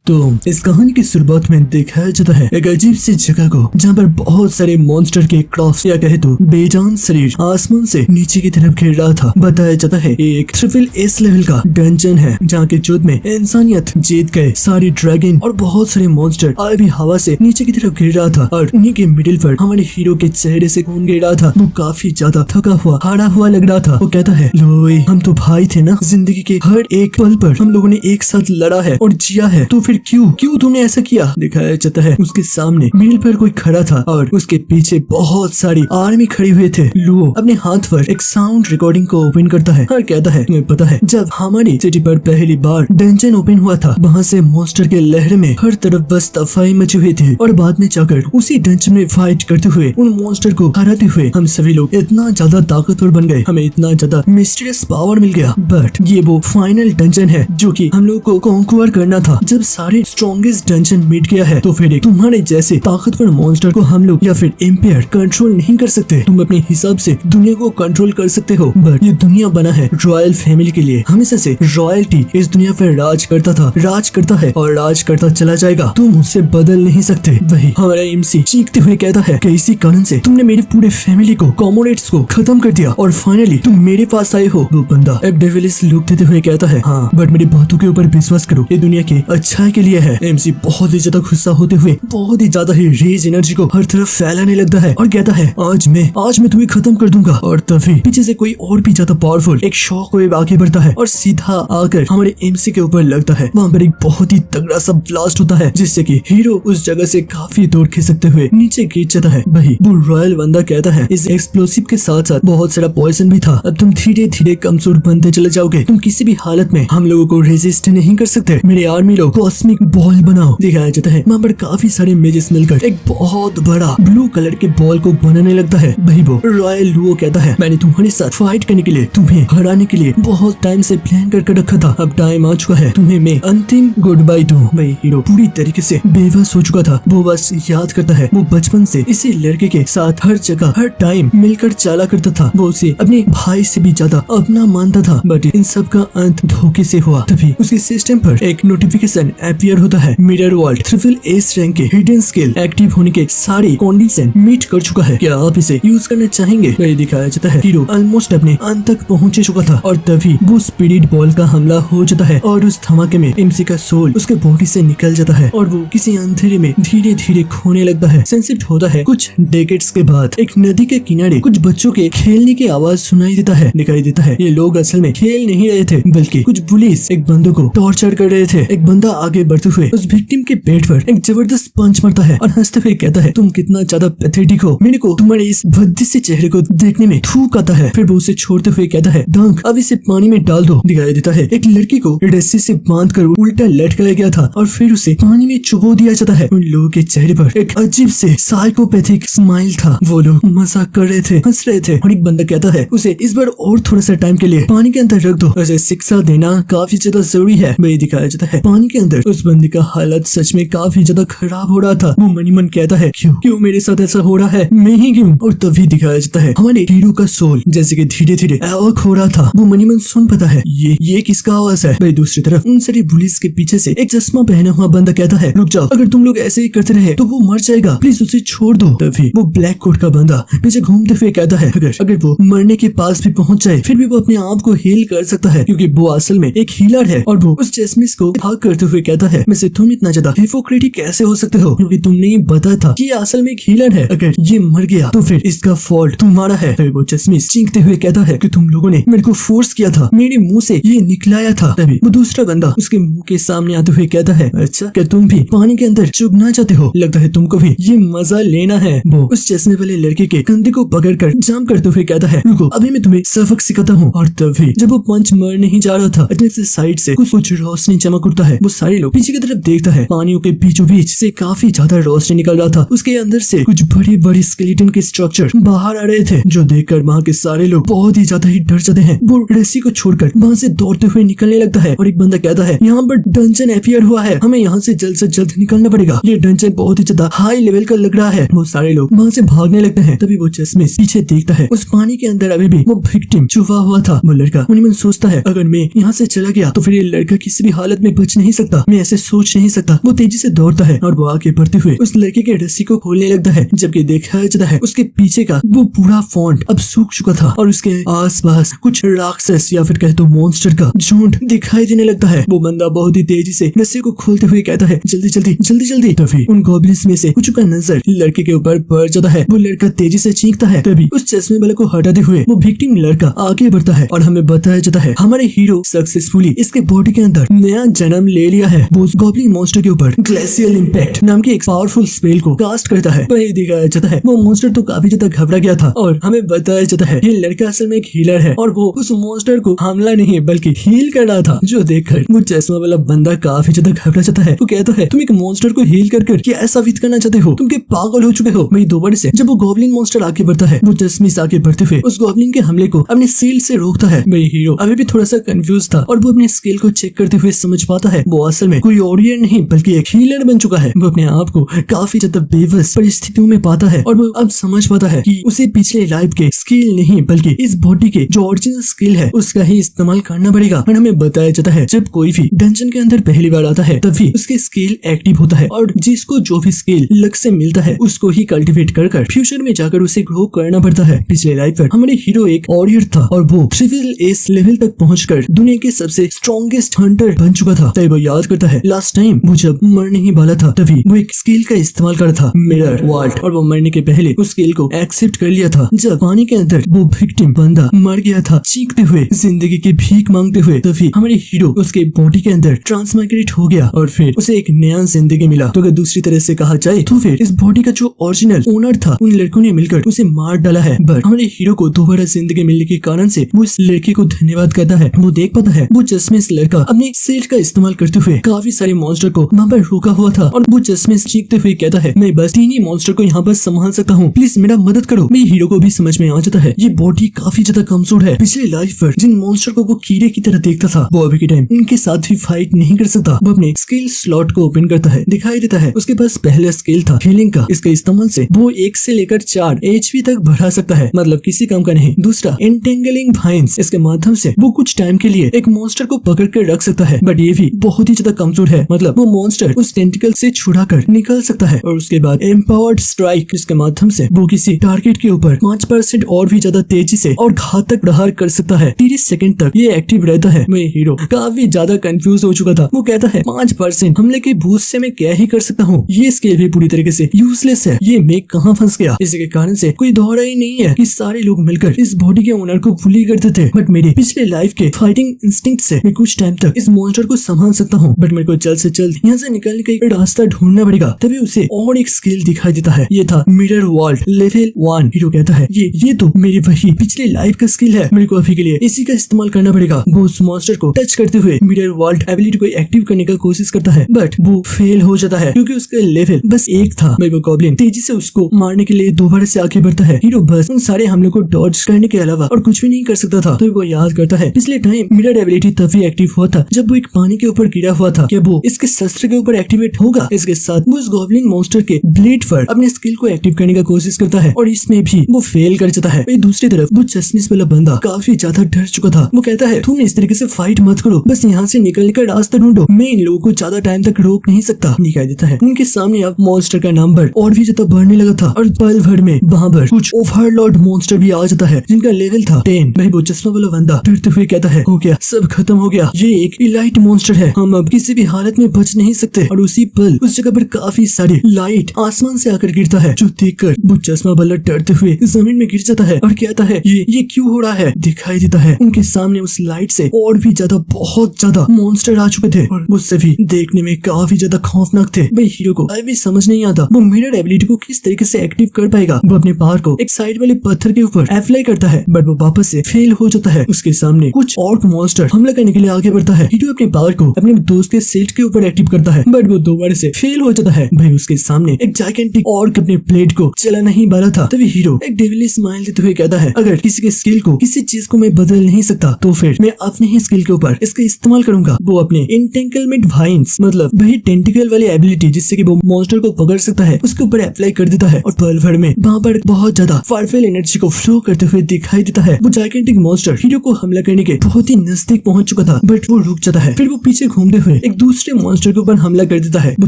तो इस कहानी की शुरुआत में दिखाया जाता है एक अजीब सी जगह को, जहाँ पर बहुत सारे मॉन्स्टर के क्रॉफ्ट या कहे तो बेजान शरीर आसमान से नीचे की तरफ गिर रहा था। बताया जाता है एक SSS लेवल का डंजन है, जहाँ के युद्ध में इंसानियत जीत गए सारी ड्रैगन और बहुत सारे मॉन्स्टर अभी हवा से नीचे की तरफ गिर रहा था। और उन्हीं के मिडिल पर हमारे हीरो के चेहरे से खून गिर रहा था। वो काफी ज्यादा थका हुआ हारा हुआ लग रहा था। वो कहता है, लोई हम तो भाई थे ना, जिंदगी के हर एक पल पर हम लोगों ने एक साथ लड़ा है और जिया है, तो फिर क्यों तुमने ऐसा किया। दिखाया जाता है उसके सामने मिडिल पर कोई खड़ा था और उसके पीछे बहुत सारी आर्मी खड़ी हुए थे। लुओ अपने हाथ पर एक साउंड रिकॉर्डिंग को ओपन करता है और कहता है, तुम्हें पता है जब हमारी सिटी पर पहली बार डंजन ओपन हुआ था, वहाँ से मॉन्स्टर के लहर में हर तरफ बस तबाही मची हुई थी और बाद में जाकर उसी डंजन में फाइट करते हुए उन मॉन्स्टर को हराते हुए हम सभी लोग इतना ज्यादा ताकतवर बन गए, हमें इतना ज्यादा मिस्टीरियस पावर मिल गया। बट ये वो फाइनल डंजन है जो कि हम लोग को कॉन्क्वर करना था। जब सारे स्ट्रॉन्गेस्ट डंजन मिट गया है तो फिर तुम्हारे जैसे ताकतवर मॉन्स्टर को हम लोग या फिर एम्पायर कंट्रोल नहीं कर सकते। तुम अपने हिसाब से दुनिया को कंट्रोल कर सकते हो, बट ये दुनिया बना है रॉयल फैमिली के लिए। हमेशा से रॉयल्टी इस दुनिया पर राज करता था, राज करता है और राज करता चला जाएगा। तुम उससे बदल नहीं सकते। वही हमारा MC चीखते हुए कहता है कि इसी कारण से तुमने मेरे पूरे फैमिली को, कॉमोरेट्स को खत्म कर दिया और फाइनली तुम मेरे पास आए हो। वो बंदा एक डेविलिश लुक देते हुए कहता है, हाँ बट मेरी बातों के ऊपर विश्वास करो, ये दुनिया के अच्छाई के लिए है। MC बहुत ही ज्यादा गुस्सा होते हुए बहुत ही ज्यादा ही रेज एनर्जी को हर तरफ फैलाने लगता है और कहता है, आज मैं तुम्हें खत्म कर दूंगा। और तभी पीछे से कोई और भी ज्यादा पावरफुल एक शॉक वेव आगे बढ़ता है और सीधा आकर हमारे MC के ऊपर लगता है। वहाँ पर एक बहुत ही तगड़ा सा ब्लास्ट होता है जिससे कि हीरो उस जगह से काफी दूर खिसकते हुए नीचे गिर जाता है। वही वो रॉयल बंदा कहता है, इस एक्सप्लोसिव के साथ साथ बहुत सारा पॉइजन भी था। अब तुम धीरे धीरे कमजोर बनते चले जाओगे, तुम किसी भी हालत में हम लोगों को रेजिस्ट नहीं कर सकते। मेरे आर्मी लोग कॉस्मिक बॉल बनाओ। दिखाया जाता है वहाँ पर काफी सारे मेजेस मिलकर एक बहुत बड़ा ब्लू कलर के बॉल को बनाने लगता है। वही वो रॉयल लुओ कहता है, मैंने तुम्हारे साथ फाइट करने के लिए, तुम्हें हराने के लिए बहुत टाइम से प्लान करके रखा था। अब टाइम आ चुका है, तुम्हें मैं अंतिम गुड बाय दूं। वही हीरो पूरी तरीके से बेबस हो चुका था। वो बस याद करता है वो बचपन से इसी लड़के के साथ हर जगह हर टाइम मिलकर चला करता था। वो उसे अपने भाई से भी ज्यादा अपना मानता था। बट इन सब का अंत धोखे से हुआ। तभी उसके सिस्टम पर एक नोटिफिकेशन अपीयर होता है, मिरर वर्ल्ड SSS रैंक के हिडन स्किल एक्टिव होने के सारे कंडीशन मीट कर चुका है, क्या आप इसे यूज करना चाहेंगे। वही दिखाया जाता है हीरो ऑलमोस्ट अपने अंत तक पहुंच चुका था और तभी वो स्पिरिट बॉल का हमला हो जाता है और उस धमाके में MC का सोल उसके बॉडी से निकल जाता है और वो किसी अंधेरे में धीरे धीरे खोने लगता है। सनसेट होता है। कुछ डेकेड्स के बाद एक नदी के किनारे कुछ बच्चों के खेलने की आवाज सुनाई देता है। दिखाई देता है ये लोग असल में खेल नहीं रहे थे, बल्कि कुछ पुलिस एक बंदों को टॉर्चर कर रहे थे। एक बंदा आगे बढ़ते हुए उस विक्टिम के पेट पर एक जबरदस्त पंच मारता है और हंसते हुए कहता है, तुम कितना ज्यादा पैथेटिक हो, मेरे को तुम्हारे इस भद्दे से चेहरे को देखने में थूक आता है। फिर वो उसे छोड़ते हुए कहता है, डंक अब इसे पानी में डाल दो। दिखाई देता है एक लड़की को रस्सी से बांध कर उल्टा लटकाया गया था और फिर उसे पानी में चुबो दिया जाता है। उन लोगों के चेहरे पर एक अजीब से साइकोपैथिक स्माइल था। वो लोग मजाक कर रहे थे, हंस रहे थे और एक बंदा कहता है, उसे इस बार और थोड़ा सा टाइम के लिए पानी के अंदर रख दो, उसे शिक्षा देना काफी ज्यादा जरूरी है। वही दिखाया जाता है पानी के अंदर उस बंदे का हालत सच में काफी ज्यादा खराब हो रहा था। वो मनी मन कहता है, क्यों मेरे साथ ऐसा हो रहा है, मैं ही क्यों। और तभी दिखाया जाता है हमारे हीरो का सोल जैसे कि धीरे धीरे अवक हो रहा था। वो मनी मन सुन पाता है ये किसका आवाज है। भाई दूसरी तरफ उन सारी पुलिस के पीछे से एक चश्मा पहना हुआ बंदा कहता है, रुक जाओ, अगर तुम लोग ऐसे ही करते रहे तो वो मर जाएगा, प्लीज उसे छोड़ दो। तभी वो ब्लैक कोट का बंदा पीछे घूमते हुए कहता है, अगर वो मरने के पास भी पहुंच जाए फिर भी वो अपने आप को हील कर सकता है, क्योंकि वो असल में एक हीलर है। और वो उस चेस्मिस को भाग करते हुए कहता है, वैसे तुम इतना ज्यादा हिपोक्रेटिक कैसे हो सकते हो, क्योंकि तुमने ये बताया था कि ये असल में एक हीलर है, अगर ये मर गया तो फिर इसका फॉल्ट तुम्हारा है। फिर वो चेस्मिस चीखते हुए कहता है कि तुम लोगों ने मेरे को फोर्स किया था, मेरे मुंह से ये निकलाया था। तभी वो दूसरा बंदा उसके मुंह के सामने आते हुए कहता है, अच्छा क्या तुम भी पानी के अंदर चुभना चाहते हो, लगता है तुमको भी ये मजा लेना है। वो उस चश्मे वाले लड़के के कंधे को पकड़कर जाम करते हुए कहता है, रुको अभी मैं तुम्हें सबक सिखाता हूँ। और तभी जब वो पंच मर नहीं जा रहा था, अचानक से साइड से कुछ रोशनी चमक उठता है। वो सारे लोग पीछे की तरफ देखता है, पानियों के बीचों बीच से काफी ज्यादा रोशनी निकल रहा था। उसके अंदर से कुछ बड़े बड़े स्केलेटन के स्ट्रक्चर बाहर आ रहे थे, जो देखकर वहाँ के सारे लोग बहुत ही ज्यादा ही डर जाते हैं। वो रस्सी को छोड़कर वहाँ से दौड़ते हुए निकलने लगता है और एक बंदा कहता है, यहाँ पर डंजन अपीयर हुआ है, हमें यहाँ से जल्द निकलना पड़ेगा, ये डंजन बहुत ही ज्यादा हाई लेवल का लग रहा है। वो सारे लोग वहाँ से भागने लगते हैं। तभी वो चश्मिस पीछे देखता है, उस पानी के अंदर अभी भी वो विक्टिम छुपा हुआ था। वो लड़का मन सोचता है, अगर मैं यहाँ से चला गया तो फिर ये लड़का किसी भी हालत में बच नहीं सकता, मैं मैं ऐसे सोच नहीं सकता। वो तेजी से दौड़ता है और वो आगे बढ़ते हुए उस लड़के के रस्सी को खोलने लगता है, जबकि देखा जाता है उसके पीछे का वो पूरा फॉन्ट अब सूख चुका था और उसके आसपास कुछ राक्षस या फिर कहे तो मॉन्स्टर का झुंड दिखाई देने लगता है। वो बंदा बहुत ही तेजी से रस्सी को खोलते हुए कहता है, जल्दी जल्दी जल्दी जल्दी। तभी उन गॉब्लिन्स में से कुछ का नजर लड़के के ऊपर पड़ जाता है। वो लड़का तेजी से चीखता है। तभी उस चश्मे वाले को हटाते हुए वो विक्टिम लड़का आगे बढ़ता है और हमें बताया जाता है हमारे हीरो सक्सेसफुली इसके बॉडी के अंदर नया जन्म ले लिया है। वो गॉब्लिन मॉन्स्टर के ऊपर ग्लेशियल इंपैक्ट नाम की एक पावरफुल स्पेल को कास्ट करता है। वही दिखाया जाता है वो मॉन्स्टर तो काफी ज्यादा घबरा गया था और हमें बताया जाता है ये लड़का असल में एक हीलर है और वो उस मॉन्स्टर को हमला नहीं बल्कि हील कर रहा था, जो देखकर वो चश्मा वाला बंदा काफी ज्यादा घबरा जाता है। वो कहता है तुम एक मॉन्स्टर को हील कर क्या साबित करना चाहते हो, तुम के पागल हो चुके हो। वही दोबारा से जब वो गॉब्लिन मॉन्स्टर आगे बढ़ता है वो चश्मे से आगे बढ़ते हुए उस गॉब्लिन के हमले को अपने सील से रोकता है। वही हीरो अभी भी थोड़ा सा कंफ्यूज था और वो अपने स्किल को चेक करते हुए समझ पाता है वो असल में कोई वॉरियर नहीं बल्कि एक हीलर बन चुका है। वो अपने आप को काफी ज्यादा बेबस परिस्थितियों में पाता है और वो अब समझ पाता है कि उसे पिछले लाइफ के स्किल नहीं बल्कि इस बॉडी के जो ओरिजिनल स्किल है उसका ही इस्तेमाल करना पड़ेगा। और हमें बताया जाता है जब कोई भी डंजन के अंदर पहली बार आता है तभी उसके स्किल एक्टिव होता है और जिसको जो भी स्किल लक से मिलता है उसको ही कल्टीवेट कर फ्यूचर में जाकर उसे ग्रो करना पड़ता है। पिछले लाइफ पर हमारे हीरो एक वॉरियर था और वो ट्रिपल एस लेवल तक पहुंचकर दुनिया के सबसे स्ट्रॉन्गेस्ट हंटर बन चुका था। तब वो याद करता है लास्ट टाइम वो जब मरने ही वाला था तभी वो एक स्किल का इस्तेमाल कर था, मिरर वर्ल्ड, और वो मरने के पहले उस स्किल को एक्सेप्ट कर लिया था। जब पानी के अंदर वो विक्टिम बंदा मर गया था चीखते हुए जिंदगी की भीख मांगते हुए, तभी हमारे हीरो उसके बॉडी के अंदर ट्रांसमाइग्रेट हो गया और फिर उसे एक नया जिंदगी मिला। तो अगर दूसरी तरह से कहा जाए तो फिर इस बॉडी का जो ओरिजिनल ओनर था उन लड़कों ने मिलकर उसे मार डाला है। बट हमारे हीरो को दोबारा जिंदगी मिलने के कारण से वो इस लड़के को धन्यवाद करता है। वो देख पाता है वो चश्मे से लड़का अपने सेट का इस्तेमाल करते हुए काफी सारे मॉन्स्टर को वहाँ पर रोका हुआ था और वो चश्मे से चीखते हुए कहता है मैं बस 3 ही मॉन्स्टर को यहाँ पर संभाल सकता हूँ, प्लीज मेरा मदद करो। मेरे हीरो को भी समझ में आ जाता है ये बॉडी काफी ज्यादा कमजोर है। पिछले लाइफ पर जिन मॉन्स्टर को वो कीड़े की तरह देखता था वो अभी के टाइम उनके साथ भी फाइट नहीं कर सकता। वो अपने स्किल स्लॉट को ओपन करता है, दिखाई देता है उसके पास पहला स्किल था हीलिंग का। इसके इस्तेमाल से वो 1 से लेकर 4 HP तक बढ़ा सकता है, मतलब किसी काम का नहीं। दूसरा एंटेंगलिंग वाइन्स, इसके माध्यम से वो कुछ टाइम के लिए एक मॉन्स्टर को पकड़ कर रख सकता है, बट ये भी बहुत ही ज्यादा कमजोर है, मतलब वो मॉन्स्टर उस टेंटिकल से छुड़ा कर निकल सकता है। और उसके बाद एम्पावर्ड स्ट्राइक, जिसके माध्यम से वो किसी टारगेट के ऊपर 5% और भी ज्यादा तेजी से और घातक प्रहार कर सकता है। 30 सेकंड तक ये एक्टिव रहता है। मैं हीरो काफी ज्यादा कंफ्यूज हो चुका था। वो कहता है 5% हमले के बूस्ट से मैं क्या ही कर सकता हूँ, ये स्किल भी पूरी तरीके से यूजलेस है, ये मैं कहाँ फंस गया। इसी के कारण से कोई दौरा ही नहीं है कि सारे लोग मिलकर इस बॉडी के ओनर को बुली करते थे, बट मेरे पिछले लाइफ के फाइटिंग इंस्टिंक्ट से मैं कुछ टाइम तक इस मॉन्स्टर को संभाल सकता हूँ, बट मेरे को जल्द से जल्द यहाँ से निकलने का एक रास्ता ढूंढना पड़ेगा। तभी उसे और एक स्किल दिखाई देता है, ये था मिरर वर्ल्ड लेवल 1। हीरो कहता है ये तो मेरी वही पिछले लाइफ का स्किल है, मेरे को अभी के लिए इसी का इस्तेमाल करना पड़ेगा। वो उस मॉन्स्टर को टच करते हुए मिरर वर्ल्ड एबिलिटी को एक्टिव करने का कोशिश करता है, बट वो फेल हो जाता है क्योंकि उसका लेवल बस 1 था। वो गॉब्लिन तेजी से उसको मारने के लिए दोबारा से आगे बढ़ता है। हीरो बस उन सारे हमलों को डॉज करने के अलावा और कुछ भी नहीं कर सकता था। तो वो याद करता है पिछले टाइम मिरर एबिलिटी तभी एक्टिव हुआ था जब वो एक पानी के ऊपर गिरा हुआ था, क्या वो इसके शस्त्र के ऊपर एक्टिवेट होगा। इसके साथ वो उस गॉब्लिन मॉन्स्टर के ब्लेड पर अपने स्किल को एक्टिव करने का कोशिश करता है और इसमें भी वो फेल कर जाता है। दूसरी तरफ वो चश्मे वाला बंदा काफी ज्यादा डर चुका था। वो कहता है तुम इस तरीके से फाइट मत करो, बस यहाँ से निकलने का रास्ता ढूंढो, मैं इन लोगों को ज्यादा टाइम तक रोक नहीं सकता। दिखाई देता है उनके सामने अब मॉन्स्टर का नंबर और भी ज्यादा बढ़ने लगा था और पल भर में वहाँ पर कुछ ओवरलॉर्ड मॉन्स्टर भी आ जाता है जिनका लेवल था 10। भाई वो चश्मा वाला बंदा डरते हुए कहता है हो गया, सब खत्म हो गया, ये एक इलाइट मॉन्स्टर है, हम अब किसी भी हालत में बच नहीं सकते। और उसी पल उस जगह पर काफी सारे लाइट आसमान से आकर गिरता है, जो देखकर वो चश्मा वाला डरते हुए जमीन में गिर जाता है और कहता है ये क्यों हो रहा है। दिखाई देता है उनके सामने उस लाइट से और भी ज्यादा बहुत ज्यादा मॉन्स्टर आ चुके थे और वो सभी देखने में काफी ज्यादा खौफनाक थे। भाई हीरो को अभी समझ नहीं आता वो मिरर एबिलिटी को किस तरीके से एक्टिव कर पाएगा। वो अपने पावर को एक साइड वाले पत्थर के ऊपर अप्लाई करता है, बट वो वापस से फेल हो जाता है। उसके सामने कुछ ऑर्क मॉन्स्टर हमला करने के लिए आगे बढ़ता है। हीरो अपने पावर को अपने दोस्त के सेट के ऊपर एक्टिव करता है, बट वो दोबारा से फेल हो जाता है। भाई उसके सामने एक जायकेंटिक ऑर्क अपने प्लेट को चला नहीं वाला था। तभी हीरो एक डेविली स्माइल देते हुए कहता है अगर किसी के स्किल को किसी चीज को मैं बदल नहीं सकता तो फिर मैं अपने ही स्किल के ऊपर इसका इस्तेमाल करूंगा। वो अपने एंटेंगलमेंट वाइन्स, मतलब वही टेंटिकल वाली एबिलिटी जिससे कि वो मॉन्स्टर को पकड़ सकता है, उसके ऊपर अप्लाई कर देता है और पल भर में वहाँ पर बहुत ज्यादा फायरफेल एनर्जी को फ्लो करते हुए दिखाई देता है। वो जायकेंटिक मॉन्स्टर हीरो को हमला करने के बहुत ही नजदीक पहुंच चुका था, बट वो रुक जाता है। फिर वो पीछे घूमते हुए एक दूसरे मॉन्स्टर के ऊपर हमला कर देता है। वो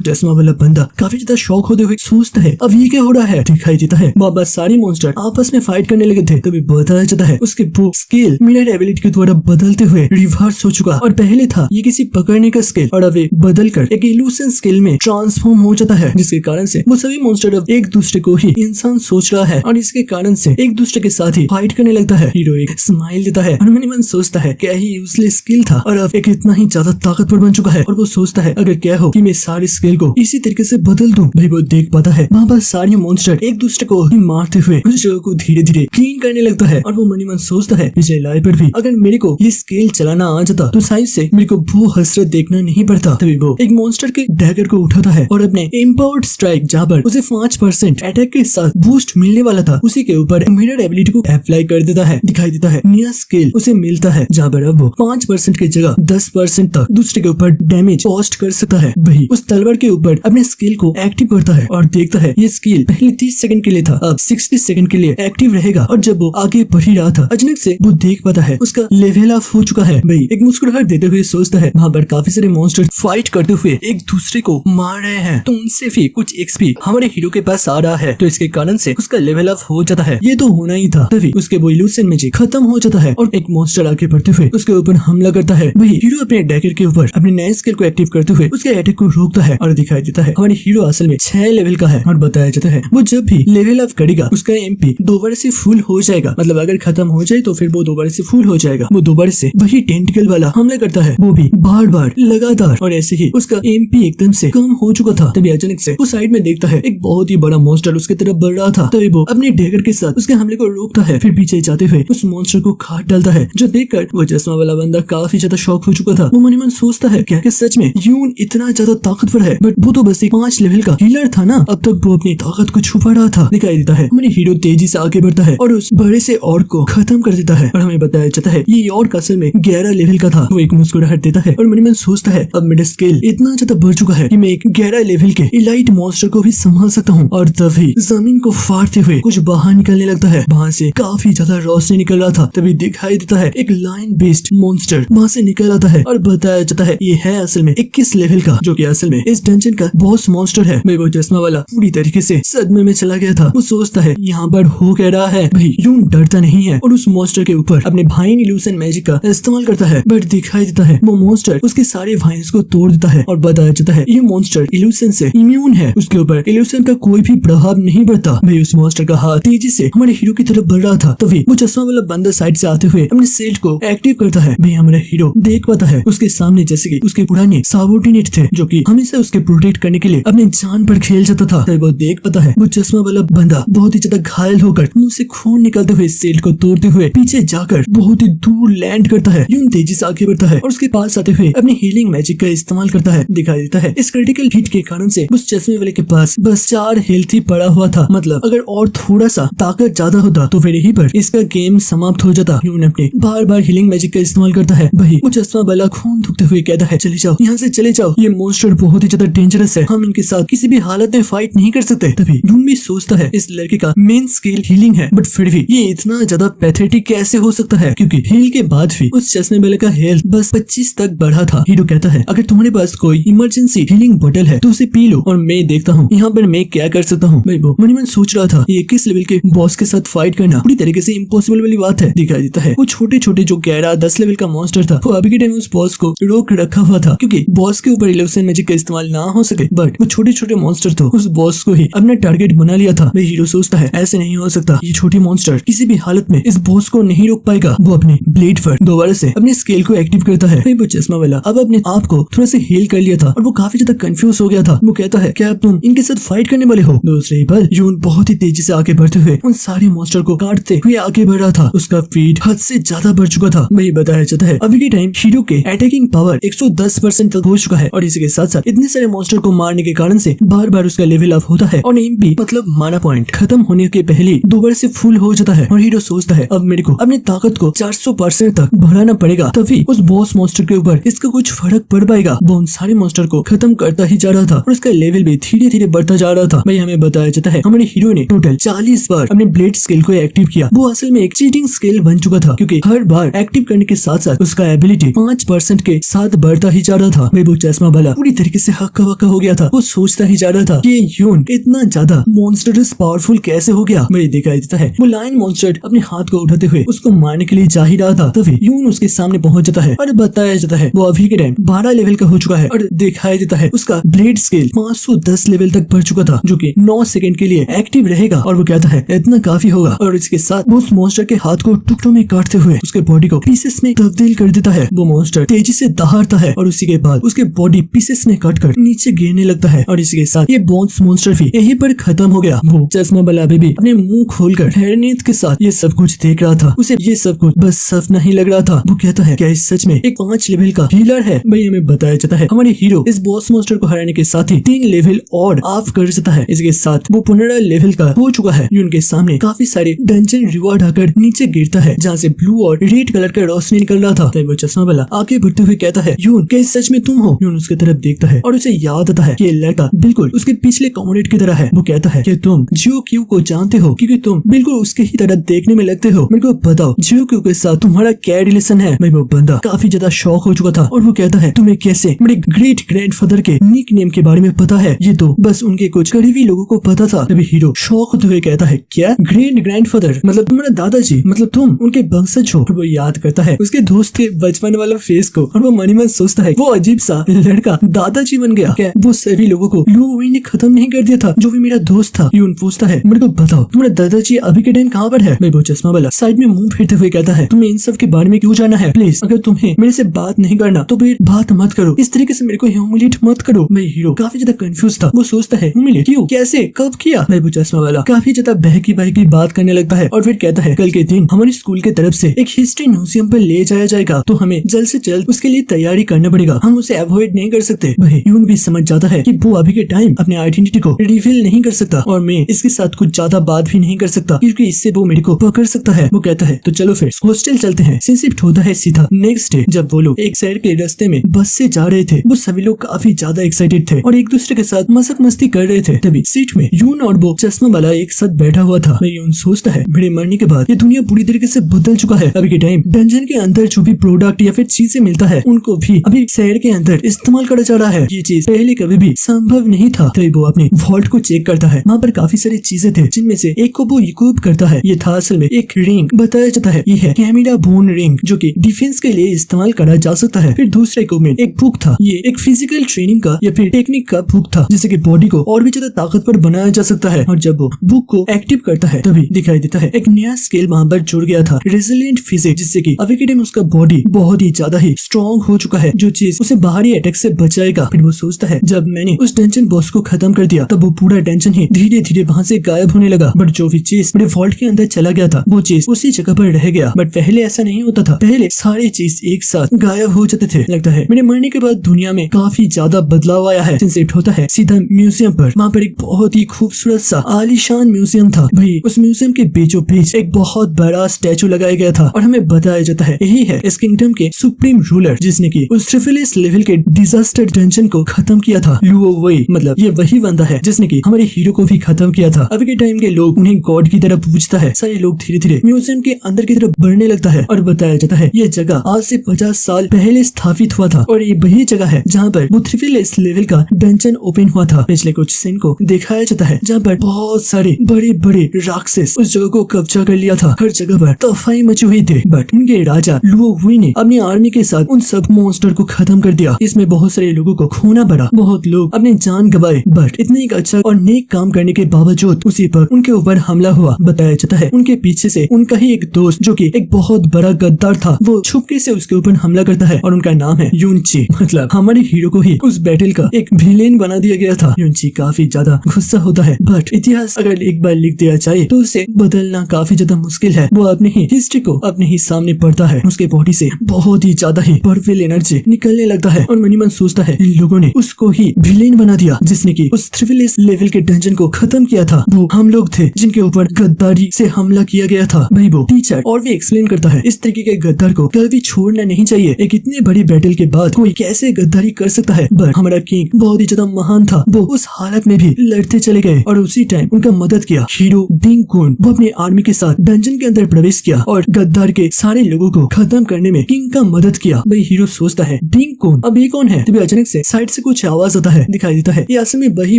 चश्मा वाला बंदा काफी ज्यादा शॉक होते हुए सोचता है अब ये क्या हो रहा है। दिखाई देता है बाबा सारे मॉन्स्टर आपस में फाइट करने लगे थे। तभी बताया जाता है उसके वो स्किल मिरर एबिलिटी के द्वारा बदलते हुए रिवर्स हो चुका और पहले था ये किसी पकड़ने का स्किल और अब ये बदलकर एक इल्यूशन स्किल में ट्रांसफॉर्म हो जाता है, जिसके कारण से वो सभी मॉन्स्टर अब एक दूसरे को ही इंसान सोच रहा है और इसके कारण से एक दूसरे के साथ ही फाइट करने लगता है। हीरो एक स्माइल देता है और मन ही मन सोचता है क्या ही यूजलेस स्किल था और अब एक इतना ही ज्यादा ताकतवर बन चुका है। और वो सोचता है अगर क्या हो कि मैं सारे स्किल को इसी तरीके से बदल दूं। भाई वो देख पाता है वहाँ पर सारे मॉन्स्टर एक दूसरे को ही मारते हुए उस जगह को धीरे धीरे क्लीन करने लगता है। और वो मन ही मन सोचता है विजय लाई पर भी अगर मेरे को ये स्किल चलाना आ जाता तो शायद से मेरे को वो हसरत देखना नहीं पड़ता। तभी वो एक मॉन्स्टर के डैगर को उठाता है और अपने एम्पावर्ड स्ट्राइक जहाँ पर उसे 5% अटैक के साथ बूस्ट मिलने वाला था उसी के ऊपर मिरर एबिलिटी को अप्लाई कर देता है। दिखाई देता है नया स्किल उसे मिलता है जहाँ पर अब वो 5% की जगह 10% तक दूसरे के ऊपर डैमेज पोस्ट कर सकता है। वही उस तलवार के ऊपर अपने स्किल को एक्टिव करता है और देखता है ये स्किल पहले 30 सेकंड के लिए था अब 60 सेकंड के लिए एक्टिव रहेगा। और जब वो आगे बढ़ ही रहा था अचानक से वो देख पाता है उसका लेवल अप हो चुका है। भाई एक मुस्कुराहट देते हुए सोचता है वहाँ पर काफी सारे मॉन्स्टर फाइट करते हुए एक दूसरे को मार रहे हैं तो उनसे भी कुछ एक्सपी हमारे हीरो के पास आ रहा है तो इसके कारण से उसका लेवल अप हो जाता है। ये तो होना ही था। तभी उसके वो इल्यूशन मैजिक खत्म हो जाता है और एक मॉन्स्टर आगे बढ़ते हुए उसके ऊपर हमला करता है। वही हीरो अपने डैगर के ऊपर अपने नए स्किल को एक्टिव करते हुए उसके अटैक को रोकता है और दिखाई देता है हमारे हीरो असल में 6 लेवल का है और बताया जाता है वो जब भी लेवल अप करेगा उसका एमपी दोबारा से फुल हो जाएगा। मतलब अगर खत्म हो जाए तो फिर वो दोबारा से फुल हो जाएगा। वो दोबारा से वही टेंटिकल वाला हमला करता है वो भी बार बार लगातार और ऐसे ही उसका एमपी एकदम से कम हो चुका था। तभी अचानक से वो साइड में देखता है एक बहुत ही बड़ा मॉन्स्टर उसके तरफ बढ़ रहा था। तभी वो अपने डैगर के साथ उसके हमले को रोकता है फिर पीछे जाते हुए उस मॉन्स्टर को काट डालता है जो देखकर वो चश्मा वाला बंदा काफी ज्यादा शॉक हो चुका था। वो मन ही मन सोचता है क्या सच में यून इतना ज्यादा ताकतवर है। बट वो तो बस एक 5 लेवल का हीलर था ना। अब तक वो अपनी ताकत को छुपा रहा था। दिखाई देता है हमारे हीरो तेजी से आगे बढ़ता है और उस बड़े से ऑर्क को खत्म कर देता है और हमें बताया जाता है ये ऑर्क असल में 11 लेवल का था। वो एक मुस्कुराहट देता है और मन ही मन सोचता है अब मेरा स्किल इतना ज्यादा बढ़ चुका है कि मैं एक 11 लेवल के इलाइट मॉन्स्टर को भी संभाल सकता हूँ। और तभी जमीन को फाड़ते हुए कुछ बाहर निकलने लगता है। वहाँ से काफी ज्यादा रोशनी निकल रहा था। तभी दिखाई देता है एक लाइन बेस्ड मॉन्स्टर वहाँ से निकल आता है और बताया जाता है ये है असल में 21 लेवल का जो कि असल में इस डंजन का बॉस मॉन्स्टर है। भाई वो चश्मा वाला पूरी तरीके से सदमे में चला गया था। वो सोचता है यहाँ पर हो क्या रहा है। भाई यून डरता नहीं है और उस मॉन्स्टर के ऊपर अपने वाइन इल्यूशन मैजिक का इस्तेमाल करता है। बट दिखाई देता है वो मॉन्स्टर उसके सारे वाइन्स को तोड़ देता है और बताया जाता है ये मॉन्स्टर इल्यूशन से इम्यून है। उसके ऊपर इल्यूशन का कोई भी प्रभाव नहीं पड़ता। भाई उस मॉन्स्टर का हाथ तेजी से हमारे हीरो की तरफ बढ़ रहा था। तभी वो चश्मा वाला बंदा साइड से आते हुए अपने सेल्ट को एक्टिव करता है। भाई हमारा हीरो देख पाता है उसके सामने जैसे कि उसके पुराने सबऑर्डिनेट थे जो कि हमेशा उसके प्रोटेक्ट करने के लिए अपने जान पर खेल जाता था। तभी वो देख पाता है वो चश्मा वाला बंदा बहुत ही ज्यादा घायल होकर मुंह से खून निकलते हुए सेल्ट को तोड़ते हुए पीछे जाकर बहुत ही दूर लैंड करता है। यून तेजी से आगे बढ़ता है और उसके पास आते हुए अपनी हीलिंग मैजिक का इस्तेमाल करता है। दिखाई देता है इस क्रिटिकल हिट के कारण से उस चश्मे वाले के पास बस 4 हेल्थ ही पड़ा हुआ था। मतलब अगर और थोड़ा सा ताकत ज्यादा होता तो फिर यहीं पर इसका गेम समाप्त हो जाता। यून अपने बार बार हीलिंग मैजिक का इस्तेमाल करता है। वही वो चश्मा वाला खून थूकते हुए कहता है चले जाओ यहाँ से चले जाओ, ये मॉन्स्टर बहुत ही ज्यादा डेंजरस है, हम इनके साथ किसी भी हालत में फाइट नहीं कर सकते। तभी यून भी सोचता है इस लड़के का मेन स्किल हीलिंग है बट फिर भी ये इतना ज्यादा पैथेटिक कैसे हो सकता है क्योंकि हील के बाद भी उस चश्मे वाले का हेल्थ बस 25 तक बढ़ा था। हीरो कहता है अगर तुम्हारे पास कोई इमरजेंसी हीलिंग बोतल है तो उसे पी लो और मैं देखता हूँ यहाँ पर मैं क्या कर सकता हूँ। वो मन ही मन सोच रहा था ये 21 लेवल के बॉस के साथ फाइट करना पूरी तरीके से इम्पॉसिबल वाली बात है। दिखाई देता है वो छोटे छोटे जो 11-10 लेवल का मॉन्स्टर था वो अभी के टाइम उस बॉस को रोक रखा हुआ था क्योंकि बॉस के ऊपर इल्यूशन मैजिक का इस्तेमाल ना हो सके। बट वो छोटे छोटे मॉन्स्टर तो उस बॉस को ही अपना टारगेट बना लिया था। वही हीरो सोचता है ऐसे नहीं हो सकता, ये छोटे मॉन्स्टर किसी भी हालत में इस बॉस को नहीं रोक पाएगा। वो अपने ब्लेड पर दोबारा से अपने स्केल को एक्टिव करता है। वो चश्मा वाला अब अपने आप को थोड़ा सा हील कर लिया था और वो काफी ज्यादा कंफ्यूज हो गया था। वो कहता है क्या तुम इनके साथ फाइट करने वाले हो। दूसरे ही पल यून बहुत ही तेजी से आगे बढ़ते हुए उन सारे मॉन्स्टर को काटते हुए आगे बढ़ रहा था। उसका स्पीड हद से ज्यादा बढ़ चुका था। वही बताया जाता है अभी के टाइम हीरो के अटैकिंग पावर 110% तक हो चुका है और इसी के साथ साथ इतने सारे मॉन्स्टर को मारने के कारण से बार बार उसका लेवल अप होता है और एमपी मतलब माना पॉइंट खत्म होने के पहले दोबारा से फुल हो जाता है। और हीरो सोचता है अब मेरे को अपनी ताकत को 400% तक बढ़ाना पड़ेगा तभी उस बॉस मॉन्स्टर के ऊपर इसका कुछ फर्क पड़ पाएगा। वो उन सारे मॉन्स्टर को खत्म करता ही जा रहा था और उसका लेवल भी धीरे धीरे बढ़ता जा रहा था। भाई हमें बताया जाता है हमारे हीरो ने टोटल 40 बार अपने ब्लेड स्किल को एक्टिव किया। वो असल में एक चीटिंग स्किल बन चुका था क्योंकि हर बार एक्टिव करने के साथ साथ उसका एबिलिटी 5% के साथ बढ़ता ही जा रहा था। भाई वो चश्मा वाला पूरी तरीके से हक्का बक्का हो गया था। वो सोचता ही जा रहा था कि यून इतना ज्यादा मॉन्स्टरस पावरफुल कैसे हो गया। भाई दिखाई देता है वो लायन मॉन्स्टर अपने हाथ को उठाते हुए उसको मारने के लिए जा ही रहा था। तभी यून उसके सामने पहुंच जाता है और बताया जाता है वो अभी के टाइम 12 लेवल का हो चुका है और दिखाई देता है उसका ब्लेड स्किल 510 लेवल तक बढ़ चुका था, जो कि 9 सेकंड के लिए एक्टिव रहेगा। और वो कहता है इतना काफी होगा और इसके साथ वो उस मॉन्स्टर के हाथ को टुकड़ों में काटते हुए उसके बॉडी को पीसेस में तब्दील कर देता है। वो मॉन्स्टर तेजी से दहाड़ता है और उसी के बाद उसके बॉडी पीसेस में कटकर नीचे गिरने लगता है और इसी के साथ ये बॉन्स मॉन्स्टर भी यहीं पर खत्म हो गया। वो चश्मा वाला बेबी अपने मुंह खोलकर हैरानियत के साथ ये सब कुछ देख रहा था। उसे ये सब कुछ बस सपना ही लग रहा था। वो कहता है क्या इस सच में एक 5 लेवल का हीलर है। भाई हमें बताया जाता है हमारे हीरो इस बॉस मॉन्स्टर को हराने के साथ ही 3 लेवल और ऑफ कर जाता है। इसके साथ वो 15 लेवल का हो चुका है। उनके सामने काफी सारे डंजन रिवॉर्ड आकर नीचे गिरता है जहाँ से ब्लू और रेड कलर का रोशनी निकल रहा था। तो वो चश्मा वाला आगे बढ़ते हुए कहता है यून क्या इस सच में तुम हो। यून उसकी तरफ देखता है और उसे याद आता है कि ये लड़का बिल्कुल उसके पिछले कॉमरेड की तरह है। वो कहता है कि तुम जियो क्यू को जानते हो क्योंकि तुम बिल्कुल उसके ही तरह देखने में लगते हो। मेरे को बताओ जियो क्यू के साथ तुम्हारा क्या रिलेशन है। भाई वो बंदा काफी ज्यादा शॉक हो चुका था और वो कहता है तुम्हें कैसे मेरे ग्रेट ग्रैंडफादर के निक नेम के बारे में पता है। ये तो बस उनके कुछ करीबी लोगों को पता था। तभी हीरो शॉक होते हुए कहता है क्या ग्रेट ग्रैंडफादर मतलब तुम्हारा दादाजी, मतलब तुम उनके वंशज हो। वो याद करता है उसके दोस्त के बचपन वाला फेस को और वो मन ही मन सोचता है वो अजीब सा लड़का दादाजी बन गया क्या। वो सभी लोगों को लुओ ने खत्म नहीं कर दिया था जो भी मेरा दोस्त था। यून पूछता है मेरे को बताओ तुम्हारा दादाजी अभी के टाइम कहाँ पर है। भाई वो चश्मा वाला साइड में मुंह फेरते हुए कहता है तुम्हें इन सब के बारे में क्यों जाना है। प्लीज अगर तुम्हें मेरे से बात नहीं करना तो फिर बात मत करो, इस तरीके से मेरे को ह्यूमिलेट मत करो। भाई हीरो काफी ज्यादा कंफ्यूज था। वो सोचता है ह्यूमिलेट क्यों, कैसे, कब किया। भाई वो चश्मा वाला काफी ज्यादा बहकी बात करने लगता है और फिर कहता है कल के दिन हमारे स्कूल की तरफ से एक हिस्ट्री म्यूजियम पर ले जाया जाएगा तो हमें जल्द से जल्द उसके लिए तैयारी करना पड़ेगा, हम उसे अवॉइड नहीं कर सकते। भाई यून भी समझ जाता है कि वो अभी के टाइम अपने आइडेंटिटी को रिवील नहीं कर सकता और मैं इसके साथ कुछ ज्यादा बात भी नहीं कर सकता क्योंकि इससे वो मेरे को पकड़ सकता है। वो कहता है तो चलो फिर हॉस्टल चलते हैं। शिफ्ट होता है सीधा नेक्स्ट डे जब वो लोग एक शहर के रास्ते में बस से जा रहे थे। वो सभी लोग काफी ज्यादा एक्साइटेड थे और एक दूसरे के साथ मजाक मस्ती कर रहे थे। तभी सीट में यून और वो चश्मा वाला एक साथ बैठा हुआ था। यून सोचता है मेरे मरने के बाद ये दुनिया पूरी तरीके से बदल चुका है। अभी के टाइम डंजन के अंदर जो भी प्रोडक्ट या फिर चीजें मिलता है उनको भी अभी शहर के अंदर इस्तेमाल करा जा रहा है। ये चीज पहले कभी भी संभव नहीं था। तभी वो अपने वॉल्ट को चेक करता है। वहाँ पर काफी सारी चीजें थे जिनमें से एक को वो इक्विप करता है। ये था असल में एक रिंग। बताया जाता है ये है कैमिला बोन रिंग जो कि डिफेंस के लिए इस्तेमाल करा जा सकता है। फिर दूसरा इक्विपमेंट एक बुक था। ये एक फिजिकल ट्रेनिंग का या फिर टेक्निक का बुक था जिससे कि बॉडी को और भी ज्यादा ताकतवर बनाया जा सकता है। और जब वो बुक को एक्टिव करता है तभी दिखाई देता है एक नया स्किल वहाँ पर जुड़ गया था, रेजिलिएंट फिजिक्स, जिससे कि अभी के टाइम उसका बॉडी बहुत ही ज्यादा ही स्ट्रॉन्ग हो चुका है जो चीज उसे बाहरी अटैक से बचाएगा। फिर वो सोचता है जब मैंने उस टेंशन बॉस को खत्म कर दिया तब वो पूरा टेंशन ही धीरे धीरे वहाँ से गायब होने लगा। बट जो भी चीज मेरे वॉल्ट के अंदर चला गया था वो चीज उसी जगह पर रह गया। बट पहले ऐसा नहीं होता था, पहले सारी चीज एक साथ गायब हो जाते थे। लगता है मेरे मरने के बाद दुनिया में काफी ज्यादा बदलाव आया है। शिफ्ट होता है सीधा म्यूजियम पर। वहाँ पर एक बहुत ही खूबसूरत सा आलीशान म्यूजियम था। भाई उस म्यूजियम के बीचों बीच एक बहुत बड़ा स्टैचू लगाया गया था और हमें बताया जाता है यही है इस किंगडम के सुप्रीम रूलर जिसने की उस ट्रिफिलिस लेवल के डिजास्टर डंजन को खत्म किया था। लुओ वही, मतलब ये वही बंदा है जिसने की हमारे हीरो को भी खत्म किया था। अभी के टाइम के लोग उन्हें गॉड की तरह पूजता है। सारे लोग धीरे धीरे म्यूजियम के अंदर की तरफ बढ़ने लगता है और बताया जाता है ये जगह आज से 50 साल पहले स्थापित हुआ था और ये वही जगह है जहाँ पर वो ट्रिफिलिस लेवल का डंजन ओपन हुआ था। पिछले कुछ सीन को दिखाया जाता है जहाँ पर बहुत सारे बड़े बड़े राक्षस उस जगह को कब्जा कर लिया था। हर जगह पर तफाई मची हुई थी। बट उनके राजा लुओ हुई ने अपनी आर्मी के साथ उन सब मॉन्स्टर को खत्म कर दिया। इसमें बहुत सारे लोगों को खोना पड़ा, बहुत लोग अपने जान गंवाए। बट इतने एक अच्छा और नेक काम करने के बावजूद उसी पर उनके ऊपर हमला हुआ। बताया जाता है उनके पीछे से उनका ही एक दोस्त जो कि एक बहुत बड़ा गद्दार था वो छुपके से उसके ऊपर हमला करता है और उनका नाम है यूनची। मतलब हमारे हीरो को ही उस बैटल का एक विलेन बना दिया गया था। यूनची काफी ज्यादा गुस्सा होता है। बट इतिहास अगर एक बार लिख दिया जाए तो उसे बदलना काफी ज्यादा मुश्किल है। वो अपने ही हिस्ट्री को अपने ही सामने पढ़ता है। उसके बॉडी से बहुत ही ज्यादा ही पावरफुल एनर्जी निकलने लगता है और मनी मन सोचता है इन लोगों ने उसको ही विलेन बना दिया जिसने की उस ट्रिफिलिस लेवल के डंजन को खत्म किया था। वो हम लोग थे जिनके ऊपर गद्दारी से हमला किया गया था। भाई वो टीचर और भी एक्सप्लेन करता है इस तरीके के गद्दार को कभी छोड़ना नहीं चाहिए। एक इतने बड़ी बैटल के बाद कोई कैसे गद्दारी कर सकता है। बट हमारा किंग बहुत ही ज्यादा महान था। वो उस हालत में भी लड़ते चले गए और उसी टाइम उनका मदद किया हीरो डिंग कुन। वो अपने आर्मी के साथ डंजन के अंदर प्रवेश किया और गद्दार के सारे लोगों को खत्म करने में किंग का मदद किया। भाई हीरो सोचता है डिंग कौन, अब ये कौन है? तभी अचानक से साइड से कुछ आवाज आता है, दिखाई देता है ये असल में वही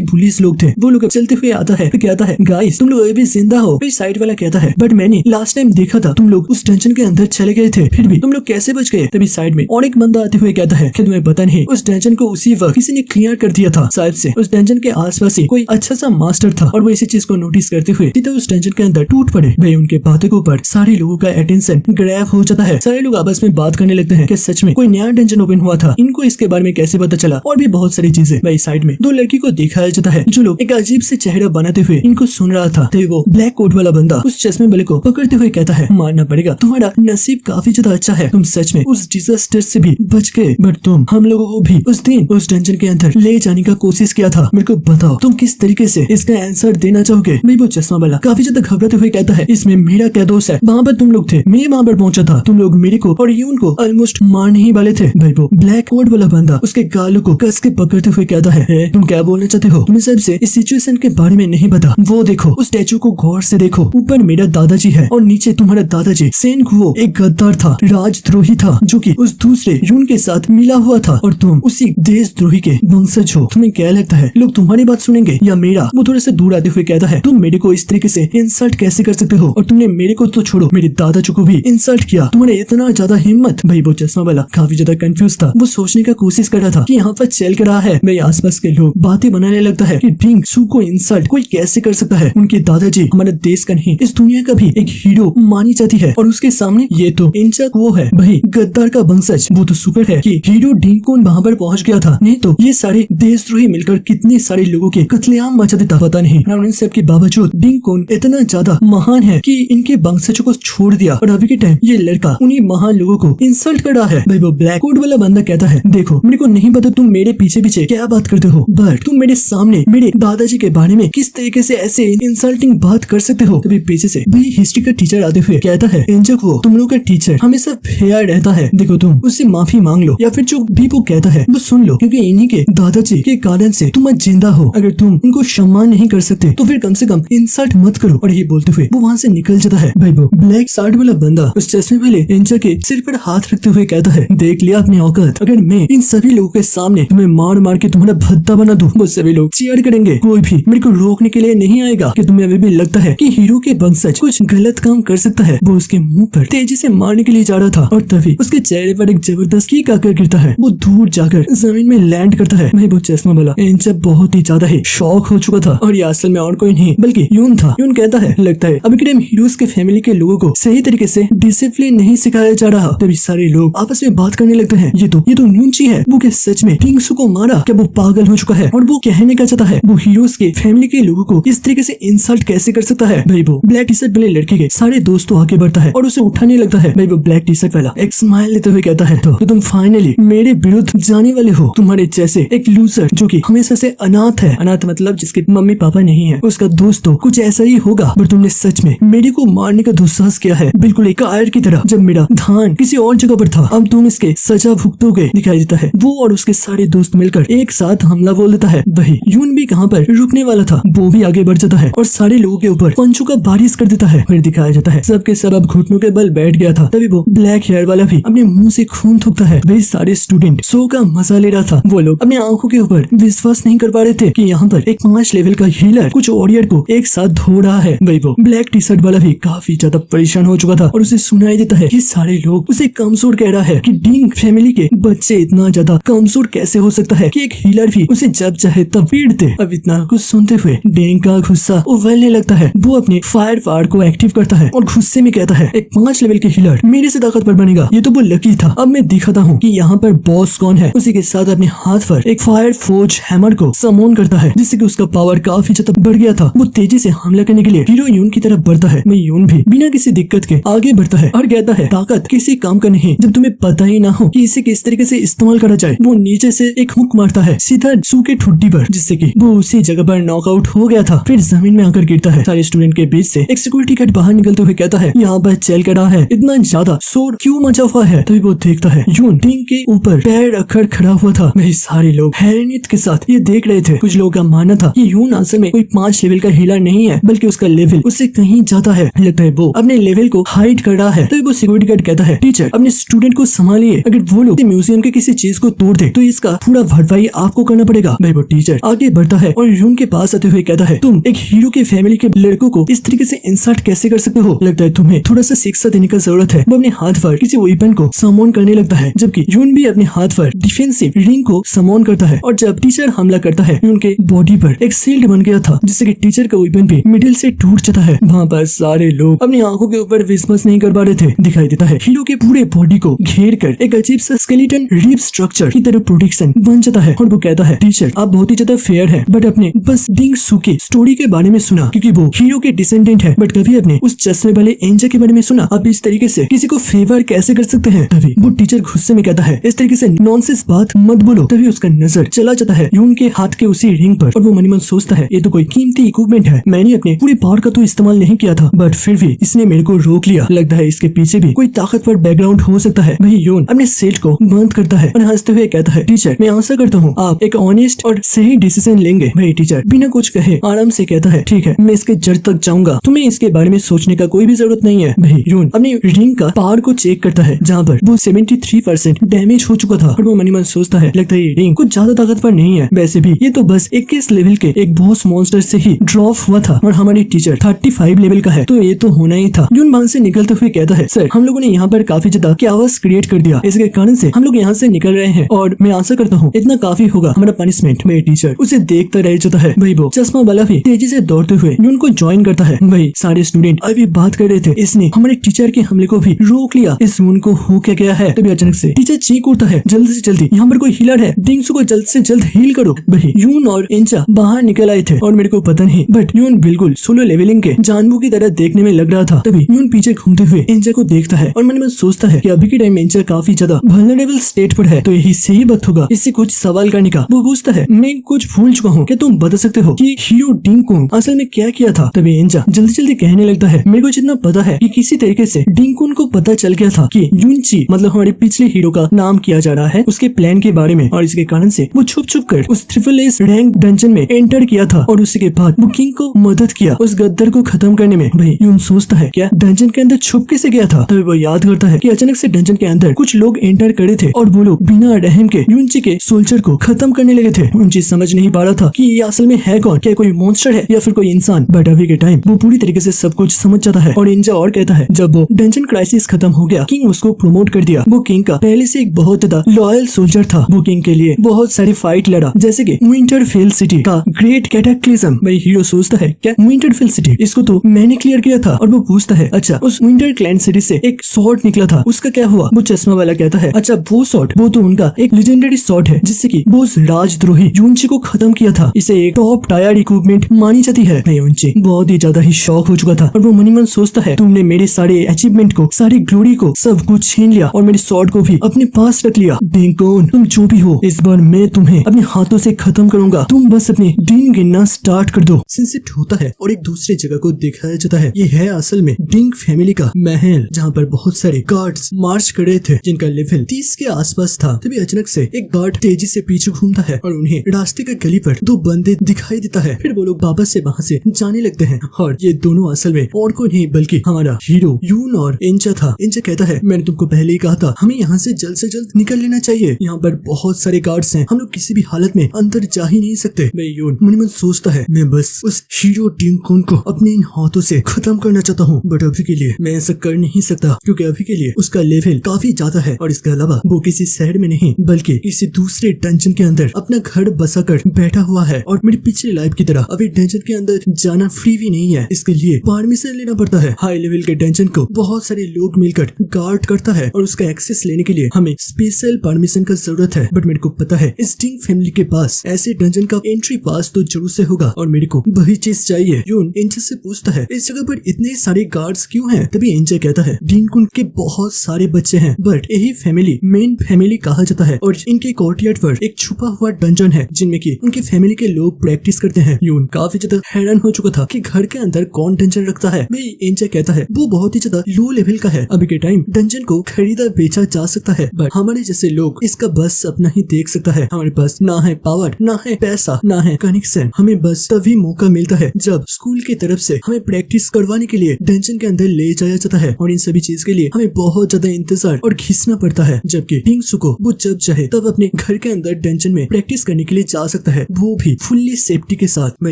पुलिस लोग थे। वो लोग चलते हुए आता है, फिर कहता है गाइस तुम लोग अभी भी जिंदा हो? फिर साइड वाला कहता है बट मैंने लास्ट टाइम देखा था तुम लोग उस डंजन के अंदर चले गए थे, फिर भी तुम लोग कैसे बच गए? तभी साइड में और एक बंदा आते हुए कहता है कि तुम्हें पता नहीं उस डंजन को उसी वक्त किसी ने क्लियर कर दिया था। शायद से उस डंजन के आसपास ही कोई अच्छा सा मास्टर था और वो इसी चीज को नोटिस करते हुए सीधे उस डंजन के अंदर टूट पड़े। भाई उनके बातों के ऊपर सारे लोगों का अटेंशन ग्रैब हो जाता है। सारे लोग आपस में बात करने लगते हैं कि सच में कोई नया डंजन ओपन हुआ था, इनको इसके बारे में कैसे पता चला, और भी बहुत सारी चीजें। भाई साइड में दो लड़की को दिखाया जाता है जो लोग एक अजीब से चेहरा बनाते हुए इनको सुन रहा था। तभी वो ब्लैक कोट वाला बंदा उस चश्मे वाले को पकड़ते हुए कहता है मानना पड़ेगा तुम्हारा नसीब काफी ज्यादा अच्छा है, तुम सच में उस डिजास्टर से भी बच गए, बट तुम हम लोगों को भी उस दिन उस डंजन के अंदर ले जाने का कोशिश किया था। मेरे को बताओ तुम किस तरीके से इसका आंसर देना चाहोगे? भाई वो चश्मा वाला काफी ज्यादा घबराते हुए कहता है इसमें मेरा क्या दोष है, वहाँ पर तुम लोग थे, मैं वहाँ पर पहुंचा था, तुम लोग मेरे को और यून को ऑलमोस्ट मारने ही वाले थे। भाई वो ब्लैक कोट वाला बंदा उसके गालों को कस के पकड़ते हुए कहता है तुम क्या बोलना चाहते हो? तुम्हें सबसे इस सिचुएशन के बारे में नहीं पता। वो देखो उस स्टैचू को गौर से देखो, ऊपर मेरा दादाजी है और नीचे तुम्हारा दादाजी। सेन कुओ एक गद्दार था, राजद्रोही था जो कि उस दूसरे यून के साथ मिला हुआ था और तुम उसी देशद्रोही के वंशज हो। तुम्हें क्या लगता है लोग तुम्हारी बात सुनेंगे या मेरा? वो थोड़े से दूर आते हुए कहता है तुम मेरे को इस तरीके से इंसल्ट कैसे कर सकते हो, और तुमने मेरे को तो छोड़ो मेरे दादाजी को भी इंसल्ट किया, तुम्हारे इतना ज्यादा हिम्मत। भाई वो चश्मा वाला काफी ज्यादा कंफ्यूज था, वो सोचने का कोशिश कर रहा था कि यहाँ पर चल कर रहा है। भाई आसपास के लोग बातें बनाने लगता है कि डिंग सू को इंसल्ट कोई कैसे कर सकता है, उनके दादाजी हमारे देश का नहीं इस दुनिया का भी एक हीरो मानी जाती है और उसके सामने ये तो इंचक वो है भाई गद्दार का वंशज। वो तो शुक्र है कि हीरो डिंग कौन वहाँ पर पहुंच गया था, नहीं तो ये सारे देशद्रोही मिलकर कितने सारे लोगों के कत्लेआम मचा देता पता नहीं। और इन सब के बावजूद डिंग कौन इतना ज्यादा महान है कि इनके वंशजों को छोड़ दिया और अभी के टाइम ये लड़का उन्हीं महान लोगों को इंसल्ट कर रहा है। भाई वो ब्लैक कोट वाला बंदा कहता है देखो मेरे को नहीं पता तुम मेरे पीछे पीछे क्या बात करते हो, बट तुम मेरे सामने मेरे दादाजी के बारे में किस तरीके से ऐसे इंसल्टिंग बात कर सकते हो? तभी पीछे से भाई हिस्ट्री का टीचर आते हुए कहता है इंजक वो तुम लोग का टीचर हमेशा फेयर रहता है, देखो तुम उससे माफी मांग लो या फिर जो भी वो कहता है वो सुन लो, क्योंकि इन्हीं के दादाजी के कारण से तुम आज जिंदा हो। अगर तुम उनको सम्मान नहीं कर सकते तो फिर कम से कम इंसल्ट मत करो। और ये बोलते हुए वो वहाँ से निकल जाता है। भाई वो ब्लैक शर्ट वाला बंदा उस चश्मे वाले इंजक के सिर पर हाथ रखते हुए कहता है देख लिया अपनी औकात, अगर मैं इन सभी लोगों के सामने तुम्हें मार मार के तुम्हारा भत्ता बना दूं वो सभी लोग चीयर करेंगे, कोई भी मेरे को रोकने के लिए नहीं आएगा। कि तुम्हें अभी भी लगता है कि हीरो के वंशज कुछ गलत काम कर सकता है? वो उसके मुंह पर तेजी से मारने के लिए जा रहा था और तभी उसके चेहरे पर एक जबरदस्त कीक आकर गिरता है। वो दूर जाकर जमीन में लैंड करता है। भाई वो चश्मा वाला इंजक बहुत ही ज्यादा ही शॉक हो चुका था और ये असल में और कोई नहीं बल्कि यून था। यून कहता है लगता है अभी के टाइम हीरोज के फैमिली के लोगों को सही तरीके से डिसिप्लिन नहीं सिखाया जा रहा। तभी सारे लोग आपस में बात करने लगते हैं ये तो न्यूनची है, वो क्या सच में टिंगसू को मारा? क्या वो पागल हो चुका है? और वो कहने का चाहता है वो हीरोज के फैमिली के लोगों को इस तरीके से इंसल्ट कैसे कर सकता है? भाई वो ब्लैक टी शर्ट वाले लड़के के सारे दोस्त तो आगे बढ़ता है और उसे उठाने लगता है। भाई वो ब्लैक टी शर्ट वाला एक स्माइल लेते हुए कहता है तो तुम फाइनली मेरे विरुद्ध जाने वाले हो, तुम्हारे जैसे एक लूजर जो कि हमेशा से अनाथ है, अनाथ मतलब जिसके मम्मी पापा नहीं है, उसका दोस्त तो कुछ ऐसा ही होगा, पर तुमने सच में मेरे को मारने का दुस्साहस किया है बिल्कुल एक कायर की तरह, जब मेरा ध्यान किसी और जगह पर था। अब तुम इसके सजा भुगतोगे। दिखाई देता है वो और उसके सारे दोस्त मिलकर एक साथ हमला बोल देता है। वही यून भी कहाँ पर रुकने वाला था, वो भी आगे बढ़ जाता है और सारे लोगों के ऊपर पंचों का बारिश कर देता है। फिर दिखाया जाता है सबके सब अब घुटनों के बल बैठ गया था। तभी वो ब्लैक हेयर वाला भी अपने मुंह से खून थूकता है। वही सारे स्टूडेंट शो का मजा ले रहा था। वो लोग अपने आंखों के ऊपर विश्वास नहीं कर पा रहे थे कि यहाँ पर एक 5 लेवल का हीलर कुछ ऑडियर को एक साथ धो रहा है। वही वो ब्लैक टी शर्ट वाला भी काफी ज्यादा परेशान हो चुका था और उसे सुनाई देता है कि सारे लोग उसे कमजोर कह रहा है कि डिंग फैमिली के बच्चे इतना ज्यादा कमजोर कैसे हो सकता है कि एक हीलर भी उसे जब चाहे तब पीट दे। अब इतना कुछ सुनते हुए डिंग का गुस्सा उबलने लगता है। वो अपने फायर पावर को एक्टिव करता है और गुस्से में कहता है एक 5 लेवल के हीलर मेरे से ताकतवर बनेगा, ये तो वो लकी था। अब मैं दिखाता हूँ कि यहाँ पर बॉस कौन है। उसी के साथ अपने हाथ पर एक फायर फोर्ज हैमर को समोन करता है जिससे कि उसका पावर काफी ज्यादा बढ़ गया था। वो तेजी से हमला करने के लिए हीरो यून की तरफ बढ़ता है। मैं यून भी बिना किसी दिक्कत के आगे बढ़ता है और कहता है ताकत किसी काम का नहीं जब तुम्हें पता ही ना हो कि इसे किस तरीके से इस्तेमाल करा जाए। वो नीचे से एक हुक मारता है सीधा सू के ठुड्डी पर जिससे कि वो उसी जगह पर नॉकआउट हो गया था। फिर जमीन में आकर गिरता है। सारे स्टूडेंट के बीच से एक सिक्योरिटी गार्ड बाहर निकलते हुए कहता है यहाँ पर चल कर रहा है, इतना ज्यादा शोर क्यों मचा हुआ है? तभी वो देखता है यून डिंग के ऊपर पैर रखकर खड़ा हुआ था। वही सारे लोग हैरानियत के साथ ये देख रहे थे। कुछ लोगों का मानना था कि यून असल में कोई 5 लेवल का हीलर नहीं है बल्कि उसका लेवल उससे कहीं ज्यादा है। लगता है वो अपने लेवल को हाइड कर रहा है। तभी वो सिक्योरिटी गार्ड कहता है टीचर अपने स्टूडेंट को संभालिए, अगर वो लोग यदि म्यूजियम के किसी चीज को तोड़ दे तो इसका पूरा भरपाई आपको करना पड़ेगा। भाई वो टीचर आगे बढ़ता है और यून के पास आते हुए कहता है, तुम एक हीरो के फैमिली के लड़कों को इस तरीके से इंसल्ट कैसे कर सकते हो? लगता है तुम्हें थोड़ा सा शिक्षा देने की जरूरत है। वो अपने हाथ पर किसी वेपन को समॉन करने लगता है, जबकि यून भी अपने हाथ पर डिफेंसिव रिंग को समॉन करता है। और जब टीचर हमला करता है, यून के बॉडी पर एक शील्ड बन गया था जिससे कि टीचर का वेपन भी मिडिल से टूट जाता है। वहाँ पर सारे लोग अपनी आंखों के ऊपर विश्वास नहीं कर पा रहे थे। दिखाई देता है हीरो के पूरे बॉडी को घेर कर एक अजीब सा स्केलेटन रिब स्ट्रक्चर की तरह प्रोटेक्शन बन जाता है। और वो कहता है, टीचर आप बहुत ही ज्यादा फेयर है, बट अपने बस डिंग सू की स्टोरी के बारे में सुना क्योंकि वो हीरो के डिसेंडेंट है, बट कभी अपने उस चश्मे वाले एंजा के बारे में सुना? आप इस तरीके से किसी को फेवर कैसे कर सकते हैं? तभी वो टीचर गुस्से में कहता है, इस तरीके से नॉनसेंस बात मत बोलो। तभी उसका नजर चला जाता है यून के हाथ के उसी रिंग पर और वो मन ही मन सोचता है, ये तो कोई कीमती इक्विपमेंट है, मैंने अपने पूरी पावर का तो इस्तेमाल नहीं किया था, बट फिर भी इसने मेरे को रोक लिया। लगता है इसके पीछे भी कोई ताकतवर बैकग्राउंड हो सकता है। वही यून अपने सेट को बंद करता है और हंसते हुए कहता है, टीचर मैं आशा करता हूँ आप एक ऑनेस्ट और सही डिसीजन लेंगे। वही टीचर बिना कुछ कहे आराम से कहता है, ठीक है मैं इसके जड़ तक जाऊंगा, तुम्हें इसके बारे में सोचने का कोई भी जरूरत नहीं है। वही यून अपनी रिंग का पावर को चेक करता है जहाँ पर वो 73% डैमेज हो चुका था और वो मन ही मन सोचता है, लगता है ये रिंग कुछ ज्यादा ताकतवर नहीं है, वैसे भी ये तो बस 21 लेवल के एक बॉस मॉन्स्टर से ही ड्रॉप हुआ था और हमारी टीचर 35 लेवल का है, तो ये तो होना ही था। यून वहां से निकलते हुए कहता है, सर हम लोगों ने यहाँ पर काफी ज्यादा chaos क्रिएट कर दिया, इसके कारण से हम लोग यहाँ से निकल रहे हैं और मैं आशा करता हूँ इतना काफी होगा हमारा पनिशमेंट। मेरे टीचर उसे देखता रह जाता है। वही वो चश्मा वाला भी तेजी से दौड़ते हुए यून को ज्वाइन करता है। वही सारे स्टूडेंट अभी बात कर रहे थे, इसने हमारे टीचर के हमले को भी रोक लिया, इस यून को हो क्या गया है? तभी अचानक से टीचर चीख उठता है, जल्दी से जल्दी यहाँ पर कोई हीलर है, डिंगसू को जल्द से जल्द हील करो। वही यून और एंचा बाहर निकल आए थे और मेरे को पता नहीं, बट यून बिल्कुल सोलो लेवलिंग के जानवों की तरह देखने में लग रहा था। तभी यून पीछे घूमते हुए एंचा को देखता है और मन में सोचता है कि अभी के टाइम एंचा काफी ज्यादा वल्नरेबल स्टेट पर है, तो यही सही वक्त होगा इससे कुछ सवाल करने का। वो पूछता है, मैं कुछ भूल चुका हूँ, क्या तुम बता सकते हो कि हीरो डिंगकुन असल में क्या किया था? तभी एंचा जल्दी जल्दी कहने लगता है, मेरे को जितना पता है कि किसी तरीके से डिंगकुन को पता चल गया था कि यूनची मतलब हमारे पिछले हीरो का नाम किया जा रहा है उसके प्लान के बारे में, और इसके कारण से वो छुप छुप कर उस SSS रैंक डंजन में एंटर किया था और उसके बाद वो किंग को मदद किया उस गद्दर को खत्म करने में। भाई यून सोचता है, क्या डंजन के अंदर छुप के से गया था? तभी वो याद करता है कि अचानक से डंजन के अंदर कुछ लोग एंटर करे थे और वो लोग बिना रहम के यूनची के सोल्जर को खत्म करने लगे थे। यूनची समझ नहीं पा रहा था कि ये असल में है कौन, क्या कोई मॉन्स्टर है या फिर कोई इंसान, बट अभी के टाइम वो पूरी तरीके से सब कुछ समझ जाता है। और इंजा और कहता है, जब वो डंजन क्राइसिस खत्म हो गया, किंग उसको प्रमोट कर दिया। वो किंग का पहले से एक बहुत ज्यादा लॉयल सोल्जर था, वो किंग के लिए बहुत सारी फाइट लड़ा, जैसे कि विंटरफेल सिटी का ग्रेट कैटाक्लिज्म। भाई हीरो सोचता है, क्या विंटरफेल सिटी, इसको तो मैंने क्लियर किया था। और वो पूछता है, अच्छा उस विंटर क्लैन सिटी से एक स्वॉर्ड निकला था, उसका क्या हुआ? वो चश्मा वाला कहता है, अच्छा वो स्वॉर्ड वो तो उनका एक लेजेंडरी स्वॉर्ड है जिससे कि वो उस राजद्रोही यूनची को खत्म किया था, इसे एक टॉप टायर इक्विपमेंट मानी जाती है। यूनची बहुत ही ज्यादा ही शॉक हो चुका था और वो मनी मन सोचता है, तुमने मेरे सारे अचीवमेंट को, सारी ग्लोरी को, सब कुछ छीन लिया और मेरे स्वॉर्ड को भी अपने पास रख लिया। डिंगकुन तुम जो भी हो, इस बार मैं तुम्हें अपने हाथों से खत्म करूंगा, तुम बस अपने दिन गिनना स्टार्ट कर दो। सिंसिट होता है और एक दूसरे जगह को दिखाया जाता है। ये है असल में डिंग फैमिली का महल, जहाँ पर बहुत सारे गार्ड्स मार्च कर रहे थे जिनका लेवल 30 के आसपास था। तभी अचानक से एक गार्ड तेजी से पीछे घूमता है और उन्हें रास्ते के गली पर दो बंदे दिखाई देता है। फिर वो लोग वापस से वहाँ से जाने लगते हैं और ये दोनों असल में और कोई नहीं बल्कि हमारा हीरो यून और एंचा था। एंचा कहता है, मैंने तुमको पहले ही कहा था हमें यहाँ से जल्द निकल लेना चाहिए, यहाँ पर बहुत सारे गार्ड्स हैं, हम लोग किसी भी हालत में अंदर जा ही नहीं सकते। मैं यून मन मन सोचता है, मैं बस उस हीरो डिंगकुन को अपने इन हाथों से खत्म करना चाहता हूँ, बट अभी के लिए मैं ऐसा कर नहीं सकता क्योंकि अभी के लिए उसका लेवल काफी ज्यादा है और इसके अलावा वो किसी शहर में नहीं बल्कि किसी दूसरे डंजन के अंदर अपना घर बसा कर बैठा हुआ है और मेरी पिछली लाइफ की तरह अभी डंजन के अंदर जाना फ्री भी नहीं है, इसके लिए परमिशन लेना पड़ता है। हाई लेवल के डंजन को बहुत सारे लोग मिलकर गार्ड करता है और उसका एक्सेस लेने के लिए हमें स्पेशल परमिशन का जरूरत है, बट मेरे को पता है इस डिंग फैमिली के पास ऐसे डंजन का एंट्री पास तो जरूर से होगा और मेरे को वही चीज चाहिए। यून एंचा से पूछता है, इस जगह पर इतने सारे गार्ड्स क्यों हैं? तभी एंचा कहता है, डिंगकुन के बहुत सारे बच्चे हैं बट यही फैमिली मेन फैमिली कहा जाता है और इनके कोर्टयार्ड पर एक छुपा हुआ डंजन है जिनमें की उनके फैमिली के लोग प्रैक्टिस करते हैं। यून काफी ज्यादा हैरान हो चुका था कि घर के अंदर कौन डंजन रखता है। मैं एंचा कहता है, वो बहुत ही ज्यादा लो लेवल का है, अभी के टाइम डंजन को खरीदा बेचा जा सकता है बट हमारे जैसे लोग इसका बस अपना ही देख सकता है। हमारे पास ना है पावर, ना है पैसा, ना है कनेक्शन, हमें बस तभी मौका मिलता है जब स्कूल की तरफ से हमें प्रैक्टिस करवाने के लिए डंजन के अंदर ले जाया जाता है और इन सभी चीज के लिए हमें बहुत ज्यादा इंतजार और घिसना पड़ता है। जबकि टिंगसुको वो जब चाहे तब अपने घर के अंदर डंजन में प्रैक्टिस करने के लिए जा सकता है, वो भी फुल्ली सेफ्टी के साथ। मैं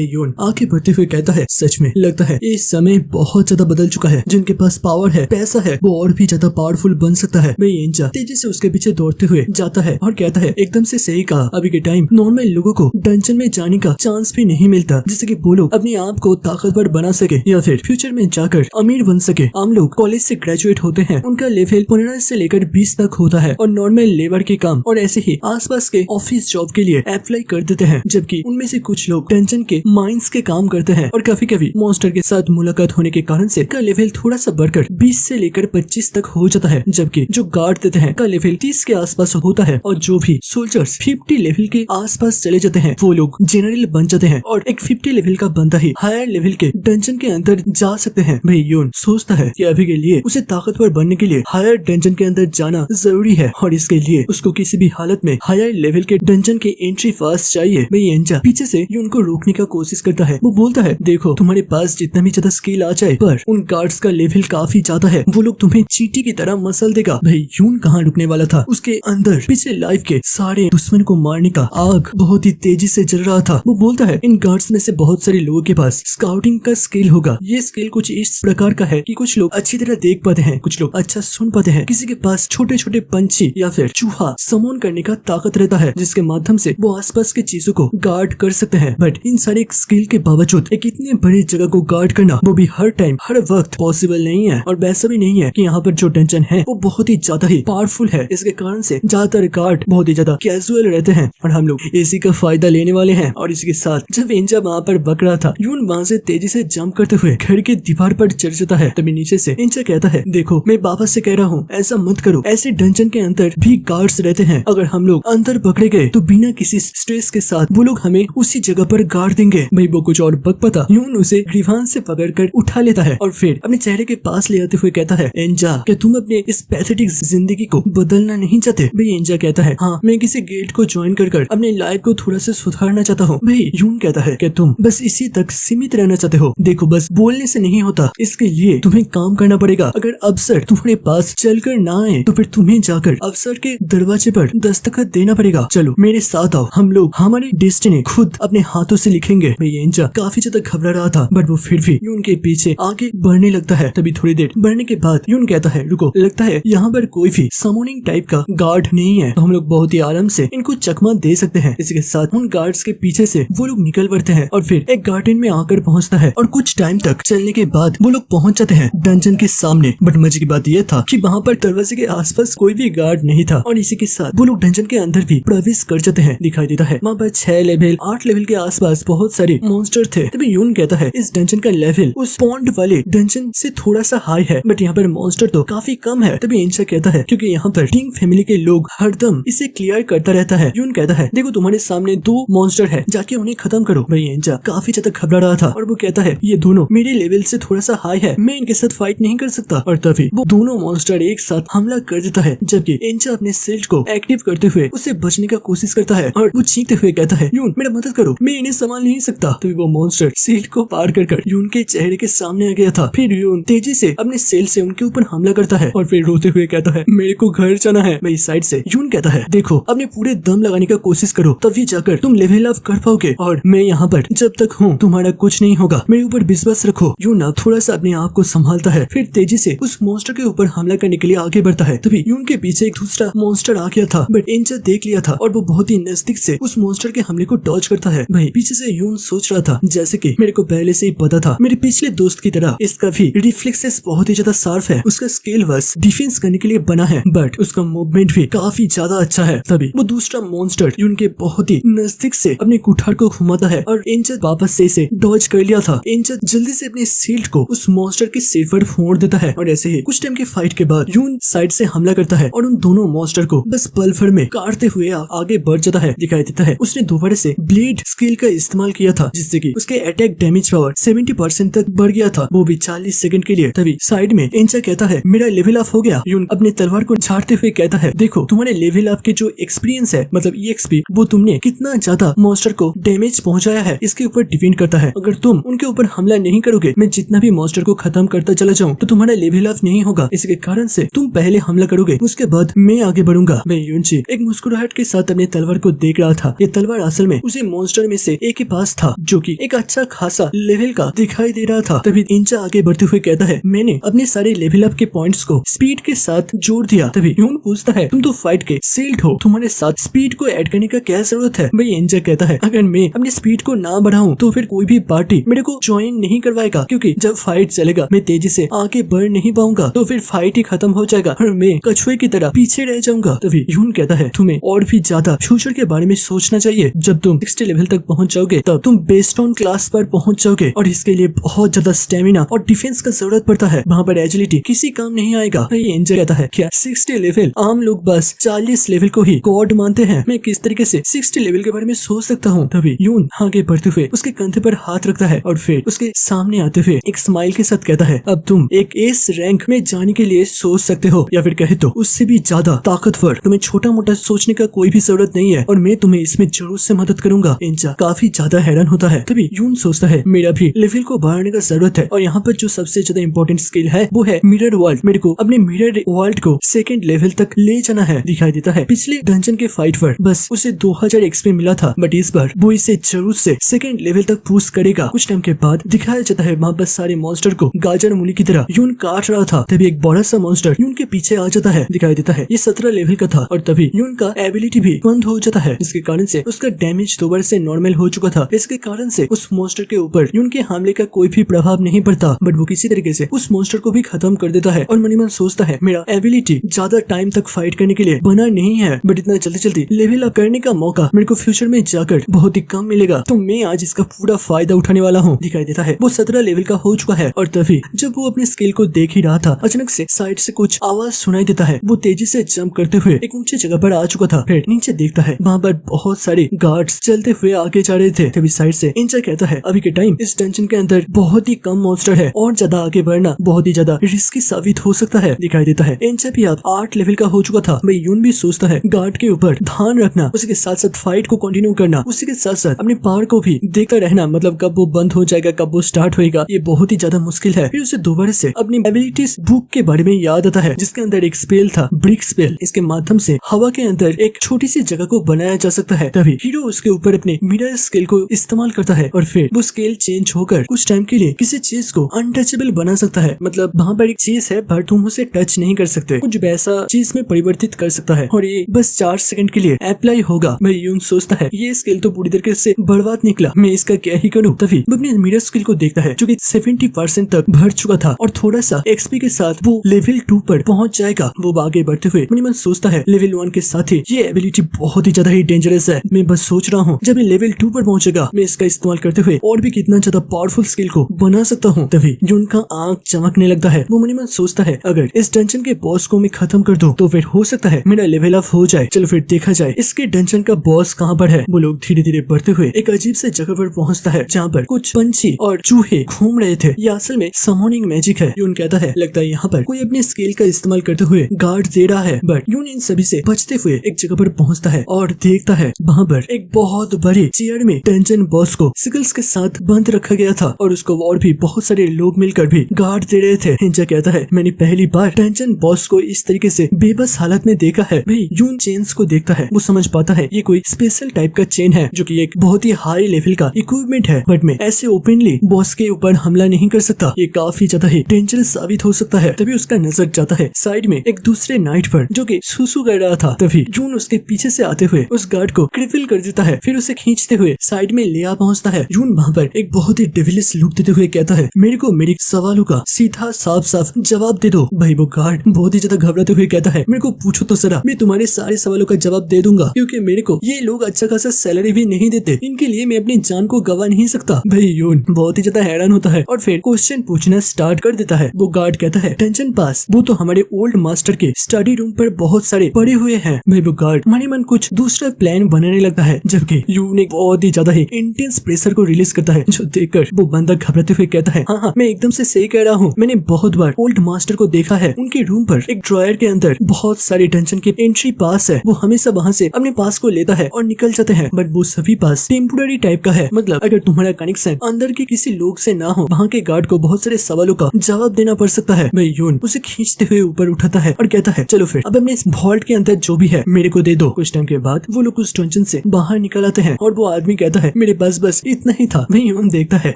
यून आगे बढ़ते हुए कहता है, सच में लगता है इस समय बहुत ज्यादा बदल चुका है। जिनके पास पावर है, पैसा है, वो और भी ज्यादा पावरफुल बन सकता है। मैं येंजा तेजी से उसके पीछे दौड़ते हुए जाता है और कहता है, एकदम से सही कहा, अभी के टाइम नॉर्मल लोगों को डंजन में जाने का चांस भी नहीं मिलता, जिससे कि वो लोग अपने आप को ताकतवर बना सके या फिर फ्यूचर में जाकर अमीर बन सके। हम लोग कॉलेज से ग्रेजुएट होते हैं, उनका लेवल 15 से लेकर 20 तक होता है और नॉर्मल लेबर के काम और ऐसे ही आसपास के ऑफिस जॉब के लिए अप्लाई कर देते हैं, जबकि उनमें से कुछ लोग डंजन के माइंस के काम करते हैं और कभी कभी मॉन्स्टर के साथ मुलाकात होने के कारण से का लेवल थोड़ा सा बढ़कर 20 से लेकर 25 तक हो जाता है, जबकि जो गार्ड देते हैं का लेवल 30 के आसपास होता है और जो भी सोल्जर्स 50 लेवल के आसपास चले जाते हैं वो लोग जनरल बन जाते हैं और एक 50 लेवल का बंदा ही हायर लेवल के डंजन के अंदर जा सकते हैं। भाई यून सोचता है कि अभी के लिए उसे ताकतवर बनने के लिए हायर डंजन के अंदर जाना जरूरी है और इसके लिए उसको किसी भी हालत में हायर लेवल के डंजन की एंट्री पास चाहिए। भाई येंजा पीछे से यून को रोकने का कोशिश करता है। वो बोलता है, देखो तुम्हारे पास जितना भी ज्यादा स्किल आ जाए पर उन गार्ड्स का लेवल काफी ज्यादा है, वो लोग तुम्हें चींटी की तरह मसल देगा। भाई यून कहाँ रुकने वाला था, उसके अंदर पिछले लाइफ के सारे दुश्मन को मारने का आग बहुत ही तेजी से जल रहा था। वो बोलता है, इन गार्ड्स में से बहुत सारे लोगों के पास स्काउटिंग का स्किल होगा। ये स्किल कुछ इस प्रकार का है कि कुछ लोग अच्छी तरह देख पाते हैं, कुछ लोग अच्छा सुन पाते हैं, किसी के पास छोटे छोटे पंछी या फिर चूहा समन करने का ताकत रहता है, जिसके माध्यम से वो आसपास की चीजों को गार्ड कर सकते हैं। बट इन सारे स्किल के बावजूद एक इतने बड़ी जगह को गार्ड करना वो भी हर टाइम हर वक्त पॉसिबल नहीं है और वैसा भी नहीं है कि यहाँ पर जो डंजन है वो बहुत ही ज्यादा ही पावरफुल है। इसके कारण से ज्यादातर गार्ड बहुत ही ज्यादा कैजुअल रहते हैं और हम लोग इसी का फायदा लेने वाले हैं। और इसके साथ जब येंजा वहाँ पर बक रहा था, यून वहाँ से तेजी से जंप करते हुए घर के दीवार पर चढ़ जाता है। तभी नीचे से येंजा कहता है, देखो मैं वापस से कह रहा हूँ ऐसा मत करो, ऐसे डंजन के अंदर भी गार्ड्स रहते हैं, अगर हम लोग अंदर पकड़े गए तो बिना किसी स्ट्रेस के साथ वो लोग हमें उसी जगह पर गाड़ देंगे। भाई वो कुछ और बक पता यून उसे ग्रीवान से पकड़कर उठा लेता है और फिर अपने चेहरे के पास ले आते हुए कहता है, येंजा क्या तुम अपने इस पैथेटिक जिंदगी को बदलना नहीं चाहते? भाई येंजा कहता है, हाँ मैं किसी गिल्ड को ज्वाइन कर अपने लाइफ को थोड़ा सा सुधारना चाहता हूँ। भाई यून कहता है कि तुम बस इसी तक सीमित रहना चाहते हो। देखो बस बोलने से नहीं होता, इसके लिए तुम्हें काम करना पड़ेगा। अगर अफसर तुम्हारे पास चलकर ना आए तो फिर तुम्हें जाकर अफसर के दरवाजे पर दस्तखत देना पड़ेगा। चलो मेरे साथ आओ, हम लोग हमारी डेस्टिनी खुद अपने हाथों से लिखेंगे। भाई येंजा काफी ज्यादा घबरा रहा था बट वो फिर भी यून के पीछे आगे बढ़ने लगता है। तभी थोड़ी देर बढ़ने के बाद यून कहता है, रुको लगता है यहाँ पर कोई भी समोनिंग टाइप का गार्ड नहीं है, तो हम लोग बहुत ही आराम से इनको चकमा दे सकते हैं। इसके साथ उन गार्ड्स के पीछे से वो लोग निकल पड़ते हैं और फिर एक गार्डन में आकर पहुंचता है और कुछ टाइम तक चलने के बाद वो लोग पहुंच जाते हैं डंजन के सामने। बट मजे की बात यह था कि वहाँ पर दरवाजे के आसपास कोई भी गार्ड नहीं था और इसी के साथ वो लोग डंजन के अंदर भी प्रवेश कर जाते हैं। दिखाई देता है वहाँ पर 6 लेवल 8 लेवल के आसपास बहुत सारे मॉन्स्टर थे। तभी यून कहता है, इस डंजन का लेवल उस पॉन्ड वाले डंजन से थोड़ा सा हाई है बट यहाँ पर मॉन्स्टर तो काफी कम है। तभी येंजा कहता है, क्योंकि यहाँ पर टिंग फैमिली के लोग हरदम इसे क्लियर करता रहता है। यून कहता है, देखो तुम्हारे सामने 2 मॉन्स्टर है, जाके उन्हें खत्म करो। भाई येंजा काफी ज्यादा घबरा रहा था और वो कहता है, ये दोनों मेरे लेवल से थोड़ा सा हाई है, मैं इनके साथ फाइट नहीं कर सकता। और तभी वो दोनों मॉन्स्टर एक साथ हमला कर देता है, जबकि येंजा अपने शिल्ड को एक्टिव करते हुए उसे बचने का कोशिश करता है और वो चीखते हुए कहता है, यून मेरा मदद करो, मैं इन्हें संभाल नहीं सकता। तभी वो मॉन्स्टर शिल्ड को पार कर यून के चेहरे के सामने आ गया था। फिर यून तेजी से अपने सेल से उनके ऊपर हमला करता है और फिर रोते हुए कहता है, मेरे को घर जाना है। मेरी साइड से यून कहता है, देखो अपने पूरे दम लगाने का कोशिश करो, तभी जाकर तुम लेवल अप कर पाओगे और मैं यहाँ पर जब तक हूँ तुम्हारा कुछ नहीं होगा, मेरे ऊपर विश्वास रखो। यून अब थोड़ा सा अपने आप को संभालता है, फिर तेजी से उस मॉन्स्टर के ऊपर हमला करने के लिए आगे बढ़ता है। तभी यून के पीछे एक दूसरा मॉन्स्टर आ गया था बट येंजा देख लिया था और वो बहुत ही नजदीक से उस मॉन्स्टर के हमले को डॉज करता है। भाई पीछे से यून सोच रहा था, जैसे कि मेरे को पहले से ही पता था, मेरे पिछले दोस्त की तरह इसका भी रिफ्लेक्सेस बहुत ही ज्यादा शार्प है, उसका स्किल बस डिफेंस करने के लिए बना है बट उसका मूवमेंट भी काफी ज्यादा अच्छा है। तभी वो दूसरा मॉन्स्टर यून के बहुत ही नजदीक से अपने कुठार को घुमाता है और येंजा वापस से इसे डॉज कर लिया था। येंजा जल्दी से अपने शील्ड को उस मॉन्स्टर के सिर पर फोड़ देता है और ऐसे ही कुछ टाइम के फाइट के बाद यून साइड से हमला करता है और उन दोनों मॉन्स्टर को बस पल भर में काटते हुए आगे बढ़ जाता है। दिखाई देता है उसने दोबारा से ब्लेड स्किल का इस्तेमाल किया था, जिससे कि उसके अटैक डैमेज पावर 70% तक बढ़ गया था, वो भी 40 सेकंड के लिए। तभी साइड में येंजा कहता है, मेरा लेवल अप हो गया। यून अपने तलवार को झाड़ते हुए कहता है, देखो तुम्हारे लेवल अप के जो एक्सपीरियंस है, मतलब EXP, वो तुमने कितना ज्यादा मॉन्स्टर को डैमेज पहुंचाया है इसके ऊपर डिपेंड करता है। अगर तुम उनके ऊपर हमला नहीं करोगे, मैं जितना भी मॉन्स्टर को खत्म करता चला जाऊं तो तुम्हारा लेवल अप नहीं होगा। इसके कारण से तुम पहले हमला करोगे, उसके बाद मैं आगे बढ़ूंगा। मैं यूनची एक मुस्कुराहट के साथ अपने तलवार को देख रहा था। ये तलवार असल में उसी मॉन्स्टर में से एक के पास था जो कि एक अच्छा खासा लेवल का दिखाई दे रहा था। तभी इंचा आगे बढ़ते हुए कहता है, मैंने अपने सारे लेवल अप के पॉइंट्स को स्पीड के साथ जोड़ दिया। तभी यून पूछता है, तुम तो फाइट के सील्ड हो, तुम्हारे साथ स्पीड को ऐड करने का क्या जरूरत है? भाई इंचा कहता है, अगर मैं अपनी स्पीड को ना बढ़ाऊं तो फिर कोई भी पार्टी मेरे को ज्वाइन नहीं करवाएगा, क्योंकि जब फाइट चलेगा मैं तेजी से आगे बढ़ नहीं पाऊंगा, तो फिर फाइट ही खत्म हो जाएगा और मैं कछुए की तरह पीछे रह जाऊंगा। तभी यून कहता है, तुम्हें और भी ज्यादा फ्यूचर के बारे में सोचना चाहिए। जब तुम 60 लेवल तक पहुंच जाओगे तब तुम बेस्ट ऑन क्लास पर पहुंच जाओगे और इसके लिए बहुत ज्यादा स्टेमिना और डिफेंस का जरूरत पड़ता है। वहाँ पर एजिलिटी किसी काम नहीं आएगा। भाई एंजल कहता है, क्या 60 लेवल? आम लोग बस 40 लेवल को ही गॉड मानते हैं। मैं किस तरीके से 60 लेवल के बारे में सोच सकता हूँ? तभी यून आगे बढ़ते हुए उसके कंधे पर हाथ रखता है और फिर उसके सामने आते हुए एक स्माइल के साथ कहता है, अब तुम एक एस रैंक में जाने के लिए सोच सकते हो, या फिर कहे तो उससे भी ज्यादा ताकतवर। तुम्हें छोटा मोटा सोचने का कोई भी जरूरत नहीं है और मैं तुम्हें इसमें जरूर से मदद करूंगा। इंचा काफी ज्यादा हैरान होता है। तभी यून सोचता है, मेरा भी लेवल को बढ़ाने का जरूरत है और यहाँ पर जो सबसे ज्यादा इंपॉर्टेंट स्किल है वो है मिरर वर्ल्ड। मेरे को अपने मिरर वर्ल्ड को सेकंड लेवल तक ले जाना है। दिखाई देता है पिछले डंजन के फाइट पर बस उसे 2000 एक्सपी मिला था, बट इस बार वो इसे जरूर से सेकंड लेवल तक पुश करेगा। कुछ टाइम के बाद दिखाया जाता है वहाँ पर सारे मॉन्स्टर को गाजर मूली की तरह यून काट रहा था। तभी एक बड़ा सा मॉन्स्टर यून के पीछे आ जाता है। दिखाई देता है ये 17 लेवल का था और तभी यून का एबिलिटी भी बंद हो जाता है, जिसके कारण से उसका डैमेज दोबारा से नॉर्मल हो चुका था। इसके कारण से उस मॉन्स्टर के ऊपर यून के हमले का कोई भी प्रभाव नहीं पड़ता, बट वो किसी तरीके से उस मॉन्स्टर को भी खत्म कर देता है। और मनीमन सोचता है, मेरा एबिलिटी ज्यादा टाइम तक फाइट करने के लिए बना नहीं है, बट इतना जल्दी जल्दी लेवल अप करने का मौका मेरे को फ्यूचर में जाकर बहुत ही कम मिलेगा, तो मैं आज इसका पूरा फायदा उठाने वाला हूँ। दिखाई देता है वो 17 लेवल का हो चुका है और तभी जब वो अपने स्किल को देख ही रहा था, अचानक से साइड से कुछ आवाज सुनाई देता है। वो तेजी से जंप करते हुए एक ऊंची जगह पर आ चुका था। फिर नीचे देखता है वहाँ पर बहुत सारे गार्ड्स चलते हुए आगे जा रहे थे। तभी साइड से इंचा कहता है, अभी के टाइम इस डंजन के अंदर बहुत ही कम मॉन्स्टर है और ज्यादा आगे बढ़ना बहुत ही ज्यादा रिस्की साबित हो सकता है। दिखाई देता है इंचा भी अब 8 लेवल का हो चुका था। भाई यून भी सोचता है गार्ड के ऊपर ध्यान रखना, उसी के साथ साथ फाइट को कंटिन्यू करना, उसी के साथ साथ अपने पावर को भी देखता रहना, मतलब कब वो बंद हो जाएगा, कब वो स्टार्ट होएगा, ये बहुत ही ज्यादा मुश्किल है। फिर उसे दोबारा से अपनी एबिलिटीज बुक के बारे में याद आता है, जिसके अंदर एक स्पेल था, ब्रिक स्पेल। इसके माध्यम से हवा के अंदर एक छोटी सी जगह को बनाया जा सकता है। तभी हीरो उसके ऊपर अपने मिरर स्केल को इस्तेमाल करता है और फिर वो स्केल चेंज होकर कुछ टाइम के लिए किसी चीज को अनटचेबल बना सकता है। मतलब वहाँ पर एक चीज है पर तुम उसे टच नहीं कर सकते, कुछ वैसा चीज में परिवर्तित कर सकता है और ये बस 4 सेकंड के लिए अप्लाई होगा। मैं यून सोचता है ये स्किल तो पूरी तरीके से बर्बाद निकला, मैं इसका क्या ही करूँ। तभी वो अपने मिरर स्किल को देखता है जो कि 70% तक बढ़ चुका था और थोड़ा सा एक्सपी के साथ वो लेवल 2 पर पहुंच जाएगा। वो आगे बढ़ते हुए मन सोचता है लेवल 1 के साथ ही ये एबिलिटी बहुत ही ज्यादा ही डेंजरस है। मैं बस सोच रहा हूँ जब ये लेवल 2 पर पहुंचेगा मैं इसका इस्तेमाल करते हुए और भी कितना ज्यादा पावरफुल स्किल को बना सकता हूँ। तभी यून का आंख चमकने लगता है। वो मन सोचता है अगर इस डंजन के बॉस को मैं खत्म कर दूं तो फिर हो सकता है मेरा लेवल अप हो जाए। चलो फिर देखा जाए इसके डंजन का बॉस कहाँ पर है। वो लोग धीरे धीरे बढ़ते हुए एक अजीब से जगह पर पहुंचता है जहाँ पर कुछ पंछी और चूहे घूम रहे थे। ये असल में समोनिंग मैजिक है। यून कहता है लगता है यहाँ पर कोई अपने स्किल का इस्तेमाल करते हुए गार्ड दे रहा है, बट यून इन सभी से बचते हुए एक जगह पर पहुंचता है और देखता है वहाँ पर एक बहुत बड़ी चेयर में डंजन बॉस को सिकल्स के साथ बंद रखा गया था और उसको और भी बहुत सारे लोग मिलकर भी गार्ड दे रहे थे। हिंजा कहता है मैंने पहली बार डंजन बॉस को इस तरीके से बेबस हालत में देखा है। भाई यून चेन्स को देखता है, वो समझ पाता है ये कोई स्पेशल टाइप का चेन है जो कि एक बहुत ही हाई लेवल का इक्विपमेंट है, बट मैं ऐसे ओपनली बॉस के ऊपर हमला नहीं कर सकता, ये काफी ज्यादा ही डेंजरस साबित हो सकता है। तभी उसका नजर जाता है साइड में एक दूसरे नाइट पर जो कि सुसु कर रहा था। तभी यून उसके पीछे से आते हुए उस गार्ड को क्रिपल कर देता है, फिर उसे खींचते हुए साइड में ले आ पहुंचता है। यून वहाँ पर एक बहुत ही डेविलिश लुक देते हुए कहता है मेरे को मेरे सवालों का सीधा साफ साफ जवाब दे दो। भाई वो गार्ड बहुत ही ज्यादा घबराते हुए कहता है मेरे को पूछो तो जरा, मैं तुम्हारे सारे सवालों का जवाब दे दूंगा, क्योंकि मेरे को ये लोग अच्छा खासा सैलरी भी नहीं देते, इनके लिए मैं अपनी जान को गवा नहीं सकता। भाई यून बहुत ही ज्यादा हैरान होता है और फिर क्वेश्चन पूछना स्टार्ट कर देता है। वो गार्ड कहता है टेंशन पास वो तो हमारे ओल्ड मास्टर के स्टडी रूम पर बहुत सारे पड़े हुए हैं। भाई वो गार्ड मनी मन कुछ दूसरा प्लान बनाने लगता है, जबकि यून एक बहुत ही ज्यादा ही इंटेंस प्रेशर को रिलीज करता है, जो देखकर वो बंदा घबराते हुए कहता है हाँ मैं एकदम से सही कह रहा हूँ, मैंने बहुत बार ओल्ड मास्टर को देखा है, उनके रूम पर एक ड्रॉयर के अंदर बहुत सारे डंजन के एंट्री पास है, वो हमेशा वहाँ से अपने पास को लेता है और निकल जाते हैं, बट वो सभी पास टेम्पोररी टाइप का है। मतलब अगर तुम्हारा कनेक्शन अंदर के किसी लोग से ना हो, वहाँ के गार्ड को बहुत सारे सवालों का जवाब देना पड़ सकता है। भाई यून उसे खींचते हुए ऊपर उठाता है और कहता है चलो फिर अब अपने इस वॉल्ट के अंदर जो भी है मेरे को दे दो। कुछ टाइम के बाद वो लोग उस डंजन से बाहर निकल आते हैं और वो आदमी कहता है मेरे पास बस इतना ही था। वहीं यून देखता है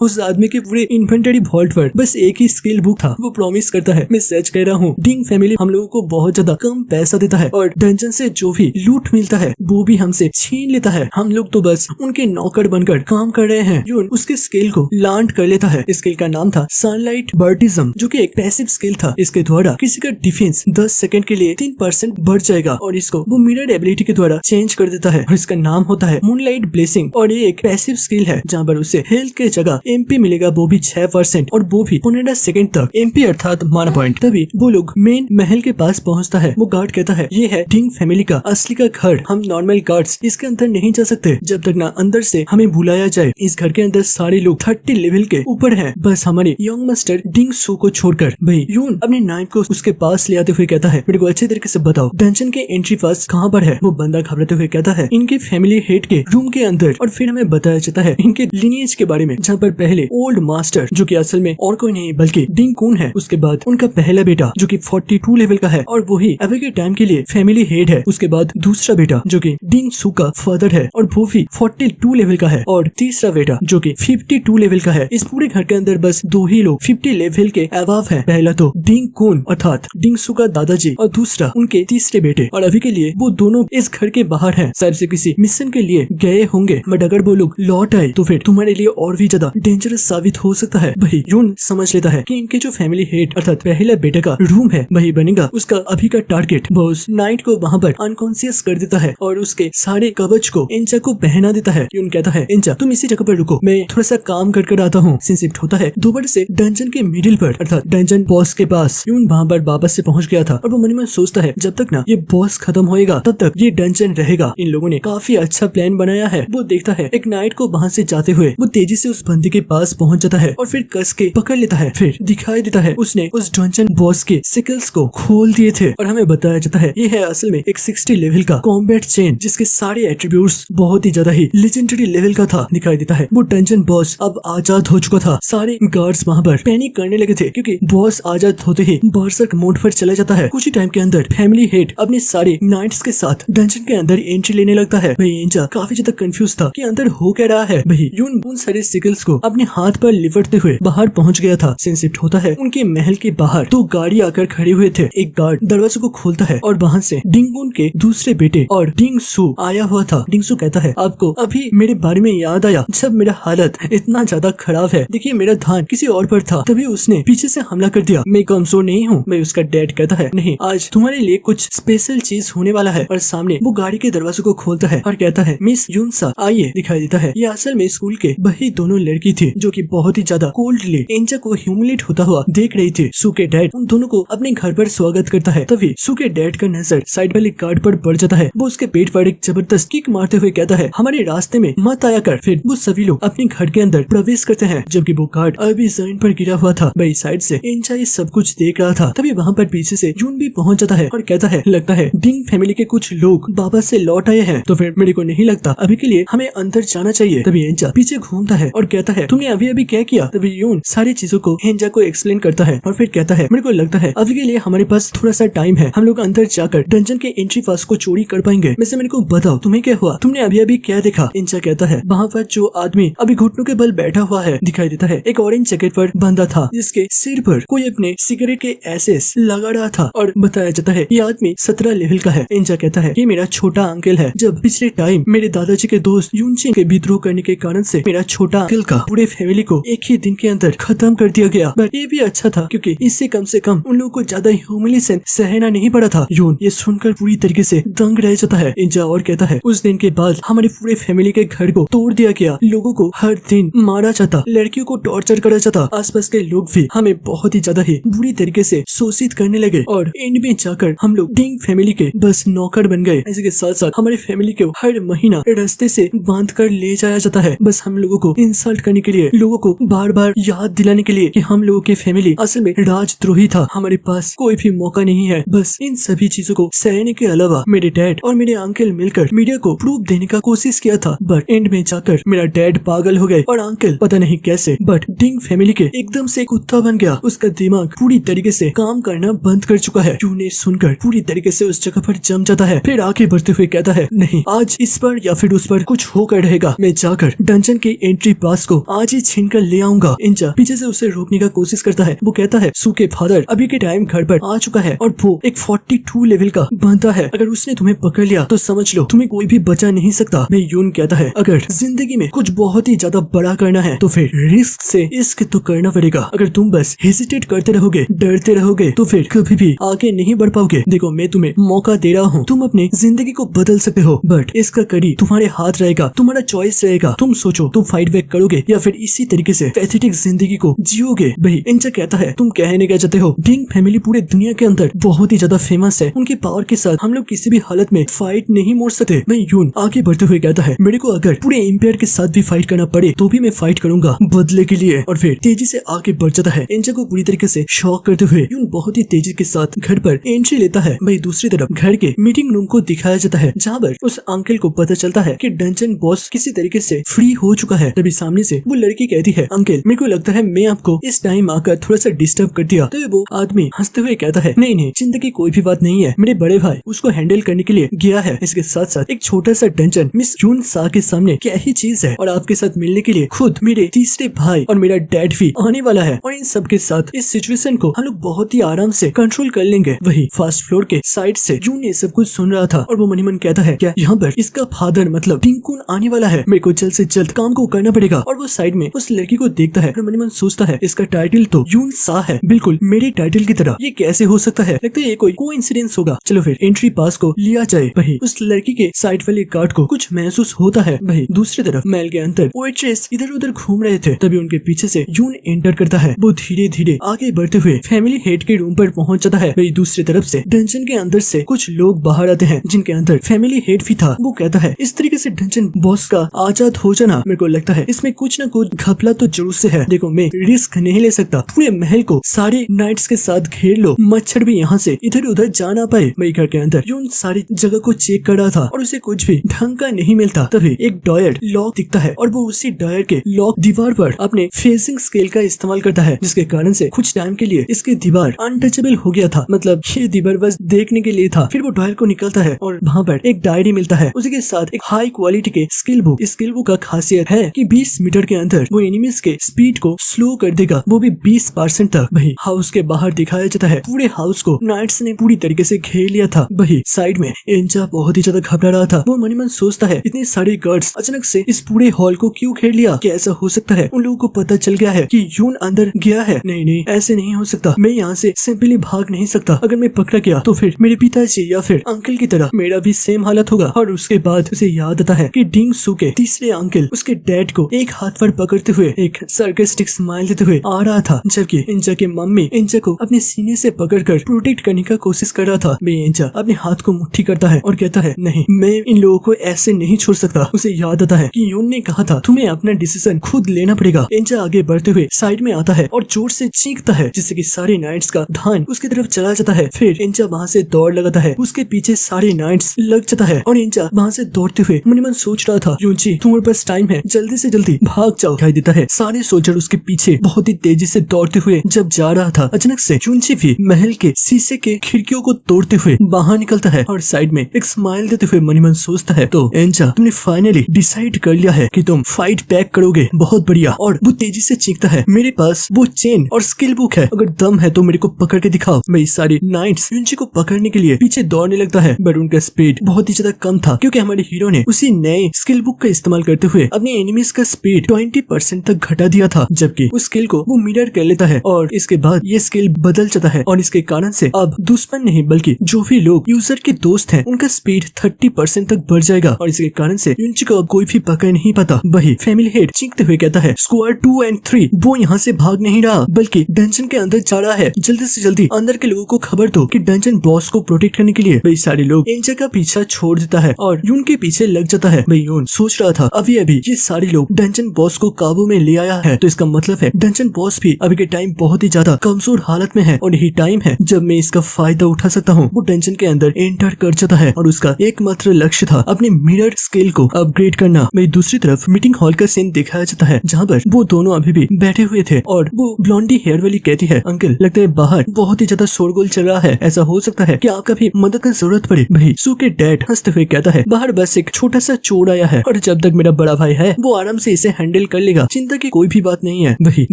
उस आदमी के पूरे इन्वेंटरी वॉल्ट पर बस एक ही स्किल बुक था। वो प्रॉमिस करता है मैं सच कह रहा हूँ, डिंग फैमिली हम लोगों को बहुत ज्यादा कम पैसा देता है और डंजन से जो भी लूट मिलता है वो भी हमसे छीन लेता है। हम लोग तो बस उनके नौकर बनकर काम कर रहे हैं। यून उसके स्किल को लर्न कर लेता है। स्किल का नाम था सनलाइट बर्टिज्म, जो कि एक पैसिव स्किल था। इसके द्वारा किसी का डिफेंस 10 सेकंड के लिए 3% बढ़ जाएगा और इसको वो मिरर एबिलिटी के द्वारा चेंज कर देता है और इसका नाम होता है मूनलाइट ब्लेसिंग। और ये एक पैसिव स्किल है जहाँ पर उसे हेल्थ के जगह एमपी मिलेगा, वो भी 6% और वो भी 15 सेकंड तक। एमपी अर्थात माना पॉइंट। तभी वो लोग मेन महल के पास पहुँचता है। वो गार्ड कहता है ये है डिंग फैमिली का असली का घर, हम नॉर्मल गार्ड्स इसके अंदर नहीं जा सकते जब तक ना अंदर से हमें बुलाया जाए। इस घर के अंदर सारे लोग 30 लेवल के ऊपर हैं, बस हमारे यंग मास्टर डिंग सू को छोड़कर। भाई यून अपने नाइफ को उसके पास ले आते हुए कहता है मेरे को अच्छे तरीके से बताओ डंजन के एंट्री पास कहाँ पर है। वो बंदा घबराते हुए कहता है इनके फैमिली हेड के रूम के अंदर। और फिर हमें बताया जाता है इनके लिनिएज के बारे में, जहाँ पर पहले ओल्ड मास्टर जो कि असल में और कोई नहीं बल्कि डिंग कून है, उसके बाद उनका पहला बेटा जो कि 42 लेवल का है और वही अभी के टाइम के लिए फैमिली हेड है। उसके बाद दूसरा बेटा जो कि डिंग सू का फादर है और वो भी 42 लेवल का है और तीसरा बेटा जो कि 52 लेवल का है। इस पूरे घर के अंदर बस 2 ही लोग 50 लेवल के अबव है। पहला तो डिंग कून अर्थात डिंग सू का दादाजी और दूसरा उनके तीसरे बेटे। और अभी के लिए वो दोनों इस घर के बाहर हैं, शायद से किसी मिशन के लिए गए होंगे। बट अगर वो लोग लौट आए तो फिर तुम्हारे लिए और भी ज्यादा डेंजरस साबित हो सकता है। वही यून समझ लेता है कि इनके जो फैमिली हेड अर्थात पहला बेटे का रूम है वही बनेगा उसका अभी का टारगेट। वो उस नाइट को वहाँ पर अनकॉन्शियस कर देता है और उसके सारे कवच को इंचा को पहना देता है। यून कहता है इंचा तुम इसी जगह पर रुको, मैं थोड़ा सा काम कर आता हूँ। सीन शिफ्ट होता है दोबारा से डंजन के मिडिल पर अर्थात डंजन बॉस के पास। यून वहाँ पर वापस से पहुँच गया था और वो मन में सोचता है जब तक ना ये बॉस खत्म होएगा तब तक ये डंजन रहेगा। इन लोगों ने काफी अच्छा प्लान बनाया है। वो देखता है एक नाइट को वहाँ से जाते हुए वो तेजी से उस बंदे के पास पहुँच जाता है और फिर कस के पकड़ लेता है। फिर दिखाई देता है उसने उस डंजन बॉस के सिकल्स को खोल दिए थे और हमें बताया जाता है ये है असल में एक 60 लेवल का कॉम्बैट चेन जिसके सारे एट्रीब्यूट्स बहुत ही ज्यादा ही लेजेंडरी लेवल का था। दिखाई देता है वो डंजन बॉस अब आजाद हो चुका था। सारे गार्ड्स वहाँ पर पैनिक करने लगे थे क्योंकि बॉस आजाद होते ही बर्सर्क मोड पर चला जाता है। कुछ ही टाइम के अंदर फैमिली हेड अपने सारे नाइट्स के साथ डंजन के अंदर एंट्री लेने लगता है। भाई इंचा काफी ज्यादा कंफ्यूज था कि अंदर हो क्या रहा है। भाई यून उन सारे सिकल्स को अपने हाथ पर लिपटते हुए बाहर पहुंच गया था। सीन शिफ्ट होता है उनके महल के बाहर 2 गाड़ी आकर खड़े हुए थे। एक गार्ड दरवाजे को खोलता है और वहाँ से डिंगून के दूसरे बेटे और डिंग सू आया हुआ था। डिंग सू कहता है आपको अभी मेरे बारे में याद आया जब मेरा हालत इतना ज्यादा खराब है। देखिए मेरा ध्यान किसी और पर था तभी उसने पीछे से हमला कर दिया। मैं कमजोर नहीं हूँ। मैं उसका डैड कहता है नहीं आज तुम्हारे लिए कुछ स्पेशल चीज होने वाला है। और सामने वो गाड़ी के दरवाजे को खोलता है और कहता है मिस यूनसा आइए। दिखाई देता है ये असल में स्कूल के वही दोनों लड़की थी जो कि बहुत ही ज्यादा कोल्डली इंचा को ह्यूमिलेट होता हुआ देख रही थी। सू के डैड उन दोनों को अपने घर पर स्वागत करता है। तभी सू के डैड का नजर साइड वाले गार्ड पर पड़ जाता है। वो उसके पेट पर एक जबरदस्त किक मारते हुए कहता है हमारे रास्ते में मत आया कर। फिर वो सभी लोग अपने घर के अंदर प्रवेश करते हैं जबकि वो गार्ड अभी जमीन पर गिरा हुआ था। भाई साइड से इंचा ये सब कुछ देख रहा था। तभी वहाँ पर पीछे से यून भी पहुँच जाता है और कहता है लगता है डिंग फैमिली के कुछ लोग वापस से लौट आए हैं तो फिर मेरे को नहीं लगता अभी के लिए हमें अंदर जाना चाहिए। तभी इंचा पीछे घूमता है और कहता है तुमने अभी अभी क्या किया। तभी यून सारी चीजों को इंचा को एक्सप्लेन करता है और फिर कहता है मेरे को लगता है अभी के लिए हमारे पास थोड़ा सा टाइम है, हम लोग अंदर जाकर डंजन के एंट्री पास को चोरी कर पाएंगे। वैसे मेरे को बताओ तुम्हें क्या हुआ, तुमने अभी अभी क्या देखा। इंचा कहता है वहाँ पर जो आदमी अभी घुटनों के बल बैठा हुआ है दिखाई देता है एक ऑरेंज जैकेट पर बंधा था जिसके सिर पर कोई अपने सिगरेट के एसेस लगा रहा था और बताया जाता है ये आदमी 17 लेवल का है। इंचा कहता है ये मेरा छोटा अंकल है। जब पिछले टाइम मेरे दादाजी के दोस्त यूनचिन के विद्रोह करने के कारण से मेरा छोटा अंकल का पूरे फैमिली को एक ही दिन के अंदर खत्म कर दिया गया। बट ये भी अच्छा था क्योंकि इससे कम से कम उन लोगों को ज्यादा ह्यूमिलिएशन सहना नहीं पड़ा था। यून ये सुनकर पूरी तरीके से दंग रह जाता है। इंचा और कहता है उस दिन के बाद हमारे पूरे फैमिली के घर को तोड़ दिया गया, लोगों को हर दिन मारा जाता, लड़कियों को टॉर्चर करा जाता, आसपास के लोग भी हमें बहुत ही ज्यादा ही बुरी तरीके से शोषित करने लगे और एंड में जाकर हम लोग डिंग फैमिली के बस नौकर बन गए। इसी के साथ साथ हमारी फैमिली को हर महीना रास्ते से बांध कर ले जाया जाता है बस हम लोगों को इंसल्ट करने के लिए, लोगों को बार बार याद दिलाने के लिए कि हम लोगों की फैमिली असल में राजद्रोही था, हमारे पास कोई भी मौका नहीं है। बस इन सभी चीजों को सहने के अलावा मेरे डैड और मेरे अंकल मिलकर मीडिया को प्रूफ देने का कोशिश किया था बट एंड में जाकर मेरा डैड पागल हो गए और अंकल पता नहीं कैसे बट डिंग फैमिली के एकदम से कुत्ता बन गया। उसका दिमाग पूरी तरीके से काम करना बंद कर चुका है यून ने सुनकर पूरी तरीके से उस जगह पर जम जाता है, फिर आगे बढ़ते हुए कहता है नहीं, आज इस पर या फिर उस पर कुछ होकर रहेगा। मैं जाकर डंजन के एंट्री पास को आज ही छीन कर ले आऊंगा। इंचा पीछे से उसे रोकने का कोशिश करता है। वो कहता है सूके फादर अभी के टाइम घर पर आ चुका है और वो एक 42 लेवल का बनता है। अगर उसने तुम्हें पकड़ लिया तो समझ लो तुम्हें कोई भी बचा नहीं सकता। मैं यून कहता है अगर जिंदगी में कुछ बहुत ही ज्यादा बड़ा करना है तो फिर रिस्क से इश्क तो करना पड़ेगा। अगर तुम बस हेजिटेट करते रहोगे, डरते रहोगे तो फिर कभी भी आगे नहीं बढ़ पाओगे। देखो मैं तुम्हें मौका दे रहा हूँ, तुम अपनी जिंदगी को बदल सकते हो, बट इसका कड़ी तुम्हारे हाथ रहेगा, तुम्हारा चॉइस रहेगा। तुम सोचो तुम फाइट बैक करोगे या फिर इसी तरीके से पैथेटिक जिंदगी को जियोगे। भाई इंचा कहता है तुम कहने क्या चाहते हो? डिंग फैमिली पूरे दुनिया के अंदर बहुत ही ज्यादा फेमस है, उनके पावर के साथ हम लोग किसी भी हालत में फाइट नहीं मोड़ सकते। मैं यून आगे बढ़ते हुए कहता है मेरे को अगर पूरे एम्पायर के साथ भी फाइट करना पड़े तो भी मैं फाइट करूंगा बदले के लिए। और फिर तेजी से आगे बढ़ जाता है। इंचा को पूरी तरीके से शॉक करते हुए यून बहुत ही तेजी के साथ घर पर एंट्री लेता है। भाई दूसरी तरफ घर के मीटिंग रूम को दिखाया जाता है जहाँ पर उस अंकल को पता चलता है कि डंजन बॉस किसी तरीके से फ्री हो चुका है। तभी सामने से वो लड़की कहती है अंकल मेरे को लगता है मैं आपको इस टाइम आकर थोड़ा सा डिस्टर्ब कर दिया। तो वो आदमी हंसते हुए कहता है नहीं नहीं चिंता की कोई भी बात नहीं है, मेरे बड़े भाई उसको हैंडल करने के लिए गया है। इसके साथ साथ एक छोटा सा डंजन मिस यून सा के सामने क्या ही चीज है और आपके साथ मिलने के लिए खुद मेरे तीसरे भाई और मेरा डैड भी आने वाला है और इन सब के साथ इस सिचुएशन को हम लोग बहुत ही आराम से कंट्रोल कर लेंगे। वही फर्स्ट फ्लोर के साइड से यून ये सब कुछ सुन रहा था और वो मनी मन कहता है क्या यहाँ पर इसका फादर मतलब टिंकुन आने वाला है, मेरे को जल्द से जल्द काम को करना पड़ेगा। और वो साइड में उस लड़की को देखता है और मनी मन सोचता है इसका टाइटल तो यून सा है, बिल्कुल मेरे टाइटल की तरह, ये कैसे हो सकता है? लगता है ये कोई कोइंसिडेंस होगा। चलो फिर एंट्री पास को लिया जाए। वही उस लड़की के साइड वाले गार्ड को कुछ महसूस होता है। वही दूसरी तरफ महल के अंदर वेट्रेस इधर उधर घूम रहे थे, तभी उनके पीछे से यून एंटर करता है। वो धीरे धीरे आगे बढ़ते हुए फैमिली हेड के रूम पर पहुंच जाता है। वही दूसरी तरफ से डंजन के अंदर से कुछ लोग बाहर आते हैं जिनके अंदर फैमिली हेड भी था। वो कहता है इस तरीके से डंजन बॉस का आजाद हो जाना, मेरे को लगता है इसमें कुछ न कुछ घपला तो जरूर से है। देखो मैं रिस्क नहीं ले सकता, पूरे महल को सारे नाइट्स के साथ घेर लो, मच्छर भी यहाँ से इधर उधर जा ना पाए। वही घर के अंदर यून सारी जगह को चेक कर रहा था और उसे कुछ भी ढंग का नहीं मिलता। तभी एक डॉयर लॉक दिखता है और वो उसी डॉयर के लॉक दीवार पर अपने फेसिंग स्केल का इस्तेमाल करता है, जिसके कारण से कुछ टाइम के लिए इसकी दीवार अनटचेबल हो गया था। मतलब ये दीवार बस देखने के लिए था। फिर वो डॉयर को निकलता है और वहाँ पर एक डायरी मिलता है, उसी के साथ एक हाई क्वालिटी के स्किल बुक। स्किल बुक का खासियत है कि 20 मीटर के अंदर वो एनिमीज के स्पीड को स्लो कर देगा, वो भी 20% तक। वही हाउस के बाहर दिखाया जाता है पूरे हाउस को नाइट्स ने पूरी तरीके से घेर लिया था। वही साइड में इंचा बहुत ही ज्यादा घबरा रहा था। वो मनी मन सोचता है इतने सारे गार्ड्स अचानक से इस पूरे हॉल को क्यों घेर लिया? क्या ऐसा हो सकता है उन लोगों को पता चल गया है कि यून अंदर गया है? नहीं नहीं ऐसे नहीं हो सकता, मैं यहाँ से सिंपली भाग नहीं सकता। अगर मैं पकड़ा गया तो फिर मेरे पिताजी या फिर अंकल की तरह मेरा भी सेम हालत होगा। और उसके बाद उसे याद आता है कि डिंग सू के तीसरे अंकल उसके डैड को एक हाथ पर पकड़ते हुए एक सार्कास्टिक स्माइल देते हुए आ रहा था, जबकि इंचा के मम्मी इंचा को अपने सीने से पकड़कर प्रोटेक्ट करने का कोशिश कर रहा था। मैं इंचा अपने हाथ को मुट्ठी करता है और कहता है नहीं मैं इन लोगों को ऐसे नहीं छोड़ सकता। उसे याद आता है कि यून ने कहा था तुम्हें अपना डिसीजन खुद लेना पड़ेगा। इंचा आगे बढ़ते हुए साइड में आता है और जोर से चीखता है जिससे कि सारे नाइट्स का ध्यान उसकी तरफ चला जाता है। फिर इंचा वहाँ से दौड़ लगाता है, उसके पीछे सारे नाइट्स लग जाता है और इंचा वहाँ से दौड़ते हुए मन मन सोच रहा था यूनची तुम्हारे पास टाइम है, जल्दी से जल्दी भाग जाओ। दिखाई देता है सारे सोल्जर उसके पीछे बहुत ही तेजी से दौड़ते हुए जब जा रहा था, अचानक से यूनची भी महल के शीशे के खिड़कियों को तोड़ते हुए बाहर निकलता है और साइड में एक स्माइल देते हुए मन मन सोचता है तो इंचा तुमने फाइनली डिसाइड कर लिया है कि तुम फाइट बैक करोगे, बहुत बढ़िया। और वो तेजी से चीखता है मेरे पास वो चेन और स्किल बुक है, अगर दम है तो मेरे को पकड़ के दिखाओ। मैं सारे नाइट्स यूनची को पकड़ने के लिए पीछे दौड़ने लगता है, बट उनका स्पीड बहुत ही ज्यादा कम था क्योंकि हमारे हीरो ने उसी नए स्किल बुक का इस्तेमाल करते हुए अपने एनिमीज का स्पीड 20% तक घटा दिया था। जबकि उस स्किल को वो मिरर कर लेता है और इसके बाद ये स्किल बदल जाता है और इसके कारण से अब दुश्मन नहीं बल्कि जो भी लोग यूजर के दोस्त हैं उनका स्पीड 30% तक बढ़ जाएगा और इसके कारण से यूनची को अब कोई भी पकड़ नहीं पाता। वही फैमिली हेड चीखते हुए कहता है स्क्वाड 2 और 3 वो यहाँ से भाग नहीं रहा बल्कि डंजन के अंदर जा रहा है, जल्दी से जल्दी अंदर के लोगों को खबर दो कि डंजन बॉस को प्रोटेक्ट करने के लिए। वही सारे लोग इंचा का पीछा छोड़ देता है और यून के पीछे लग जाता है। वही यून सोच रहा था अभी अभी ये सारे लोग डंजन बॉस को काबू में ले आया है, तो इसका मतलब है डंजन बॉस भी अभी के टाइम बहुत ही ज्यादा कमजोर हालत में है और यही टाइम है जब मैं इसका फायदा उठा सकता हूँ। वो डंजन के अंदर एंटर कर जाता है और उसका एकमात्र लक्ष्य था अपने मिरर स्किल को अपग्रेड करना। वही दूसरी तरफ मीटिंग हॉल का सीन दिखाया जाता है जहाँ पर वो दोनों अभी भी बैठे हुए थे और वो ब्लॉन्डी हेयर वाली कहती है अंकल लगता है बाहर बहुत ही ज्यादा शोरगुल चल रहा है, ऐसा हो सकता है कि आपका भी मदद की जरूरत पड़े। भाई सू के डैड हंसते हुए कहता है, बाहर बस एक छोटा सा चोर आया है और जब तक मेरा बड़ा भाई है वो आराम से इसे हैंडल कर लेगा, चिंता की कोई भी बात नहीं है। वही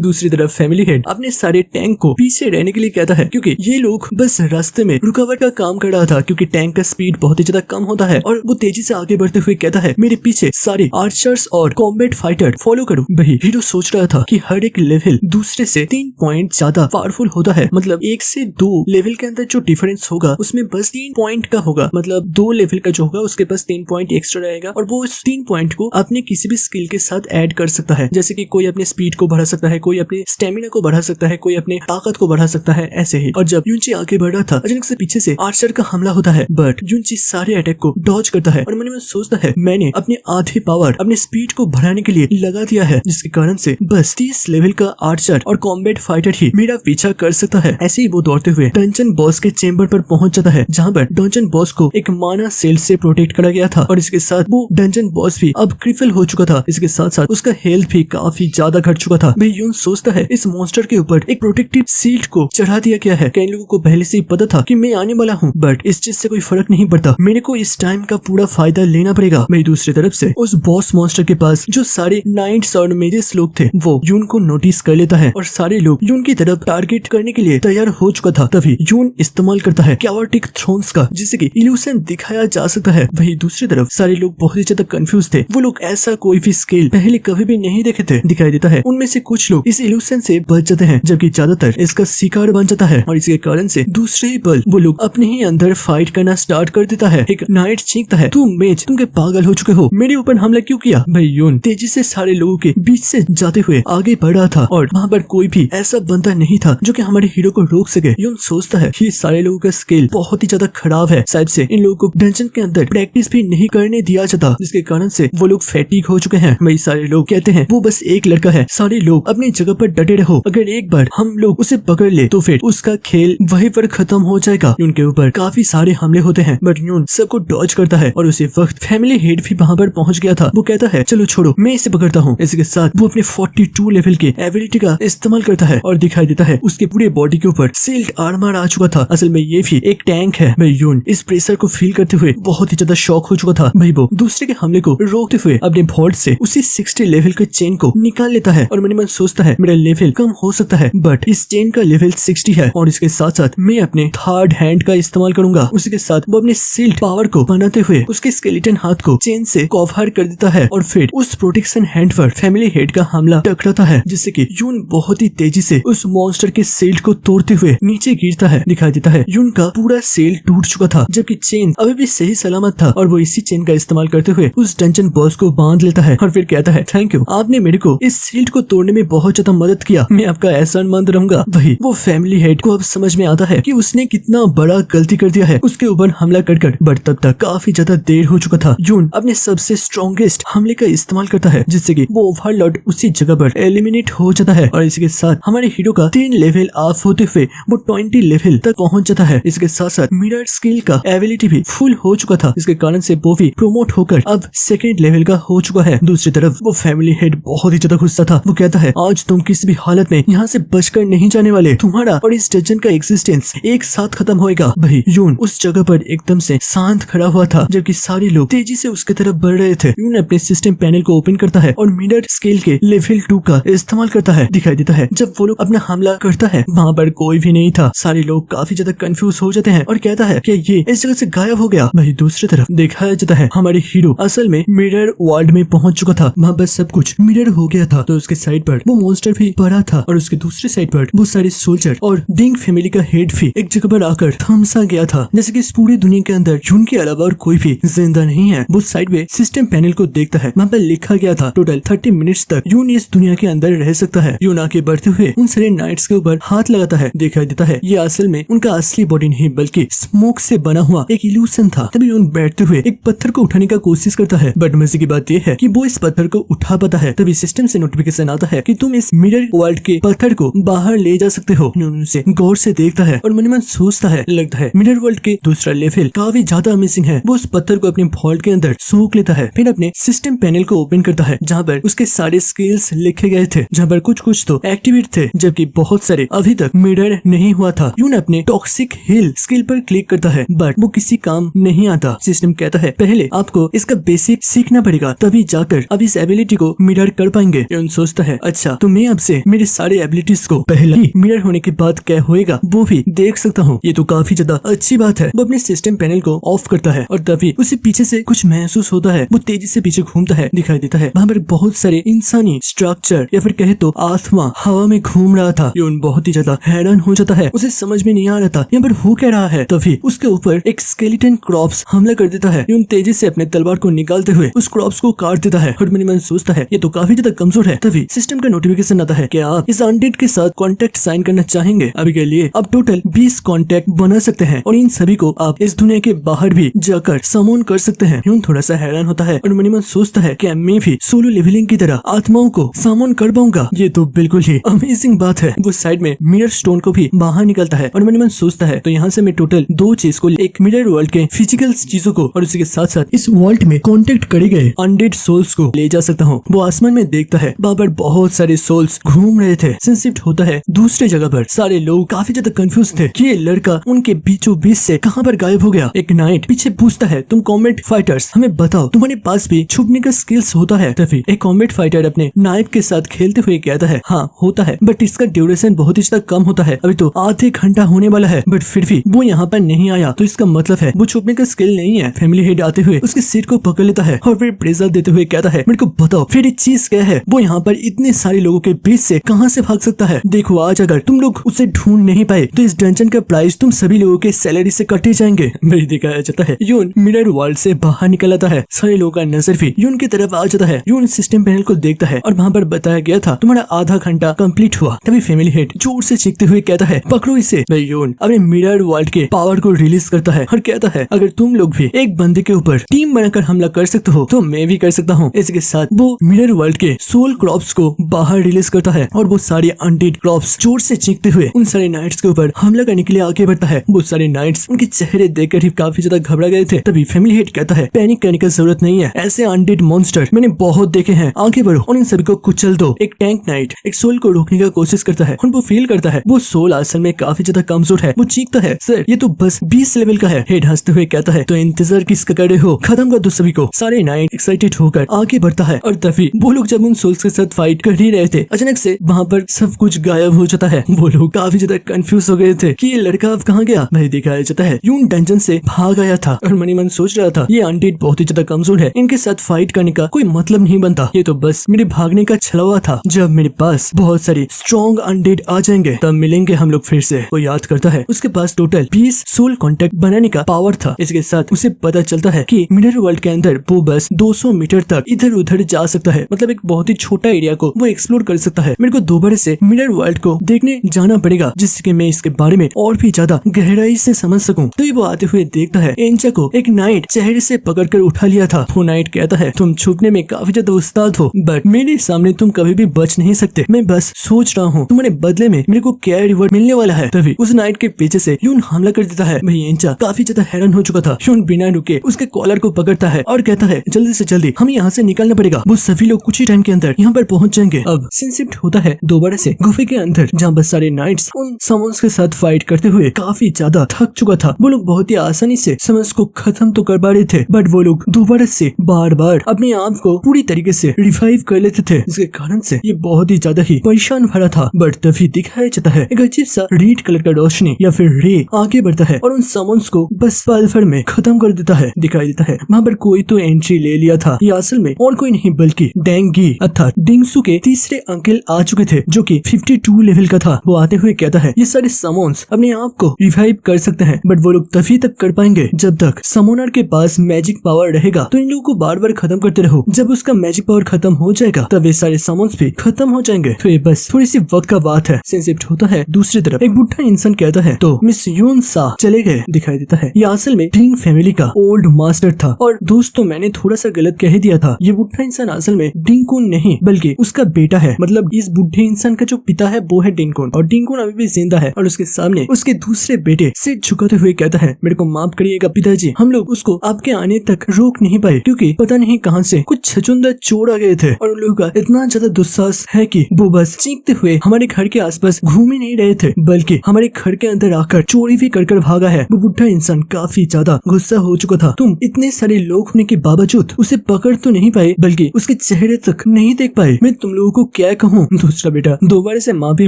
दूसरी तरफ फैमिली हेड अपने सारे टैंक को पीछे रहने के लिए कहता है, क्योंकि ये लोग बस रास्ते में रुकावट का काम कर रहा था, क्योंकि टैंक का स्पीड बहुत ही ज्यादा कम होता है। और वो तेजी से आगे बढ़ते हुए कहता है, मेरे पीछे सारे आर्चर्स और कॉम्बैट फाइटर फॉलो करो। वही हीरो सोच रहा था कि हर एक लेवल दूसरे से 3 पॉइंट ज्यादा पावरफुल होता है, मतलब 1 से 2 लेवल के अंदर जो डिफरेंस होगा उसमें बस 3 पॉइंट का होगा, मतलब 2 लेवल का जो होगा उसके पास 3 पॉइंट एक्स्ट्रा रहेगा और वो उस 3 पॉइंट को अपने किसी भी स्किल के साथ ऐड कर सकता है। जैसे कि कोई अपने स्पीड को बढ़ा सकता है, कोई अपने स्टेमिना को बढ़ा सकता है, कोई अपने ताकत को बढ़ा सकता है, ऐसे ही। और जब युनची आगे बढ़ रहा था अचानक से पीछे से आर्चर का हमला होता है, बट युनची सारे अटैक को डॉज करता है और मन में सोचता है, मैंने अपने आधे पावर अपने स्पीड को बढ़ाने के लिए लगा दिया है, जिसके कारण से बस 30 लेवल का आर्चर और कॉम्बैट फाइटर ही मेरा पीछा कर सकता है। ऐसे ही वो दौड़ते हुए डंजन बॉस के चेंबर पर पहुंच जाता है, जहाँ पर डंजन बॉस को एक माना सेल से प्रोटेक्ट करा गया था और इसके साथ वो डंजन बॉस भी अब क्रिपल हो चुका था। इसके साथ साथ उसका हेल्थ भी काफी ज्यादा घट चुका था। भाई यून सोचता है, इस मॉन्स्टर के ऊपर एक प्रोटेक्टिव शील्ड को चढ़ा दिया गया है। कई लोगों को पहले से ही पता था कि मैं आने वाला हूँ, बट इस चीज से कोई फर्क नहीं पड़ता, मेरे को इस टाइम का पूरा फायदा लेना पड़ेगा। वही दूसरी तरफ से उस बॉस मॉन्स्टर के पास जो सारे नाइट्स और मेजेस लोग थे वो यून को नोटिस कर लेता है और सारे लोग यून की तरफ टारगेट करने के लिए तैयार हो चुका था। तभी यून इस्तेमाल करता है कैओटिक थ्रोन्स का, जिससे कि इल्यूशन दिखाया जा सकता है। वही दूसरी तरफ सारे लोग बहुत ही ज्यादा कंफ्यूज थे, वो लोग ऐसा कोई भी स्किल पहले कभी भी नहीं देखे थे। दिखाई देता है उनमें से कुछ लोग इस इल्यूशन से बच जाते हैं, जबकि ज्यादातर इसका शिकार बन जाता है और इसके कारण से दूसरे ही पल वो लोग अपने ही अंदर फाइट करना स्टार्ट कर देता है। एक नाइट चीखता है, तुम मेज, तुम के पागल हो चुके हो, मेरे ऊपर हमला क्यों किया? भाई यून तेजी से सारे लोगों के बीच से जाते हुए आगे बढ़ रहा था और वहाँ पर कोई भी ऐसा बंदा नहीं था जो कि हमारे हीरो को रोक सके। यून सोचता है कि सारे लोगों का स्किल बहुत ही ज्यादा खराब है, शायद से इन लोगों को डंजन के अंदर प्रैक्टिस भी नहीं करने दिया जाता, जिसके कारण से वो लोग फैटिक हो चुके हैं। वही सारे लोग कहते हैं वो बस एक लड़का है, सारे लोग अपनी जगह पर डटे रहो, अगर एक बार हम लोग उसे पकड़ ले तो फिर उसका खेल वहीं पर खत्म हो जाएगा। उनके ऊपर काफी सारे हमले होते हैं, बट यून सबको डॉज करता है और उसी वक्त फैमिली हेड भी वहाँ पर पहुंच गया था। वो कहता है चलो छोड़ो, मैं इसे पकड़ता हूँ। इसके साथ वो अपने 42 लेवल के एबिलिटी का इस्तेमाल करता है और दिखाई देता है उसके पूरे बॉडी के ऊपर सील्ड आर्मर आ चुका था। असल में ये भी एक टैंक है। भाई यून इस प्रेशर को फील करते हुए बहुत ही ज्यादा शॉक हो चुका था। भाई वो दूसरे के हमले को रोकते हुए अपने वॉल्ट से उसी 60 लेवल के चेन को निकाल लेता है और मन में सोचता है मेरा लेवल कम हो सकता है, बट इस चेन का लेवल 60 है और इसके साथ साथ मैं अपने थर्ड हैंड का इस्तेमाल करूंगा। उसी के साथ वो अपने सील्ड पावर को बनाते हुए उसके स्केलेटन हाथ को चेन से कवर कर देता है और फिर उस प्रोटेक्शन हैंड पर फैमिली हेड का हमला टकराता है, जिससे कि यून बहुत ही तेजी से उस मॉन्स्टर के सील्ड को तोड़ते हुए नीचे गिरता है। दिखाई देता है यून का पूरा सेल टूट चुका था, जबकि चेन अभी भी सही सलामत था और वो इसी चेन का इस्तेमाल करते हुए उस डंजन बॉस को बांध लेता है और फिर कहता है थैंक यू, आपने मेरे को इस सील्ड को तोड़ने में बहुत ज्यादा मदद किया, मैं आपका एहसानमंद रहूंगा। वही वो फैमिली हेड को अब समझ में आता है कि उसने कितना बड़ा गलती कर दिया है उसके ऊपर हमला कर, बट तब तक काफी ज्यादा देर हो चुका था। यून अपने सबसे स्ट्रॉन्गेस्ट हमले का इस्तेमाल करता है, जिससे कि वो ओवरलॉर्ड उसी जगह पर एलिमिनेट हो जाता है और इसके साथ हमारे हीरो का 3 लेवल ऑफ होते हुए वो 20 लेवल तक पहुंच जाता है। इसके साथ साथ मिरर स्किल का एबिलिटी भी फुल हो चुका था, इसके कारण से वो भी प्रोमोट होकर अब 2nd लेवल का हो चुका है। दूसरी तरफ वो फैमिली हेड बहुत ही ज्यादा गुस्सा था। वो कहता है आज तुम किसी भी हालत में यहाँ से बचकर नहीं जाने वाले, तुम्हारा और इस डंजन का एग्जिस्टेंस एक साथ खत्म होएगा। वही यून उस जगह पर एकदम से शांत खड़ा हुआ था, जबकि सारे लोग तेजी से उसके तरफ बढ़ रहे थे। यून अपने सिस्टम पैनल को ओपन करता है और मिरर स्केल के लेवल 2 का इस्तेमाल करता है। दिखाई देता है जब वो लोग अपना हमला करता है वहाँ पर कोई भी नहीं था। सारे लोग काफी ज्यादा कंफ्यूज हो जाते हैं और कहता है कि ये इस जगह से गायब हो गया। वही दूसरी तरफ दिखाया जाता है हमारे हीरो असल में मिरर वर्ल्ड में पहुंच चुका था, वहाँ पर सब कुछ मिरर हो गया था। तो उसके साइड पर वो मॉन्स्टर भी पड़ा था और उसके दूसरे साइड पर वो सारे सोल्जर और डिंग फैमिली का हेड भी एक जगह पर आकर थमसा गया था, जैसे कि इस पूरी दुनिया के अंदर यून के अलावा और कोई भी जिंदा नहीं है। वो साइड में सिस्टम पैनल को देखता है, वहाँ पर लिखा गया था टोटल 30 मिनट्स तक यून इस दुनिया के अंदर रह सकता है। यून आगे बढ़ते हुए उन सारे नाइट्स के ऊपर हाथ लगाता है। दिखाई देता है ये असल में उनका असली बॉडी नहीं बल्कि स्मोक से बना हुआ एक इल्यूशन था। तभी यून बैठते हुए एक पत्थर को उठाने का कोशिश करता है, बट मजे की बात यह है कि वो इस पत्थर को उठा पाता है। तभी सिस्टम से नोटिफिकेशन आता है कि तुम इस मिरर वर्ल्ड के पत्थर को बाहर ले जा सकते हो। यून उसे गौर से देखता है और मन में सोचता है लगता है मिरर वर्ल्ड के दूसरा लेवल काफी ज्यादा अमेजिंग है। वो उस पत्थर को अपने वॉल्ट के अंदर सोख लेता है, फिर अपने सिस्टम पैनल को ओपन करता है जहाँ पर उसके सारे स्किल्स लिखे गए थे, जहाँ पर कुछ तो एक्टिवेट थे जबकि बहुत सारे अभी तक मिरर नहीं हुआ था। यून यून अपने टॉक्सिक हिल स्किल पर क्लिक करता है, बट वो किसी काम नहीं आता। सिस्टम कहता है पहले आपको इसका बेसिक सीखना पड़ेगा, तभी जाकर अब इस एबिलिटी को मिरर कर पाएंगे। यून सोचता है अच्छा तो मैं आपसे मेरे सारे एबिलिटीज को पहले ही मिरर होने के बाद क्या होएगा वो भी देख सकता हूँ। ये तो काफी ज्यादा अच्छी बात है। वो अपने सिस्टम पैनल को ऑफ करता है और तभी उसे पीछे से कुछ महसूस होता है। वो तेजी से पीछे घूमता है, दिखाई देता है वहाँ पर बहुत सारे इंसानी स्ट्रक्चर या फिर कहे तो आत्मा हवा में घूम रहा था। यून बहुत ही ज्यादा हैरान हो जाता है, उसे समझ में नहीं आ रहा था यहाँ पर हो क्या रहा है। तभी उसके ऊपर एक स्केलेटन क्रॉप्स हमला कर देता है। यून तेजी से अपने तलवार को निकालते हुए उस क्रॉप्स को काट देता है और मन सोचता है ये तो काफी ज्यादा कमजोर है। तभी सिस्टम का नोटिफिकेशन आता है कि आप इस अनडेड के साथ कॉन्टेक्ट साइन करना चाहेंगे। अभी के लिए आप टोटल 20 कॉन्टेक्ट बना सकते हैं और इन सभी को आप इस दुनिया के बाहर भी जाकर समोन कर सकते हैं। यून थोड़ा सा हैरान होता है और मन सोचता है कि मैं भी सोलो लेवलिंग की तरह आत्माओं को समोन कर पाऊंगा। ये तो बिल्कुल ही अमेजिंग बात है। वो साइड में मिरर स्टोन को भी बाहर निकलता है और मन सोचता है तो यहाँ से मैं टोटल 2 चीज को, एक मिरर वर्ल्ड के फिजिकल चीजों को और उसके साथ साथ इस वर्ल्ड में कॉन्टेक्ट करे गए अनडेड सोल्स को ले जा सकता हूँ। वो आसमान में देखता है वहाँ पर बहुत सारे सोल्स घूम रहे थे। शिफ्ट होता है दूसरे जगह पर। सारे लोग काफी ज्यादा कंफ्यूज थे कि ये लड़का उनके बीचों बीच से कहाँ पर गायब हो गया। एक नाइट पीछे पूछता है तुम कॉम्बैट फाइटर्स हमें बताओ तुम्हारे पास भी छुपने का स्किल्स होता है। तभी एक कॉम्बैट फाइटर अपने नाइफ के साथ खेलते हुए कहता है हाँ होता है, बट इसका ड्यूरेशन बहुत ही ज्यादा कम होता है। अभी तो आधे घंटा होने वाला है, बट फिर भी वो यहाँ पर नहीं आया, तो इसका मतलब है वो छुपने का स्किल नहीं है। फैमिली हेड आते हुए उसके सिर को पकड़ लेता है और फिर प्रेशर देते हुए कहता है मेरे को बताओ फिर एक चीज क्या है, वो यहाँ पर इतने सारे लोगों के बीच से कहाँ से भाग सकता है। देखो आज अगर तुम लोग उसे ढूंढ नहीं पाए तो इस डंजन का प्राइस तुम सभी लोगों के सैलरी से कटे जाएंगे। मेरी दिखाया जाता है यून मिरर वर्ल्ड से बाहर निकल आता है। सारे लोगों का नजर भी यून की तरफ आ जाता है। यून सिस्टम पैनल को देखता है और वहाँ पर बताया गया था तुम्हारा आधा घंटा कंप्लीट हुआ। तभी फैमिली हेड जोर से चीखते हुए कहता है पकड़ो इसे। यून अपने मिरर वर्ल्ड के पावर को रिलीज करता है और कहता है अगर तुम लोग भी एक बंदे के ऊपर टीम बनाकर हमला कर सकते हो तो मैं भी कर सकता हूँ। इसके साथ वो मिरर वर्ल्ड के सोल क्रॉप्स को बाहर रिलीज करता है और वो सारे अनडेड क्रॉप्स जोर से चीखते हुए उन सारे नाइट्स के ऊपर हमला करने के लिए आगे बढ़ता है। वो सारे नाइट्स उनके चेहरे देखकर ही काफी ज्यादा घबरा गए थे। तभी फैमिली हेड कहता है पैनिक करने की जरूरत नहीं है, ऐसे अनडेड मॉन्स्टर मैंने बहुत देखे हैं, आगे बढ़ो और इन सभी को कुचल दो। एक टैंक नाइट एक सोल को रोकने का कोशिश करता है और वो फील करता है वो सोल असल में काफी ज्यादा कमजोर है। वो चीखता है सर ये तो बस 20 लेवल का है। हेड हंसते हुए कहता है तो इंतजार किसका करे हो, खत्म कर दो सभी को। सारे नाइट एक्साइटेड होकर आगे बढ़ता है और तभी वो लोग जब उन सोल्स के साथ फाइट कर ही रहे थे अचानक से वहाँ पर सब कुछ गायब हो जाता है। वो लोग काफी ज्यादा कंफ्यूज हो गए थे कि ये लड़का अब कहाँ गया। वही दिखाया जाता है यून डंजन से भाग आया था और मन सोच रहा था ये अनडेड बहुत ही ज्यादा कमजोर है, इनके साथ फाइट करने का कोई मतलब नहीं बनता, ये तो बस मेरे भागने का छलवा था। जब मेरे पास बहुत सारे स्ट्रॉन्ग अनडेड आ जाएंगे तब मिलेंगे हम लोग फिर से। वो याद करता है उसके पास टोटल 20 सोल कॉन्टेक्ट बनाने का पावर था। इसके साथ उसे पता चलता है कि मिरर वर्ल्ड के अंदर वो बस 200 मीटर तक इधर उधर जा सकता है, मतलब एक बहुत ही छोटा एरिया को वो एक्सप्लोर कर सकता है। मेरे को दोबारा से मिरर वर्ल्ड को देखने जाना पड़ेगा जिससे मैं इसके बारे में और भी ज्यादा गहराई से समझ सकूं। तो वो आते हुए देखता है एंचा को एक नाइट चेहरे से पकड़कर उठा लिया था। वो नाइट कहता है तुम छुपने में काफी ज्यादा उस्ताद हो, बट मेरे सामने तुम कभी भी बच नहीं सकते। मैं बस सोच रहा हूँ तुम्हारे बदले में मेरे को क्या रिवॉर्ड मिलने वाला है। तभी उस नाइट के पीछे से यून हमला कर देता है। वही एंचा काफी ज्यादा हैरान हो चुका था। यून बिना रुके उसके कॉलर को पकड़ता है और कहता है जल्दी से जल्दी हमें यहाँ से निकलना पड़ेगा। वो सभी लोग कुछ ही टाइम के अंदर यहाँ पर पहुंच जाएंगे। अब सीन शिफ्ट होता है दोबारा से गुफे के अंदर जहाँ बस सारे नाइट्स उन समन्स के साथ फाइट करते हुए काफी ज्यादा थक चुका था। वो लोग बहुत ही आसानी से समन्स को खत्म तो कर पा रहे थे, बट वो लोग दोबारा से बार बार अपने आप को पूरी तरीके से रिवाइव कर लेते थे, जिसके कारण से ये बहुत ही ज्यादा ही परेशान भरा था। बट तभी दिखाया जाता है एक अजीब सा रेड कलर का रोशनी या फिर रे आगे बढ़ता है और उन समन्स को बस पल भर में खत्म कर देता है। दिखाई देता है वहाँ पर कोई तो एंट्री ले लिया था, ये असल में और कोई नहीं बल्कि डेंगी अर्थात डिंगसू के तीसरे अंकल आ चुके थे जो कि 52 लेवल का था। वो आते हुए कहता है ये सारे समन्स अपने आप को रिवाइव कर सकते हैं, बट वो लोग तभी तक कर पाएंगे जब तक समोनर के पास मैजिक पावर रहेगा। तो इन लोगों को बार बार खत्म करते रहो, जब उसका मैजिक पावर खत्म हो जाएगा तब ये सारे समन्स भी खत्म हो जाएंगे। तो ये बस थोड़ी सी वक्त का बात है। शिफ्ट होता है दूसरी तरफ एक बुढ़ा इंसान कहता है तो मिस यून सा चले गए। दिखाई देता है ये असल में डिंग फैमिली का ओल्ड मास्टर था। और दोस्तों मैंने थोड़ा सा गलत कह दिया था, ये बुढ़ा इंसान असल में डिंगकुन नहीं बल्कि उसका बेटा है। मतलब इस बुढ़े इंसान का जो पिता है वो है डिंगकुन और डिंगकुन अभी भी जिंदा है। और उसके सामने उसके दूसरे बेटे सिर झुकाते हुए कहता है मेरे को माफ करिएगा पिताजी, हम लोग उसको आपके आने तक रोक नहीं पाए क्योंकि पता नहीं कहां से कुछ छचुंदर चोर आ गए थे और उन लोगों का इतना ज्यादा दुस्साहस है कि वो बस चीखते हुए हमारे घर के आसपास घूम ही नहीं रहे थे बल्कि हमारे हमारे घर के अंदर आकर चोरी भी कर भागा है। वो बुढ़ा इंसान काफी ज्यादा गुस्सा हो चुका था। तुम इतने सारे लोग होने के बावजूद उसे पकड़ तो नहीं पाए, बल्कि उसके चेहरे तक नहीं देख पाए। मैं तुम लोगों को क्या कहूँ। दूसरा बेटा दोबारा से माफी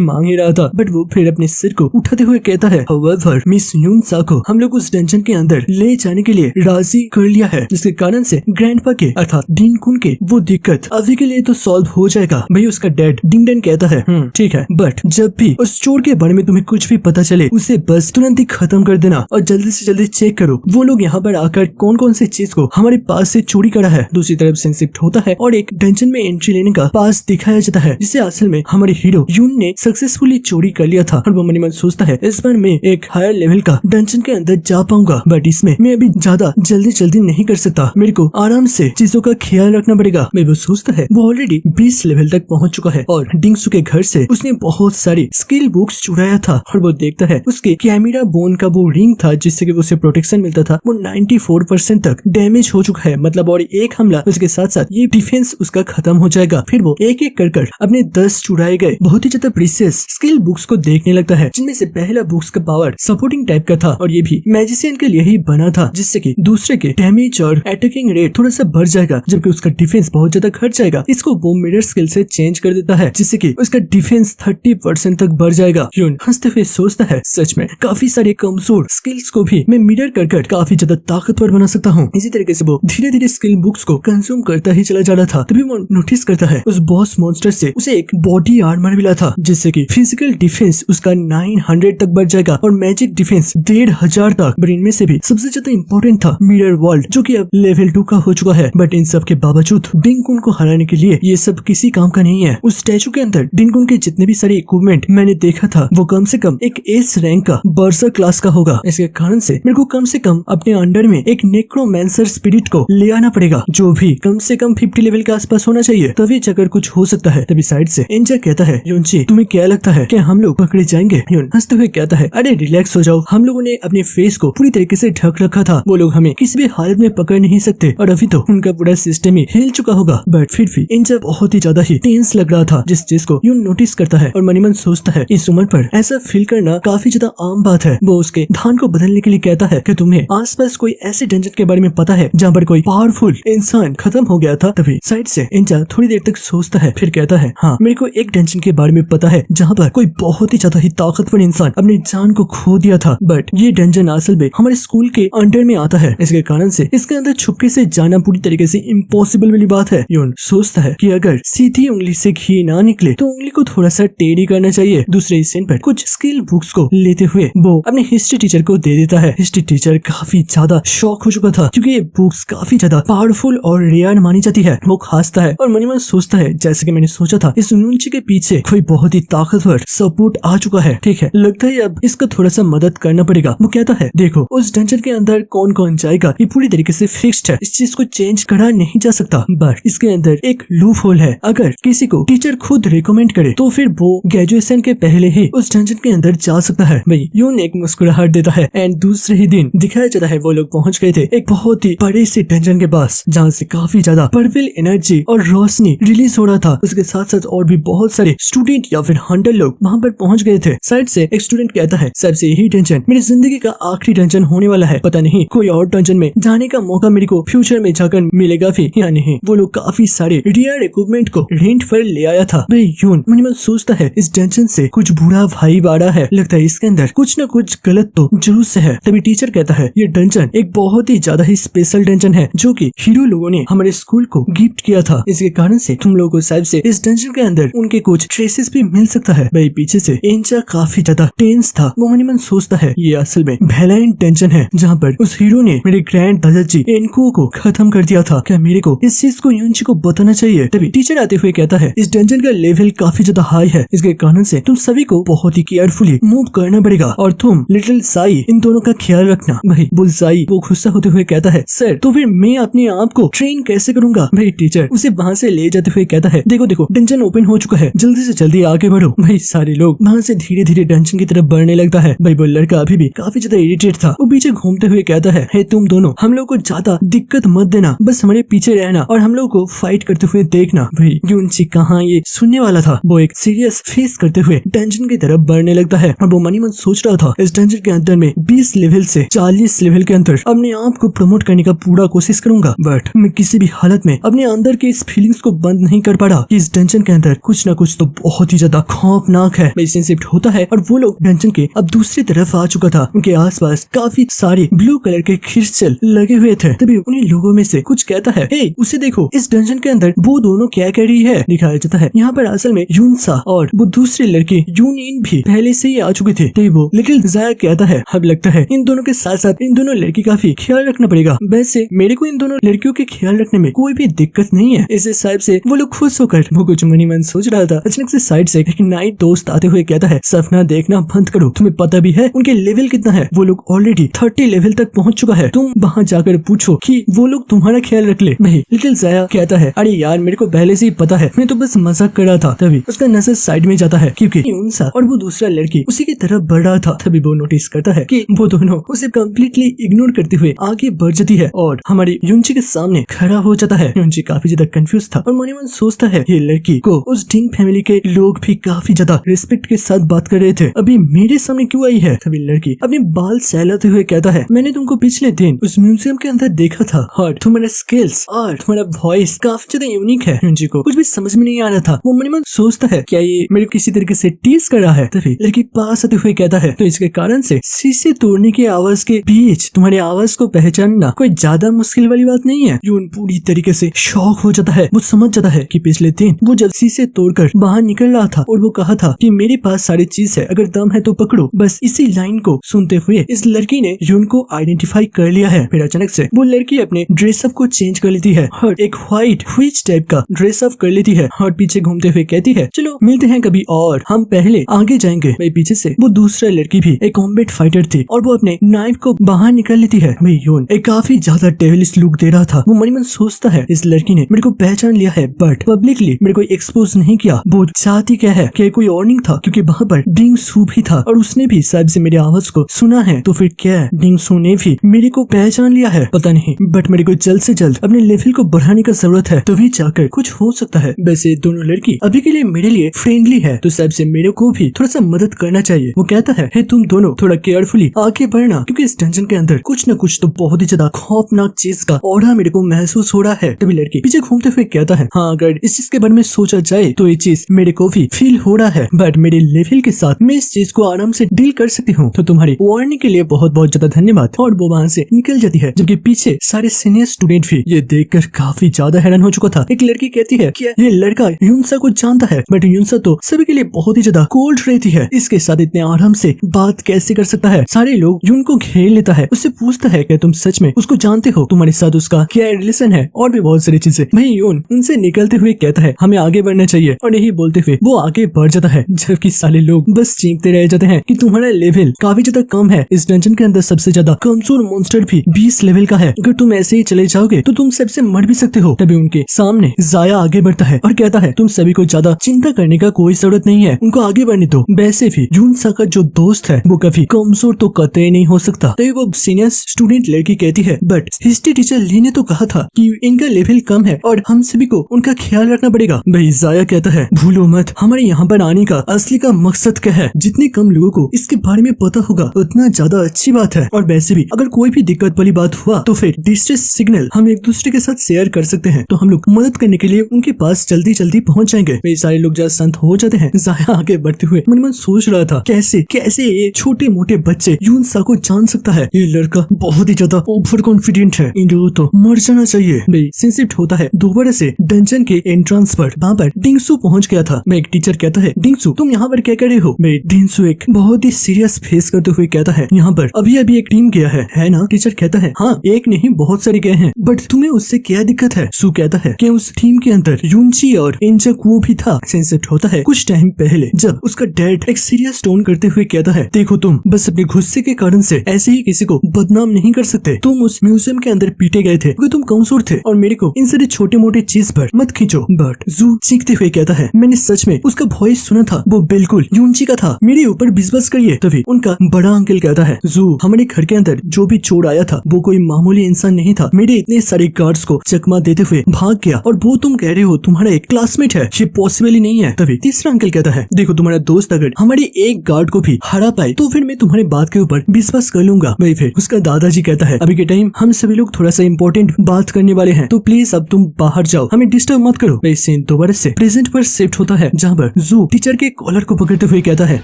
मांग ही रहा था, बट वो फिर अपने सिर को उठाते हुए कहता है, however, मिस यूनसा को हम लोग उस डंजन के अंदर ले जाने के लिए राजी कर लिया है, जिसके कारण से ग्रैंडपा के अर्थात डिन कुन के वो दिक्कत अभी के लिए तो सॉल्व हो जाएगा। भाई उसका डैड डिंगडन कहता है ठीक है, बट जब भी उस चोर के बारे में तुम्हें कुछ भी पता चले उसे बस तुरंत ही खत्म कर देना और जल्दी से जल्दी चेक करो वो लोग यहाँ पर आकर कौन कौन सी चीज को हमारे पास से चोरी करा है। दूसरी तरफ से शिफ्ट होता है और एक डंजन में एंट्री लेने का पास दिखाया जाता है, जिसे असल में हमारे हीरो यून ने सक्सेसफुली चोरी कर लिया था। और वो मन ही मन सोचता है इस बार मैं एक हायर लेवल का डंजन के अंदर जा पाऊंगा, बट इसमें मैं अभी ज्यादा जल्दी नहीं कर सकता, मेरे को आराम से चीजों का ख्याल रखना पड़ेगा। मैं वो सोचता है वो ऑलरेडी 20 लेवल तक पहुंच चुका है और डिंगसू के घर से उसने बहुत सारी स्किल बुक्स चुराया था। और वो देखता है उसके कैमरा बोन का वो रिंग था जिससे कि उसे प्रोटेक्शन मिलता था, वो 94% तक डैमेज हो चुका है। मतलब और एक हमला उसके साथ साथ ये डिफेंस उसका खत्म हो जाएगा। फिर वो एक एक कर अपने 10 चुराए गए बहुत ही ज्यादा प्रीशियस स्किल बुक्स को देखने लगता है, जिनमें से पहला बुक्स का पावर सपोर्टिंग टाइप का था और ये भी मैजिशियन के लिए ही बना था, जिससे कि दूसरे के डैमेज और अटैकिंग रेट थोड़ा सा बढ़ जाएगा, जबकि उसका डिफेंस बहुत ज्यादा घट जाएगा। इसको वो मिरर स्किल से चेंज कर देता है, जिससे कि उसका डिफेंस 30% तक बढ़ जाएगा। यून हंसते हुए सोचता है सच में काफी सारे कमजोर स्किल्स को भी मैं मिरर कर काफी ज्यादा ताकतवर बना सकता हूँ। इसी तरीके से वो धीरे धीरे स्किल बुक्स को कंज्यूम करता ही चला जा रहा था। तभी वो नोटिस करता है उस बॉस मॉन्स्टर से उसे एक बॉडी आर्मर मिला था, जिससे कि फिजिकल डिफेंस उसका 900 तक बढ़ जाएगा और मैजिक डिफेंस 1500 तक। पर इनमें से भी सबसे ज्यादा इंपॉर्टेंट था मिरर वर्ल्ड, जो कि अब लेवल 2 का हो चुका है। बट इन सब के बावजूद डिंगकुन को हराने के लिए ये सब किसी काम का नहीं है। उस स्टैचू के अंदर डिंगकुन के जितने भी सारे इक्विपमेंट मैंने देखा था वो कम से कम एक एस रैंक का बर्सर क्लास का होगा। इसके कारण से मेरे को कम से कम अपने अंडर में एक नेक्रोमैंसर स्पिरिट को ले आना पड़ेगा, जो भी कम से कम 50 लेवल के आसपास होना चाहिए, तभी जाकर कुछ हो सकता है। तभी साइड से एंजा कहता है यूनची तुम्हें क्या लगता है कि हम लोग पकड़े जाएंगे? यून हंसते हुए कहता है अरे रिलैक्स हो जाओ, हम लोगों ने अपने फेस को पूरी तरीके से ढक रखा था, वो लोग हमें किसी भी हालत में पकड़ नहीं सकते और अभी तो उनका पूरा सिस्टम ही हिल चुका होगा। बट फिर भी एंजा बहुत ही ज्यादा ही टेंस लग रहा था, जिस चीज को यून नोटिस करता है और मनीमन सोचता है इस उम्र पर ऐसा फील करना काफी ज्यादा आम बात है। वो उसके ध्यान को बदलने के लिए कहता है कि तुम्हें आसपास कोई ऐसे डंजन के बारे में पता है जहाँ पर कोई पावरफुल इंसान खत्म हो गया था? तभी साइड से एंजा थोड़ी देर तक सोचता है, फिर कहता है हाँ मेरे को एक डंजन के बारे में पता है जहाँ पर कोई बहुत ही ज्यादा ही ताकतवर इंसान अपनी जान को खो दिया था, बट ये डंजन असल में हमारे स्कूल के अंडर में आता है। इसके कारण से इसके अंदर छुपके से जाना पूरी तरीके से इम्पॉसिबल वाली बात है। यून सोचता है कि अगर सीधी उंगली से घी ना निकले तो उंगली को थोड़ा सा टेढ़ी करना चाहिए। दूसरे सीन पर कुछ स्किल बुक्स को लेते हुए वो अपने हिस्ट्री टीचर को दे देता है। हिस्ट्री टीचर काफी ज्यादा शॉक हो चुका था, क्योंकि ये बुक्स काफी ज्यादा पावरफुल और रेयर मानी जाती है। वो हंसता है और मन ही मन सोचता है जैसे कि मैंने सोचा था इस यूनची के पीछे कोई बहुत ही ताकतवर सपोर्ट आ चुका है। ठीक है, लगता है अब इसका थोड़ा सा मदद करना पड़ेगा। वो कहता है देखो उस डंजन के अंदर कौन कौन जाएगा ये पूरी तरीके से फिक्स्ड है, इस चीज को चेंज करा नहीं जा सकता, बट इसके अंदर एक लूप होल है। अगर किसी को टीचर खुद रिकमेंड करे तो फिर वो ग्रेजुएशन के पहले ही उस डंजन के अंदर जा सकता है। भाई यून एक मुस्कुराहट देता है एंड दूसरे ही दिन दिखाया जाता है वो लोग पहुंच गए थे एक बहुत ही बड़े से डंजन के पास, जहाँ से काफी ज्यादा पर्पल एनर्जी और रोशनी रिलीज हो रहा था। उसके साथ साथ और भी बहुत सारे स्टूडेंट या फिर हंटर लोग वहाँ पर पहुंच गए थे। साइड से एक स्टूडेंट कहता है सबसे यही डंजन मेरी जिंदगी का आखिरी डंजन होने वाला है, पता नहीं कोई और डंजन में जाने का मौका मेरे को फ्यूचर में जाकर मिलेगा भी या नहीं। वो लोग काफी सारे रेयर इक्विपमेंट को रेंट पर ले आया था। भाई यून मन ही मन सोचता है इस डंजन से कुछ बुरा वाइब आ रहा है, लगता है इसके अंदर कुछ न कुछ गलत तो जरूर से है। तभी टीचर कहता है ये डंजन एक बहुत ही ज्यादा ही स्पेशल डंजन है जो कि हीरो लोगों ने हमारे स्कूल को गिफ्ट किया था, इसके कारण से तुम लोगों को शायद से इस डंजन के अंदर उनके कुछ ट्रेसेस भी मिल सकता है। भाई पीछे से एंजा काफी ज्यादा टेंस था। वो मन ही मन सोचता है ये असल में वैलेंट डंजन है जहाँ पर उस हीरो ने मेरे ग्रैंड दादाजी एनको को खत्म कर दिया था। क्या मेरे को इस चीज को यूनची को बताना चाहिए? तभी टीचर आते हुए कहता है इस डंजन का लेवल काफी ज्यादा हाई है, इसके कारण से तुम सभी को बहुत ही केयरफुली मूव करना पड़ेगा और तुम लिटिल साई इन दोनों का ख्याल रखना। भाई बुलसाई वो गुस्सा होते हुए कहता है सर तो फिर मैं अपने आप को ट्रेन कैसे करूंगा? भाई टीचर उसे वहाँ से ले जाते हुए कहता है देखो देखो डंजन ओपन हो चुका है, जल्दी से जल्दी आगे बढ़ो। भाई सारे लोग वहाँ से धीरे धीरे डंजन की तरफ बढ़ने लगता है। भाई वो लड़का अभी भी काफी ज्यादा इरिटेट था। वो पीछे घूमते हुए कहता है हे तुम दोनों हम लोग को ज्यादा दिक्कत मत देना, बस हमारे पीछे रहना और हम लोग को फाइट करते हुए देखना। भाई यूनची कहाँ ये सुनने वाला था। वो एक सीरियस फेस करते हुए डंजन की तरफ बढ़ने लगता है और वो मनी मन सोच रहा था इस डंजन के अंदर में 20 लेवल से 40 लेवल के अंदर अपने आप को प्रमोट करने का पूरा कोशिश करूंगा, बट मैं किसी भी हालत में अपने अंदर के इस फीलिंग्स को बंद नहीं कर पा रहा कि इस डंजन के अंदर कुछ ना कुछ तो बहुत ही ज्यादा खौफनाक है। मेडिसिन शिफ्ट होता है और वो लोग डंजन के अब दूसरी तरफ आ चुका था। उनके आसपास काफी सारे ब्लू कलर के क्रिस्टल लगे हुए थे। तभी उन्हीं लोगों में से कुछ कहता है, हे उसे देखो, इस डंजन के अंदर वो दोनों क्या कर रही है। दिखाया जाता है यहाँ पर असल में यूनसा और वो दूसरी लड़की यूनिन भी पहले से ही आ चुके थे। तो वो लिटिल जाया कहता है, अब लगता है इन दोनों के साथ साथ इन दोनों लड़की का भी ख्याल रखना पड़ेगा। वैसे मेरे को इन दोनों लड़कियों के ख्याल रखने में कोई भी दिक्कत नहीं है। इस हिसाब से वो लोग खुश होकर वो कुछ मनी मन सोच रहा था। अचानक से साइड से एक नाइट दोस्त आते हुए कहता है, सपना देखना बंद करो, तुम्हें पता भी है उनके लेवल कितना है। वो लोग ऑलरेडी 30 लेवल तक पहुंच चुका है। तुम वहां जाकर पूछो कि वो लोग तुम्हारा ख्याल रख ले। नहीं, लिटिल जाया कहता है, अरे यार मेरे को पहले से ही पता है, मैं तो बस मजाक कर रहा था। तभी उसका नजर साइड में जाता है क्योंकि यूनसा और वो दूसरा लड़की उसी की तरफ बढ़ रहा था। तभी वो नोटिस करता है कि वो दोनों उसे कम्प्लीटली इग्नोर करते हुए आगे बढ़ जाती है और हमारी यूनची के सामने खड़ा हो जाता है। यूनची काफी ज्यादा कंफ्यूज था और मनी मन सोचता है ये लड़की को उस डिंग फैमिली के लोग भी काफी ज्यादा रिस्पेक्ट के साथ बात कर रहे थे, अभी मेरे सामने क्यों आई है। तभी लड़की अपने बाल सहलाते हुए कहता है, मैंने तुमको पिछले दिन उस म्यूजियम के अंदर देखा था और तुम्हारा स्किल्स और तुम्हारा वॉइस काफी ज्यादा यूनिक है। यूनची को कुछ भी समझ में नहीं आ रहा था। वो मनी मन सोचता है क्या ये मेरे किसी तरीके से टीज कर रहा है। तभी लड़की पास आते हुए कहता है, तो इसके कारण से शीशे तोड़ने की आवाज के बीच तुम्हारी आवाज को पहचानना कोई ज्यादा मुश्किल वाली बात नहीं है। यून पूरी तरीके से शॉक हो जाता है। वो समझ जाता है कि पिछले दिन वो जब शीशे तोड़कर बाहर निकल रहा था और वो कहा था कि मेरे पास सारी चीज है, अगर दम है तो पकड़ो। बस इसी लाइन को सुनते हुए इस लड़की ने यून को आइडेंटिफाई कर लिया है। फिर अचानक से वो लड़की अपने ड्रेसअप को चेंज कर लेती है और एक व्हाइट विच टाइप का ड्रेसअप कर लेती है और पीछे घूमते हुए कहती है, चलो मिलते हैं कभी और हम पहले आगे जाएंगे। भाई पीछे से वो दूसरा लड़की भी एक कॉम्बैट फाइटर थी और वो अपने नाइफ को बाहर निकाल लेती है। भाई यून एक काफी ज्यादा डेविलिश लुक दे रहा था। वो मनी मन सोचता है इस लड़की ने मेरे को पहचान लिया है बट पब्लिकली मेरे को एक्सपोज नहीं किया। वो चाहती क्या है कि कोई और नहीं था क्योंकि वहाँ पर डिंग सू भी था और उसने भी शायद से मेरी आवाज को सुना है। तो फिर क्या है, डिंग सू ने भी मेरे को पहचान लिया है, पता नहीं, बट मेरे को जल्द से जल्द अपने लेवल को बढ़ाने का जरूरत है, तभी जाकर कुछ हो सकता है। वैसे दोनों लड़की अभी के लिए मेरे लिए फ्रेंडली है तो शायद से मेरे को भी थोड़ा सा मदद करना चाहिए। वो कहता है, हे तुम दोनों थोड़ा केयरफुली आगे बढ़ना क्योंकि इस डंजन के अंदर कुछ न कुछ तो बहुत ही ज्यादा खौफनाक चीज का ऑर्डर मेरे को महसूस हो रहा है। तभी लड़की पीछे घूमते हुए कहता है, हाँ अगर इस चीज के बारे में सोचा जाए तो ये चीज मेरे को भी फील हो रहा है बट मेरे लेवल के साथ मैं इस चीज को आराम से डील कर सकती हूँ, तो तुम्हारी वार्निंग के लिए बहुत बहुत ज्यादा धन्यवाद। और वो वहाँ से निकल जाती है जबकि पीछे सारे सीनियर स्टूडेंट भी ये देखकर काफी ज्यादा हैरान हो चुका था। एक लड़की कहती है कि ये लड़का यूनसा को जानता है बट यूनसा तो सभी के लिए बहुत ही ज्यादा कोल्ड रहती है, इसके साथ इतने आराम से बात कैसे कर सकता है। सारे लोग यून को घेर लेता है, उससे पूछता है कि तुम सच में उसको जानते हो, तुम्हारे साथ उसका क्या रिलेशन है और भी बहुत सारी चीजें। वही यून उनसे निकलते हुए कहता है हमें आगे बढ़ना चाहिए और यही बोलते हुए वो आगे बढ़ जाता है जबकि सारे लोग बस चीखते रह जाते हैं कि तुम्हारा लेवल काफी ज्यादा कम है। इस डंजन के अंदर सबसे ज्यादा कमजोर मॉन्स्टर भी 20 लेवल का है, अगर तुम ऐसे ही चले जाओगे तो तुम सबसे मर भी सकते हो। तभी उनके सामने जाया आगे बढ़ता है और कहता है तुम सभी को ज्यादा चिंता करने का कोई जरूरत नहीं है, उनको आगे बढ़ने दो। वैसे भी यूनसा का जो दोस्त है वो कभी कमजोर तो कतई नहीं हो सकता। तभी वो सीनियर स्टूडेंट लड़की कहती है बट हिस्ट्री टीचर ली ने तो कहा था कि इनका लेवल कम है और हम सभी को उनका ख्याल रखना पड़ेगा। भाई जाया कहता है भूलो मत हमारे यहाँ पर आने का असली का मकसद क्या है, जितने कम लोगों को इसके बारे में पता होगा उतना ज्यादा अच्छी बात है। और वैसे भी अगर कोई भी दिक्कत वाली बात हुआ तो फिर डिस्ट्रेस सिग्नल हम एक दूसरे के साथ शेयर कर सकते हैं, तो हम लोग मदद करने के लिए उनके पास जल्दी जल्दी पहुँच जाएंगे। वे सारे लोग जब संत हो जाते हैं। जाया आगे बढ़ते हुए मन मन सोच रहा था कैसे कैसे ये छोटे मोटे बच्चे यूनसा को जान सकता है, ये लड़का बहुत ही ज्यादा ओवर कॉन्फिडेंट है, इन लोगों तो मर जाना चाहिए। भाई सिंसिप्ट होता है दोबारा से डंजन के एंट्रेंस पर, वहाँ पर डिंगसू पहुँच गया था। मैं एक टीचर कहता है डिंगसू तुम यहाँ पर क्या कर रहे हो। मैं डिंगसू एक बहुत ही सीरियस फेस करते हुए कहता है यहाँ पर अभी अभी एक टीम गया है ना। टीचर कहता है हाँ एक नहीं बहुत सारे गए हैं बट तुम्हें उससे क्या दिक्कत है। सू कहता है कि उस टीम के अंदर यूनची और इंजक वो भी था। सिंसिप्ट होता है कुछ टाइम पहले जब उसका डैड एक सीरियस टोन करते हुए कहता है देखो तुम बस अपने गुस्से के कारण से ऐसे ही किसी को बदनाम नहीं कर सकते, तुम उस म्यूजियम के अंदर पीटे गए थे क्योंकि तुम कमजोर थे और मेरे को इन सारे छोटे मोटे चीज पर मत खींचो। बट जू चीखते हुए कहता है मैंने सच में उसका वॉइस सुना था, वो बिल्कुल यूनची का था, मेरे ऊपर विश्वास करिए। तभी उनका बड़ा अंकल कहता है जू हमारे घर के अंदर जो भी चोर आया था वो कोई मामूली इंसान नहीं था, मेरे इतने सारे गार्ड्स को चकमा देते हुए भाग गया और वो तुम कह रहे हो तुम्हारा एक क्लासमेट है, ये पॉसिबल ही नहीं है। तभी तीसरा अंकल कहता है देखो तुम्हारा दोस्त अगर हमारी यदि एक गार्ड को भी हरा पाए तो फिर मैं तुम्हारी बात के ऊपर विश्वास कर लूंगा। वही फिर उसका दादाजी कहता है अभी के टाइम हम सभी लोग थोड़ा सा इंपॉर्टेंट बात करने वाले हैं, तो प्लीज अब तुम बाहर जाओ, हमें डिस्टर्ब मत करो। वही सीन दोबारा से प्रेजेंट पर शिफ्ट होता है, जहाँ पर जू टीचर के कॉलर को पकड़ते हुए कहता है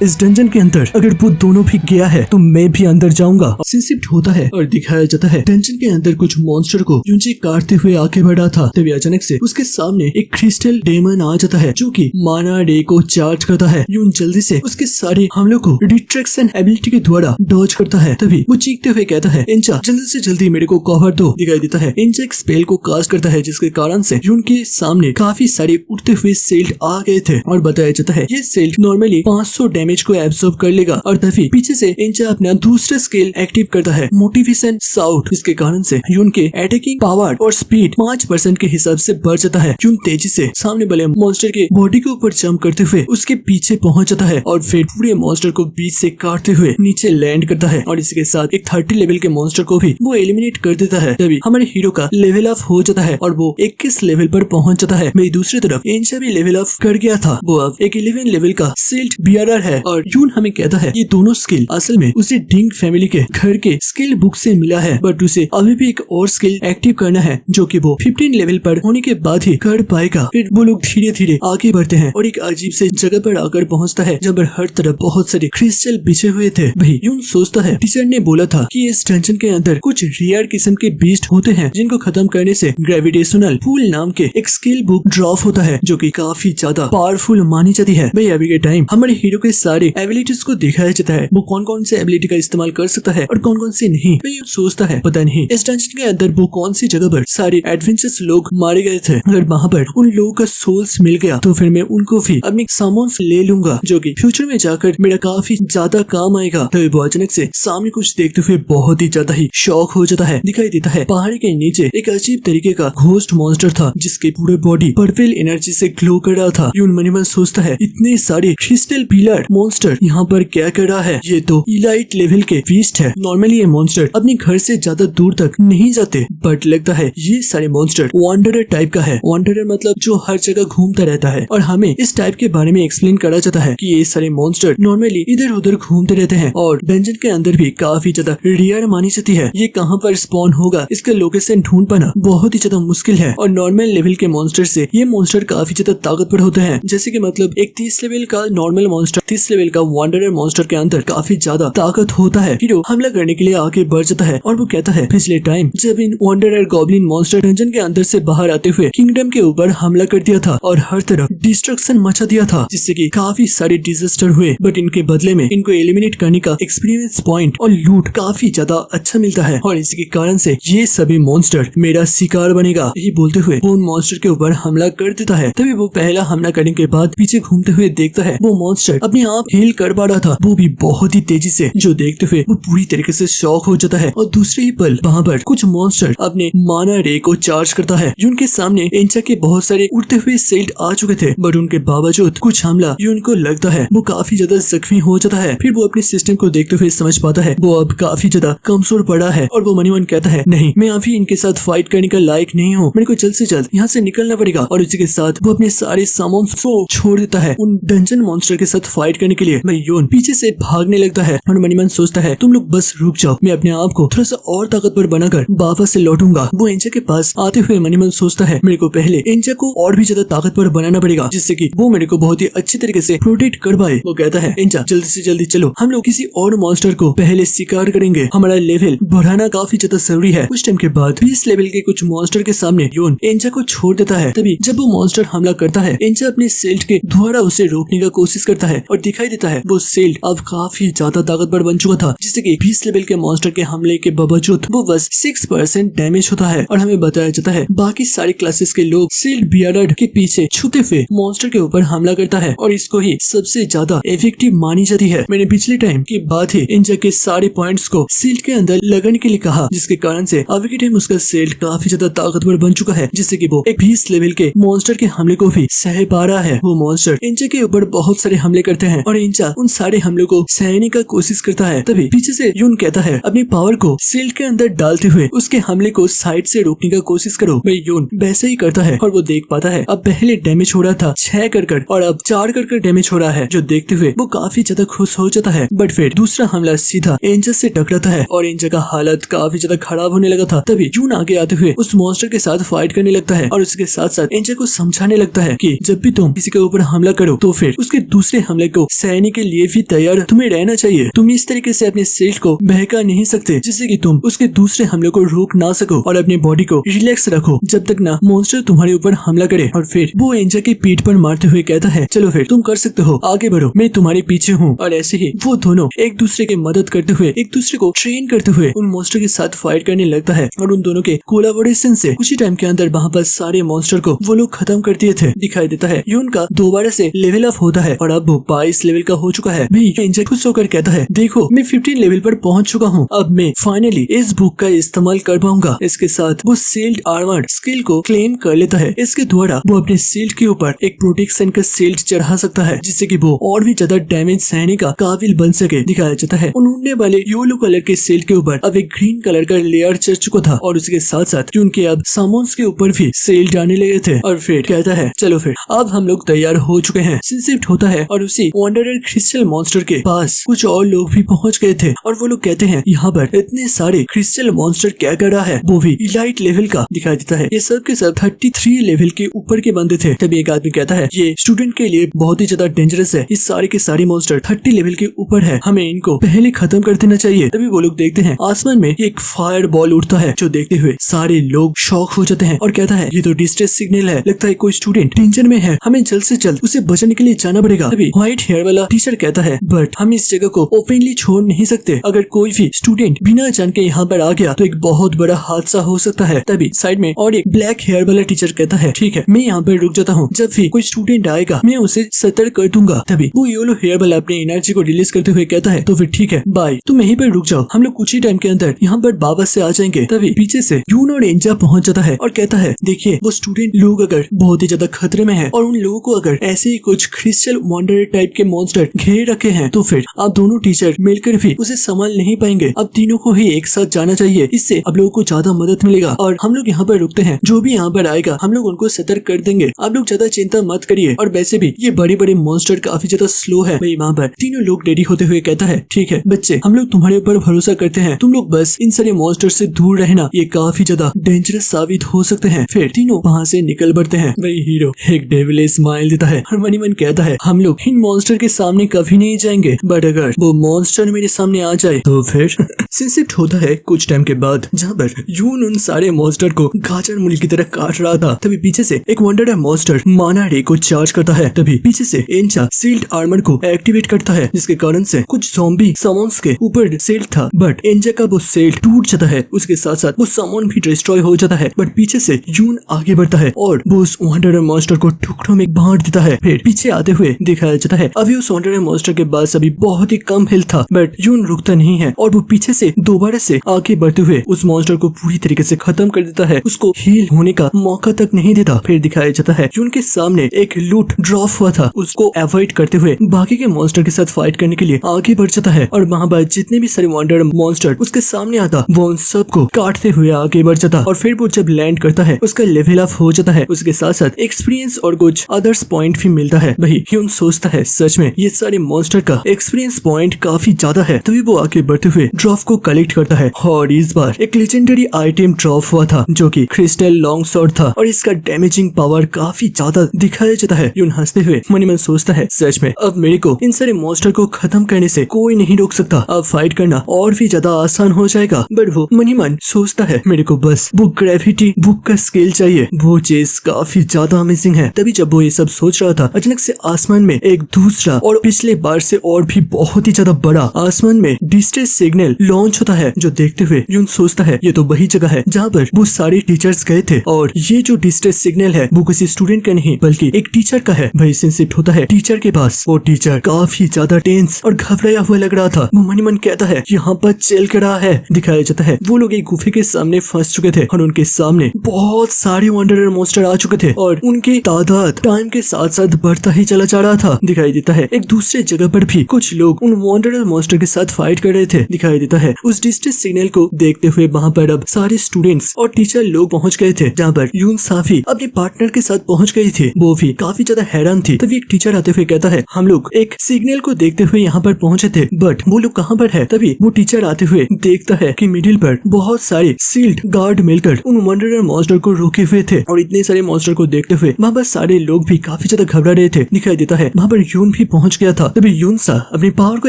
इस डंजन के अंदर अगर वो दोनों भी गया है तो मैं भी अंदर जाऊंगा। सीन शिफ्ट होता है और दिखाया जाता है डंजन के अंदर कुछ मॉन्स्टर को यूंजी काटते हुए आगे बढ़ा था, तभी अचानक से उसके सामने एक क्रिस्टल डेमन आ जाता है जो कि माना रे को चार्ज करता है। यून जल्दी से उसके सारे हमलों को रिट्रैक्शन एबिलिटी के द्वारा डॉज करता है, तभी वो चीखते हुए कहता है इंचा जल्दी से जल्दी मेरे को कवर दो। दिखाई देता है इंचा एक स्पेल को कास्ट करता है जिसके कारण से यून के सामने काफी सारे उड़ते हुए सेल्ट आ गए थे और बताया जाता है ये सेल्ट नॉर्मली 500 डैमेज को एब्सॉर्ब कर लेगा। और तभी पीछे से इंचा अपना दूसरा स्किल एक्टिव करता है मोटिवेशन साउट, जिसके कारण से यून के अटैकिंग पावर और स्पीड 5% के हिसाब से बढ़ जाता है। यून तेजी से सामने वाले मॉन्स्टर के बॉडी के ऊपर जंप करते हुए उसके पीछे पहुंच जाता है और फिर पूरे मॉन्स्टर को बीच से काटते हुए नीचे लैंड करता है और इसके साथ एक 30 लेवल के मॉन्स्टर को भी वो एलिमिनेट कर देता है। तभी हमारे हीरो का लेवल अप हो जाता है और वो 21 लेवल पर पहुंच जाता है। मेरी दूसरी तरफ इंचा भी लेवल अप कर गया था, वो अब एक 11 लेवल का सील्ड बियरर है और यून हमें कहता है ये दोनों स्किल असल में उसे डिंग फैमिली के घर के स्किल बुक से मिला है, बट उसे अभी भी एक और स्किल एक्टिव करना है जो कि वो 15 लेवल पर होने के बाद ही कर पाएगा। फिर वो लोग धीरे धीरे आगे बढ़ते हैं और एक अजीब से जगह पर आकर पहुंचता है जहाँ पर हर तरफ बहुत सारे क्रिस्टल बिछे हुए थे। भाई यून सोचता है टीचर ने बोला था कि इस डंजन के अंदर कुछ रेयर किस्म के बीस्ट होते हैं जिनको खत्म करने से ग्रेविटेशनल पूल नाम के एक स्किल बुक ड्रॉप होता है जो कि काफी ज्यादा पावरफुल मानी जाती है। भाई अभी के टाइम हमारे हीरो के सारे एबिलिटीज को दिखाया जाता है, वो कौन कौन से एबिलिटी का इस्तेमाल कर सकता है और कौन कौन से नहीं। भाई यून सोचता है पता नहीं इस डंजन के अंदर वो कौन सी जगह पर सारे एडवेंचर्स लोग मारे गए थे, अगर वहाँ पर उन लोगों का सोल्स मिल गया तो फिर मैं उनको भी अपने सामान ले लूंगा जो कि फ्यूचर में जाकर मेरा काफी ज्यादा काम आएगा। तभी वो अचानक से सामने कुछ देखते हुए बहुत ही ज्यादा ही शॉक हो जाता है। दिखाई देता है पहाड़ी के नीचे एक अजीब तरीके का घोस्ट मॉन्स्टर था जिसकी पूरे बॉडी पर्पल एनर्जी से ग्लो कर रहा था। यून मनी मन सोचता है इतने सारे क्रिस्टल पिलर मॉन्स्टर यहाँ पर क्या कर रहा है, ये तो इलाइट लेवल के बीस्ट है। नॉर्मली ये मॉन्स्टर अपने घर से ज्यादा दूर तक नहीं जाते, बट लगता है ये सारे मॉन्स्टर वांडरर टाइप का है। वांडरर मतलब जो हर जगह घूमता रहता है और हमें इस टाइप के बारे में एक्सप्लेन करा जाता है कि ये सारे मॉन्स्टर नॉर्मली इधर उधर घूमते रहते हैं और डंजन के अंदर भी काफी ज्यादा रेयर मानी जाती है। ये कहाँ पर स्पॉन होगा इसका लोकेशन ढूंढ पाना बहुत ही ज्यादा मुश्किल है और नॉर्मल लेवल के मॉन्स्टर से ये मॉन्स्टर काफी ज्यादा ताकतवर होते हैं। जैसे कि मतलब एक 30 लेवल का नॉर्मल मॉन्स्टर 30 लेवल का वांडरर मॉन्स्टर के अंदर काफी ज्यादा ताकत होता है। हीरो हमला करने के लिए आगे बढ़ जाता है और वो कहता है पिछले टाइम जब इन वांडरर गॉब्लिन मॉन्स्टर डंजन के अंदर से बाहर आते हुए किंगडम के ऊपर हमला कर दिया था और हर तरफ डिस्ट्रक्शन मचा दिया था जिससे कि काफी सारे डिजास्टर हुए, बट इनके बदले में इनको एलिमिनेट करने का एक्सपीरियंस पॉइंट और लूट काफी ज्यादा अच्छा मिलता है और इसी के कारण से ये सभी मॉन्स्टर मेरा शिकार बनेगा। ये बोलते हुए वो उन मॉन्स्टर के ऊपर हमला कर देता है। तभी वो पहला हमला करने के बाद पीछे घूमते हुए देखता है वो मॉन्स्टर अपने आप हील कर पा रहा था, वो भी बहुत ही तेजी से, जो देखते हुए वो पूरी तरीके से शॉक हो जाता है। और दूसरे ही पल वहाँ पर कुछ मॉन्स्टर अपने माना रे को चार्ज करता है। उनके सामने इंचा के बहुत सारे उड़ते हुए सेल्ट आ चुके थे, बट उनके बावजूद कुछ हमला उनको लगता है वो काफी ज्यादा जख्मी हो जाता है। फिर वो अपने सिस्टम को देखते हुए समझ पाता है वो अब काफी ज्यादा कमजोर पड़ा है और वो मनी मन कहता है नहीं, मैं अभी इनके साथ फाइट करने का लायक नहीं हूँ, मेरे को जल्द से जल्द यहाँ से निकलना पड़ेगा। और इसी के साथ वो अपने सारे सामान को छोड़ देता है उन डंजन मॉन्स्टर के साथ फाइट करने के लिए। भाई यून पीछे से भागने लगता है और मनी मन सोचता है तुम लोग बस रुक जाओ, मैं अपने आप को थोड़ा सा और ताकतवर बनाकर वापस से लौटूंगा। वो इंचा के पास आते हुए मनी मन सोचता है मेरे को पहले इंचा को और भी ज्यादा ताकतवर बनाना पड़ेगा जिससे कि वो मेरे को बहुत ही अच्छी तरीके से प्रोटेक्ट कर पाए। वो कहता है इंचा जल्दी से जल्दी चलो, हम लोग किसी और मॉन्स्टर को पहले शिकार करेंगे, हमारा लेवल बढ़ाना काफी ज्यादा जरूरी है। कुछ टाइम के बाद 20 लेवल के कुछ मॉन्स्टर के सामने यून इंचा को छोड़ देता है। तभी जब वो मॉन्स्टर हमला करता है इंचा अपने सेल्ट के द्वारा उसे रोकने का कोशिश करता है और दिखाई देता है वो सेल्ट अब काफी ज्यादा ताकतवर बन चुका था जिससे कि 20 लेवल के मॉन्स्टर के हमले के बावजूद वो बस 6% डैमेज होता है। और हमें बताया जाता है बाकी सारे क्लासेस के लोग सील्ड बियर्ड के पीछे छुपते हुए मॉन्स्टर के ऊपर हमला करता है और इसको ही सबसे ज्यादा इफेक्टिव मानी जाती है। मैंने पिछले टाइम की बात ही इंचा के सारे पॉइंट्स को सील्ड के अंदर लगाने के लिए कहा, जिसके कारण से अभी के टाइम उसका सेल्ट काफी ज्यादा ताकतवर बन चुका है जिससे कि वो एक 20 लेवल के मॉन्स्टर के हमले को भी सह पा रहा है। वो मॉन्स्टर इंचा के ऊपर बहुत सारे हमले करते हैं और इंचा उन सारे हमलों को सहने का कोशिश करता है। तभी पीछे से यून कहता है अपनी पावर को सील्ड के अंदर डालते हुए उसके हमले को साइड से रोकने का कोशिश करो। भाई यून वैसे ही करता है और वो देख पाता है अब पहले डैमेज हो रहा था 6 कर और अब 4 कर डैमेज हो रहा है, जो देखते देखते हुए वो काफी ज्यादा खुश हो जाता है। बट फिर दूसरा हमला सीधा एंजल से टकराता है और एंजल का हालत काफी ज्यादा खराब होने लगा था। तभी यून आगे आते हुए उस मॉन्स्टर के साथ फाइट करने लगता है और उसके साथ साथ एंजल को समझाने लगता है कि जब भी तुम किसी के ऊपर हमला करो तो फिर उसके दूसरे हमले को सहने के लिए भी तैयार तुम्हें रहना चाहिए। तुम इस तरीके से अपने शील्ड को बहका नहीं सकते जिससे कि तुम उसके दूसरे हमले को रोक ना सको और अपनी बॉडी को रिलैक्स रखो जब तक ना मॉन्स्टर तुम्हारे ऊपर हमला करे। और फिर वो एंजल की पीठ पर मारते हुए कहता है चलो फिर तुम कर सकते हो, आगे बढ़ो, मैं तुम्हारे पीछे हूँ। और ऐसे ही वो दोनों एक दूसरे की मदद करते हुए एक दूसरे को ट्रेन करते हुए उन मॉन्स्टर के साथ फाइट करने लगता है और उन दोनों के कोलाबोरेशन से कुछ ही टाइम के अंदर वहाँ पर सारे मॉन्स्टर को वो लोग खत्म कर दिए थे। दिखाई देता है यून का दोबारा से लेवल अप होता है और अब वो 22 लेवल का हो चुका है। एंजल खुश होकर कहता है देखो मैं 15 लेवल पर पहुंच चुका हूँ, अब मैं फाइनली इस बुक का इस्तेमाल कर पाऊंगा। इसके साथ वो सील्ड आर्मर स्किल को क्लेम कर लेता है। इसके द्वारा वो अपने सील्ड के ऊपर एक प्रोटेक्शन का सील्ड चढ़ा सकता है जिससे कि वो और भी ज्यादा डैमेज सहने का काबिल बन सके। दिखाया जाता है उन उड़ने वाले येलो कलर के सील्ड के ऊपर अब एक ग्रीन कलर का लेयर चढ़ चुका था और उसके साथ साथ उनके अब सामोन्स के ऊपर भी सील्ड आने लगे थे। और फिर कहता है चलो फिर अब हम लोग तैयार हो चुके हैं। शिफ्ट होता है और उसी वंडरर क्रिस्टल मॉन्स्टर के पास कुछ और लोग भी पहुंच गए थे और वो लोग कहते हैं यहाँ पर इतने सारे क्रिस्टल मॉन्स्टर क्या कर रहा है, वो भी इलाइट लेवल का। दिखाई देता है ये सब के सब 33 लेवल के ऊपर के बंदे थे। तभी एक आदमी कहता है ये स्टूडेंट के लिए बहुत ही ज्यादा डेंजरस है, इस सारे के सारे मॉन्स्टर 30 लेवल के ऊपर है, हमें इनको पहले खत्म कर देना चाहिए। तभी वो लोग देखते हैं आसमान में एक फायर बॉल उड़ता है जो देखते हुए सारे लोग शॉक हो जाते हैं और कहता है ये तो डिस्ट्रेस सिग्नल है, लगता है कोई स्टूडेंट डेंजर में है, हमें जल्द से जल्द उसे बचाने के लिए जाना पड़ेगा। तभी व्हाइट हेयर वाला टीचर कहता है बट हम इस जगह को ओपनली छोड़ नहीं सकते, अगर कोई भी स्टूडेंट बिना जान के यहाँ पर आ गया तो एक बहुत बड़ा हादसा हो सकता है। तभी साइड में और एक ब्लैक हेयर वाला टीचर कहता है ठीक है मैं यहाँ पर रुक जाता हूँ, जब भी कोई स्टूडेंट आएगा मैं उसे सतर्क कर दूंगा। तभी वो येलो हेयर वाला अपनी एनर्जी को रिलीज करते हुए कहता है तो फिर ठीक है बाय, तुम यहीं पर रुक जाओ, हम लोग कुछ ही टाइम के अंदर यहाँ पर वापस से आ जाएंगे। तभी पीछे से यून और एंजा पहुंच जाता है और कहता है देखिए वो स्टूडेंट लोग अगर बहुत ही ज्यादा खतरे में है और उन लोगों को अगर ऐसे ही कुछ क्रिस्टल वंडर टाइप के मॉन्स्टर घेरे रखे हैं तो फिर आप दोनों टीचर मिलकर भी उसे संभाल नहीं पाएंगे, अब तीनों को ही एक साथ जाना चाहिए, इससे अब लोगों को ज्यादा मदद मिलेगा। और हम लोग यहाँ पर रुकते हैं, जो भी यहाँ पर आएगा हम लोग उनको सतर्क कर देंगे, आप लोग ज्यादा चिंता मत करिए। और वैसे भी ये बड़े बड़े मॉन्स्टर काफी ज्यादा स्लो है। भाई वहाँ पर तीनों लोग रेडी होते हुए कहता है ठीक है बच्चे हम लोग तुम्हारे ऊपर भरोसा करते हैं, तुम लोग बस इन सारे मॉन्स्टर से दूर रहना, ये काफी ज्यादा डेंजरस साबित हो सकते हैं। फिर तीनों वहाँ से निकल पड़ते हैं। भाई हीरो एक डेविल स्माइल देता है और मनी मन कहता है हम लोग इन मॉन्स्टर के सामने कभी नहीं जाएंगे, बट अगर वो मॉन्स्टर मेरे सामने आ जाए तो फिर शिफ्ट होता है कुछ टाइम के बाद जहाँ पर यून उन सारे मॉन्स्टर को गाजर मूली की तरह काट रहा था। तभी पीछे से एक वंडर मॉन्स्टर माना रे को चार्ज करता है। तभी पीछे से एंचा सील्ड आर्मर को एक्टिवेट करता है जिसके कारण से कुछ ज़ॉम्बी सामोन्स के ऊपर सेल्ड था, बट एंजा का वो सेल्ड टूट जाता है, उसके साथ साथ वो सामोन भी डिस्ट्रॉय हो जाता है। बट पीछे से यून आगे बढ़ता है और वो उस वंडर मॉन्स्टर को टुकड़ों में बांट देता है। फिर पीछे आते हुए दिखाया जाता है अभी उस वंडर मॉन्स्टर के पास अभी बहुत ही कम हेल्थ था, बट यून रुकता नहीं है और वो पीछे से दोबारा से आगे बढ़ते हुए उस मॉन्स्टर को पूरी तरीके से खत्म कर देता है, उसको हील होने का मौका तक नहीं देता। फिर दिखाया जाता है यून के सामने एक लूट ड्रॉप हुआ था, उसको अवॉइड करते हुए बाकी के मॉन्स्टर के साथ फाइट करने के लिए आगे बढ़ जाता है और वहाँ पर जितने भी सारे वंडर मॉन्स्टर उसके सामने आता वो उन सबको काटते हुए आगे बढ़ जाता। और फिर वो जब लैंड करता है उसका लेवल अप हो जाता है, उसके साथ साथ एक्सपीरियंस और कुछ अदर्स पॉइंट भी मिलता है। वही ह्यून सोचता है सच में ये सारे मॉन्स्टर का एक्सपीरियंस पॉइंट काफी ज्यादा है, तभी वो आगे बढ़ते हुए ड्रॉप को कलेक्ट करता है और इस बार एक लेजेंडरी आइटम ड्रॉप हुआ था जो कि क्रिस्टल लॉन्ग स्वॉर्ड था और इसका डैमेजिंग पावर काफी ज्यादा दिखाया जाता है। यून हंसते हुए मन में सोचता है सच में अब मेरे को इन सारे मॉन्स्टर को खत्म करने से कोई नहीं रोक सकता, अब फाइट करना और भी ज्यादा आसान हो जाएगा। बट वो मन ही मन सोचता है मेरे को बस वो ग्रेविटी बुक का स्केल चाहिए, वो चीज काफी ज्यादा अमेजिंग है। तभी जब वो ये सब सोच रहा था अचानक से आसमान में एक दूसरा और पिछले बार से और भी बहुत ही ज्यादा बड़ा आसमान में डिस्ट्रेस सिग्नल लॉन्च होता है, जो देखते हुए यून सोचता है ये तो वही जगह है जहाँ पर वो सारे टीचर्स गए थे और ये जो डिस्ट्रेस सिग्नल है वो किसी स्टूडेंट का नहीं बल्कि एक टीचर का है। वही शिफ्ट होता है टीचर के पास, वो टीचर काफी ज्यादा टेंस और घबराया हुआ लग रहा था। वो मन ही मन कहता है यहाँ पर चल कर रहा है। दिखाया जाता है वो लोग एक गुफे के सामने फंस चुके थे और उनके सामने बहुत सारे वंडरर मॉन्स्टर आ चुके थे और उनकी तादाद टाइम के साथ साथ बढ़ता ही चला जा रहा था। दिखाई देता है एक दूसरे जगह पर भी कुछ लोग उन वंडरर मॉन्स्टर के साथ फाइट कर रहे थे। दिखाई देता है उस डिस्ट्रेस सिग्नल को देखते हुए वहाँ पर अब सारे स्टूडेंट्स और टीचर लोग पहुँच गए थे, जहाँ पर यून साफी अपने पार्टनर के साथ पहुँच गई थी। वो भी काफी ज्यादा हैरान थी। तभी एक टीचर आते हुए कहता है हम लोग एक सिग्नल को देखते हुए यहाँ पर पहुंचे थे, बट वो लोग कहाँ पर है। तभी वो टीचर आते हुए देखता है कि मिडिल पर बहुत सारे सील्ड गार्ड मिलकर उन वंडरर मॉन्स्टर को रोके हुए थे और इतने सारे मॉन्स्टर को देखते हुए वहाँ पर सारे लोग भी काफी ज्यादा घबरा रहे थे। दिखाई देता है वहाँ पर यून भी पहुंच गया था। तभी यूनसा अपनी पावर को